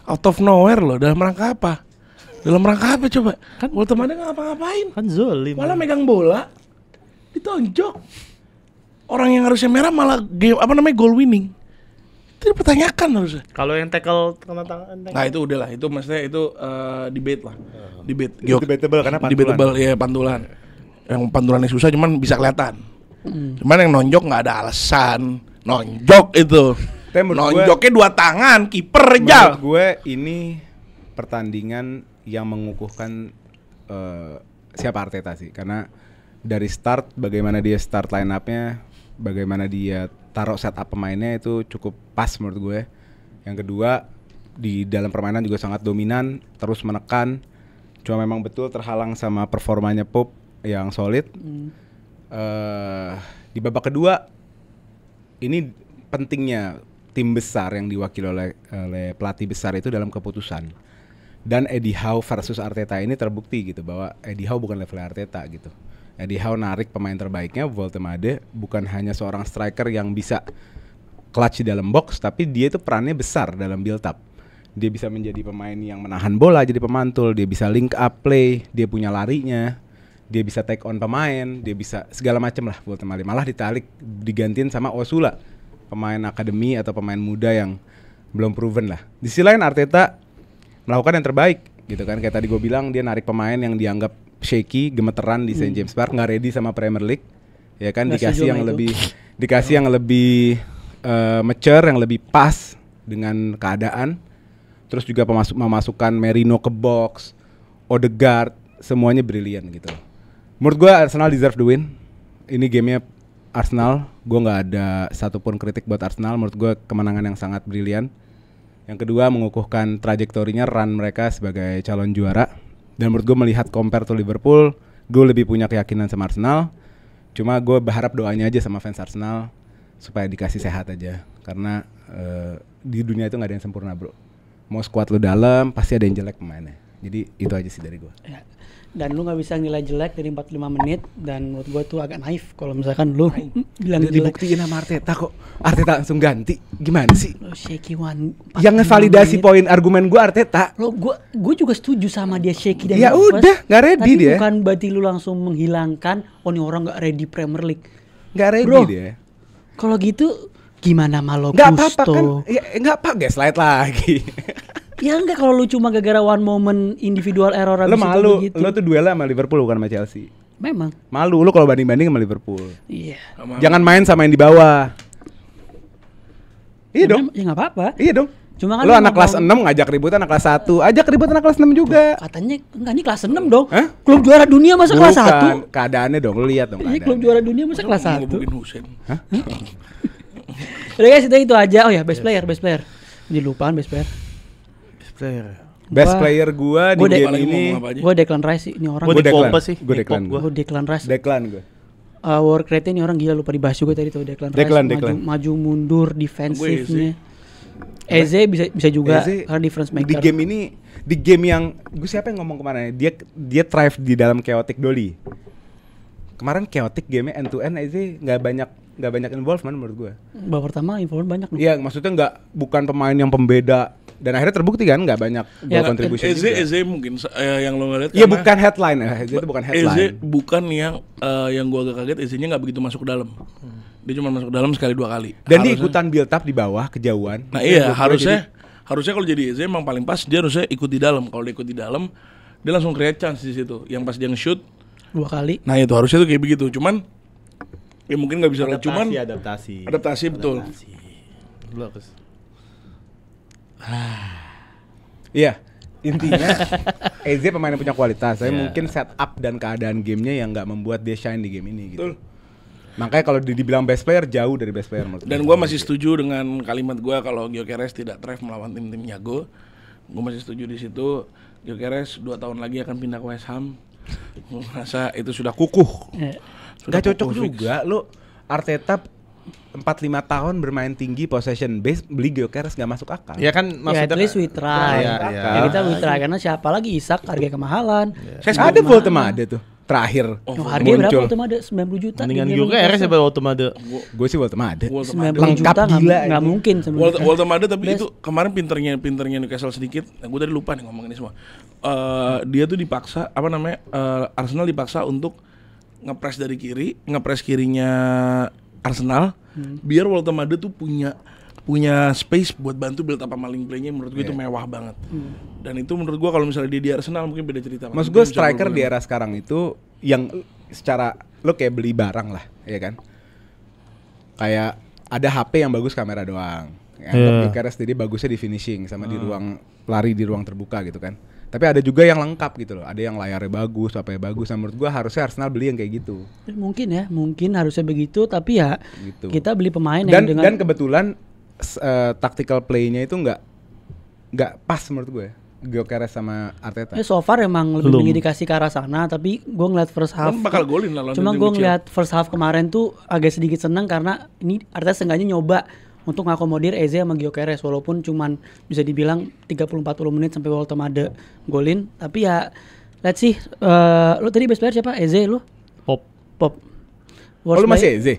D: Out of nowhere loh, dalam rangka apa? Dalam rangka apa coba? Kan Woltemade nggak ngapa-ngapain.
B: Kan zolim.
D: Malah megang bola, ditonjok. Orang yang harusnya merah malah goal winning. Itu dipertanyakan harusnya.
B: Kalau yang tackle kena tangan.
D: Nah itu udahlah, itu maksudnya itu debate lah. Debate.
C: Debatable karena pantulan.
D: Debatable ya, pantulan. Yang pantulannya susah cuman bisa kelihatan. Cuman yang nonjok nggak ada alasan. Nonjok itu. Nonjoknya 2 tangan, kiper aja.
C: Menurut gue ini pertandingan yang mengukuhkan siapa Arteta sih, karena dari start bagaimana dia start line up-nya, bagaimana dia taruh setup pemainnya itu cukup pas menurut gue. Yang kedua, di dalam permainan juga sangat dominan, terus menekan. Cuma memang betul terhalang sama performanya Pope yang solid. Di babak kedua ini pentingnya tim besar yang diwakili oleh pelatih besar itu dalam keputusan. Dan Eddie Howe versus Arteta ini terbukti gitu bahwa Eddie Howe bukan level Arteta gitu. Eddie Howe narik pemain terbaiknya Woltemade, bukan hanya seorang striker yang bisa clutch di dalam box, tapi dia itu perannya besar dalam build up. Dia bisa menjadi pemain yang menahan bola, jadi pemantul, dia bisa link up play, dia punya larinya, dia bisa take on pemain, dia bisa segala macam lah Woltemade. Malah digantiin sama Osula, pemain akademi atau pemain muda yang belum proven lah. Di sisi lain Arteta melakukan yang terbaik gitu kan, kayak tadi gue bilang dia narik pemain yang dianggap shaky, gemeteran di St. James Park, nggak ready sama Premier League, ya kan, dikasih yang lebih mature, yang lebih pas dengan keadaan. Terus juga memasukkan Merino ke box, Odegaard, semuanya brilian gitu. Menurut gue Arsenal deserve the win. Ini gamenya Arsenal, gue nggak ada satupun kritik buat Arsenal. Menurut gue kemenangan yang sangat brilian. Yang kedua mengukuhkan trajektorinya, run mereka sebagai calon juara. Dan menurut gue melihat compare to Liverpool, gue lebih punya keyakinan sama Arsenal. Cuma gue berharap doanya aja sama fans Arsenal supaya dikasih sehat aja. Karena di dunia itu gak ada yang sempurna bro. Mau squad lu dalam, pasti ada yang jelek pemainnya. Jadi itu aja sih dari gue.
A: Ya. Dan lu gak bisa nilai jelek dari 45 menit. Dan menurut gue tuh agak naif kalau misalkan lu bilang jelek.
C: Dibuktiin sama Arteta kok. Arteta langsung ganti. Gimana sih?
A: Lo shaky one.
C: Yang ngevalidasi poin argumen gue Arteta.
A: Lo gue juga setuju sama dia shaky dan
C: ya udah, gak ready
A: tapi
C: dia.
A: Bukan berarti lu langsung menghilangkan oh nih orang gak ready Premier League.
C: Gak ready
A: bro,
C: dia.
A: Kalau gitu gimana Malo
C: Gak apa-apa
A: Gusto?
C: kan. Ya, gak apa, gaslight lagi.
A: Ya enggak, kalau lu cuma gara-gara one moment individual error
C: Lo malu,
A: gitu.
C: lo tuh duelnya sama Liverpool bukan sama Chelsea.
A: Memang.
C: Malu lo kalau banding-banding sama Liverpool.
A: Iya.
C: Jangan main sama yang di bawah. Iya dong.
A: Ya enggak apa-apa.
C: Iya dong.
A: Cuma kan
C: lo anak kelas 6 ngajak ribut anak kelas 1. Ajak ribut anak kelas 6 juga.
A: Katanya enggak, ini kelas 6 dong.
C: Hah?
A: Klub juara dunia masa kelas 1?
C: Bukan, keadaannya dong, lo lihat dong.
A: Iya, klub juara dunia masa kelas 1.
D: Ngebukin Husein.
C: Hah?
A: Udah guys, itu aja. Oh ya, best player. Jadi lupaan best player.
C: Best player gua di game ini.
A: Gue Declan Rice sih, ini orang.
B: Gue Declan.
C: Gue Declan.
A: Gue Declan Rice.
C: Declan gue.
A: Work rate ini orang gila, lupa dibahas juga tadi tuh Declan Rice.
C: Declan.
A: Maju mundur defensifnya. Eze bisa juga
C: Eze
A: karena difference maker.
C: di game yang siapa yang ngomong kemarin dia thrive di dalam chaotic Dolly. Kemarin chaotic game-nya end to end Eze nggak banyak involvement menurut gue.
A: Babak pertama involvement banyak nih.
C: Iya, maksudnya bukan pemain yang pembeda dan akhirnya terbukti kan nggak banyak
A: Ya,
C: contribution
D: Eze mungkin yang lo ngeliat.
C: Iya, bukan headline. Eze itu bukan headline.
D: Eze bukan yang gua agak kaget, Eze-nya nggak begitu masuk ke dalam. Dia cuma masuk ke dalam sekali 2 kali.
C: Dan dia ikutan build up di bawah kejauhan.
D: Nah iya, harusnya kalau jadi Eze emang paling pas dia harusnya ikut di dalam. Kalau dia ikut di dalam, dia langsung create chance di situ. Yang pas dia nge-shoot
A: 2 kali.
D: Nah itu harusnya tuh kayak begitu. Cuman ya mungkin nggak bisa adaptasi betul.
B: Lu harus.
C: Iya, intinya Eze pemain yang punya kualitas. Tapi mungkin setup dan keadaan gamenya yang nggak membuat dia shine di game ini gitu.
D: Betul.
C: Makanya kalau dibilang best player jauh dari best player menurut
D: Dan gue masih setuju dengan kalimat gue kalau Gyökeres tidak thrive melawan tim-tim jago. Gue masih setuju di situ. Gyökeres 2 tahun lagi akan pindah ke West Ham. Gue merasa itu sudah kukuh.
C: Gak cocok juga lo Arteta 4-5 tahun bermain tinggi possession base, beli Gyökeres gak masuk akal.
B: Ya kan
A: Ya at least we try. Ya kita we try karena siapa lagi Isak harga kemahalan.
C: Ada Voltemade tuh terakhir
A: Harganya berapa Voltemade? 90 juta.
B: Mendingan Gyökeres ya Voltemade.
C: Gue sih Voltemade
A: 90
C: lengkap
A: juta
C: gila
A: nggak mungkin.
D: Voltemade tapi itu kemarin pinternya Newcastle sedikit. Gue tadi lupa nih ngomong ini semua. Dia tuh dipaksa Arsenal dipaksa untuk ngepres dari kiri, ngepres kirinya Arsenal, biar Voltemade tuh punya space buat bantu build up sama link play-nya. Menurut gue itu mewah banget. Dan itu menurut gue kalau misalnya dia di Arsenal mungkin beda cerita.
C: Maksud gue striker di era sekarang itu yang secara lo kayak beli barang lah, ya kan? Kayak ada HP yang bagus kamera doang. Gyökeres jadi bagusnya di finishing sama di ruang lari di ruang terbuka gitu kan. Tapi ada juga yang lengkap gitu loh. Ada yang layarnya bagus, apa yang bagus. Nah, menurut gua harusnya Arsenal beli yang kayak gitu.
A: Mungkin harusnya begitu. Tapi ya
C: Gitu.
A: kita beli pemain yang dengan
C: Dan kebetulan tactical play-nya itu nggak pas menurut gue. Gyökeres sama Arteta.
A: so far emang lebih mengindikasi ke arah sana. Tapi gue ngeliat first half.
D: Kan bakal golin lah.
A: Cuma gue ngeliat first half kemarin tuh agak sedikit seneng karena ini Arteta seenggaknya nyoba untuk ngakomodir Eze sama Gyökeres walaupun cuman bisa dibilang 30-40 menit sampai Voltemade golin. Tapi ya let's see. Lu tadi best player siapa? Eze lu? Pop.
C: Lu masih Eze?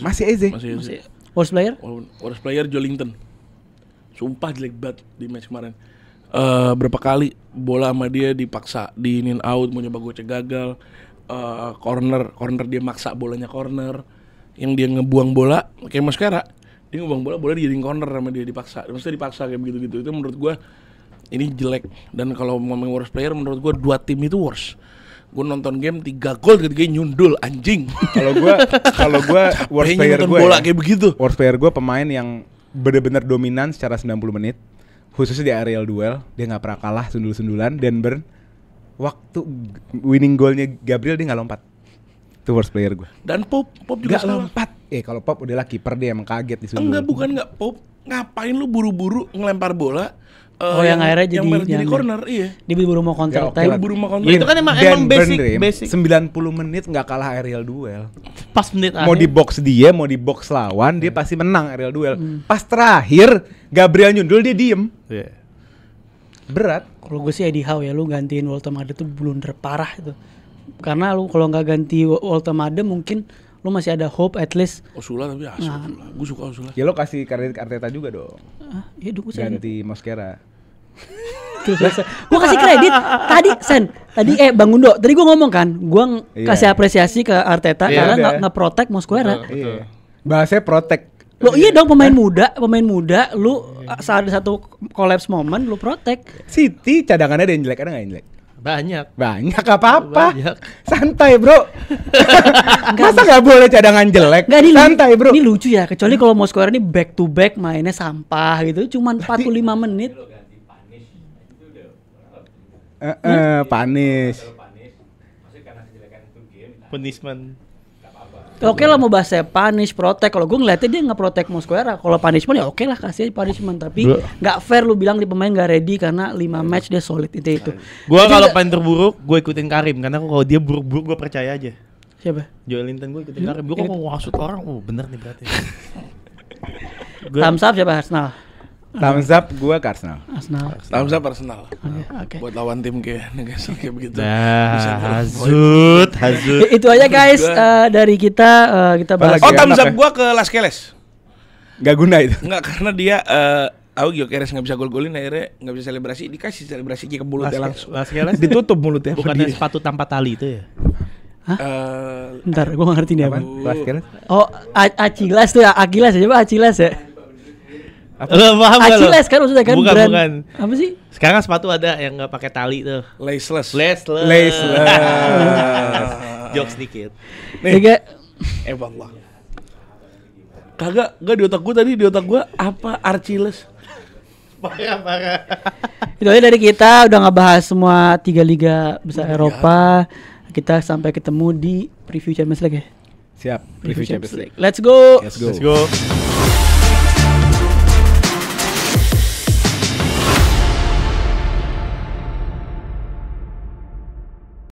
D: Masih
C: Eze.
A: Worst player?
D: Worst player Joelinton. Sumpah jelek banget di match kemarin. Berapa kali bola sama dia dipaksa di in out, mau nyoba gocek gagal. Corner dia maksa bolanya corner. Yang dia ngebuang bola kayak Mosquera. Dia ngebuang bola dijadiin corner sama dia dipaksa. Maksudnya dipaksa kayak begitu-gitu. Itu menurut gua ini jelek. Dan kalau ngomongin worst player menurut gua 2 tim itu worst. Gue nonton game 3 gol ketika nyundul anjing. Kalau gua worst player gue bola kayak begitu.
C: Worst player gue pemain yang benar-benar dominan secara 90 menit. Khususnya di aerial duel, dia nggak pernah kalah sundul-sundulan. Dan waktu winning goalnya Gabriel dia nggak lompat. Itu worst player gue.
D: Dan Pop juga
C: nggak lompat. Kalau Pop udahlah kiper dia emang kaget di sundul.
D: Enggak Pop. Ngapain lu buru-buru ngelempar bola?
A: Yang akhirnya
D: jadi corner, iya.
A: Dia buru-buru mau counter attack.
B: Itu kan emang basic.
C: 90 menit nggak kalah aerial duel.
B: Pas menit
C: Mau di box dia, mau di box lawan, dia pasti menang aerial duel. Pas terakhir Gabriel nyundul dia diem. Berat.
A: Kalau gue sih Eddie Howe ya, lu gantiin Voltemade tuh blunder parah itu. Karena lu kalau nggak ganti Voltemade mungkin lu masih ada hope at least.
D: Osula tapi gue suka Osula.
C: Ya lo kasih kredit Arteta juga dong.
A: Iya dulu
C: ganti Mosquera.
A: Gue kasih kredit tadi Bang Undo tadi gue ngomong kan gue kasih apresiasi ke Arteta karena nggak protect Mosquera.
C: Bahasanya protect.
A: Lo iya dong pemain muda lu saat ada satu collapse moment lu protect.
C: City cadangannya ada yang jelek, ada nggak yang jelek? Banyak apa-apa. Santai bro. Masa nggak boleh cadangan jelek? Santai bro.
A: Ini lucu ya, kecuali kalau Mosquera ini back to back mainnya sampah gitu, cuman 45 menit.
C: Panis.
B: Punishment.
A: Oke lah mau bahas punish, protect. Kalau gue ngeliatnya dia nggak protect Mosquera. Kalau punishment ya oke lah kasih punishment. Tapi nggak fair lu bilang di pemain nggak ready karena 5 match dia solid itu.
B: Gue kalau paling terburuk gue ikutin Karim karena kalau dia buruk-buruk gue percaya aja.
A: Siapa?
B: Joelinton gue ikutin Karim. Gue kok mau ngasut orang, bener nih berarti.
A: Thumbs up siapa Arsenal?
C: Thumbs up gua ke Arsenal.
A: Arsenal.
D: Thumbs up Arsenal.
A: Oke.
D: Buat lawan tim kayak Newcastle kayak begitu.
B: Nah, hazut.
A: Itu aja guys dari kita kita bahas.
C: Apalagi?
D: Oh, thumbs
C: Enak
D: up
C: ya?
D: gua ke Las Keles.
C: Gak guna itu.
D: Enggak, karena dia Gyökeres nggak bisa gol-golin, akhirnya nggak bisa selebrasi, dikasih selebrasi ke mulutnya langsung.
B: Ditutup
D: mulutnya.
B: Bukannya sepatu tanpa tali itu ya?
A: Bentar, gua nggak ngerti nih apa.
C: Basket.
A: Oh, Acilas tuh ya, Agilas ya, Pak Acilas ya.
B: Paham nggak lo?
A: Acilas kan maksudnya kan
B: Bukan,
A: brand.
B: bukan.
A: Apa sih?
B: Sekarang sepatu ada yang nggak pakai tali tuh.
D: Laceless.
B: Laceless. Jokes dikit.
A: Nih.
D: Wallah. Kagak di otak gua tadi, di otak gua apa Archiles.
B: Parah.
A: Itu aja dari kita, udah ngebahas semua 3 liga besar Eropa. Kita sampai ketemu di preview Champions League ya.
C: Siap. Preview Champions League.
A: Let's go.
C: Let's go.
B: Let's go.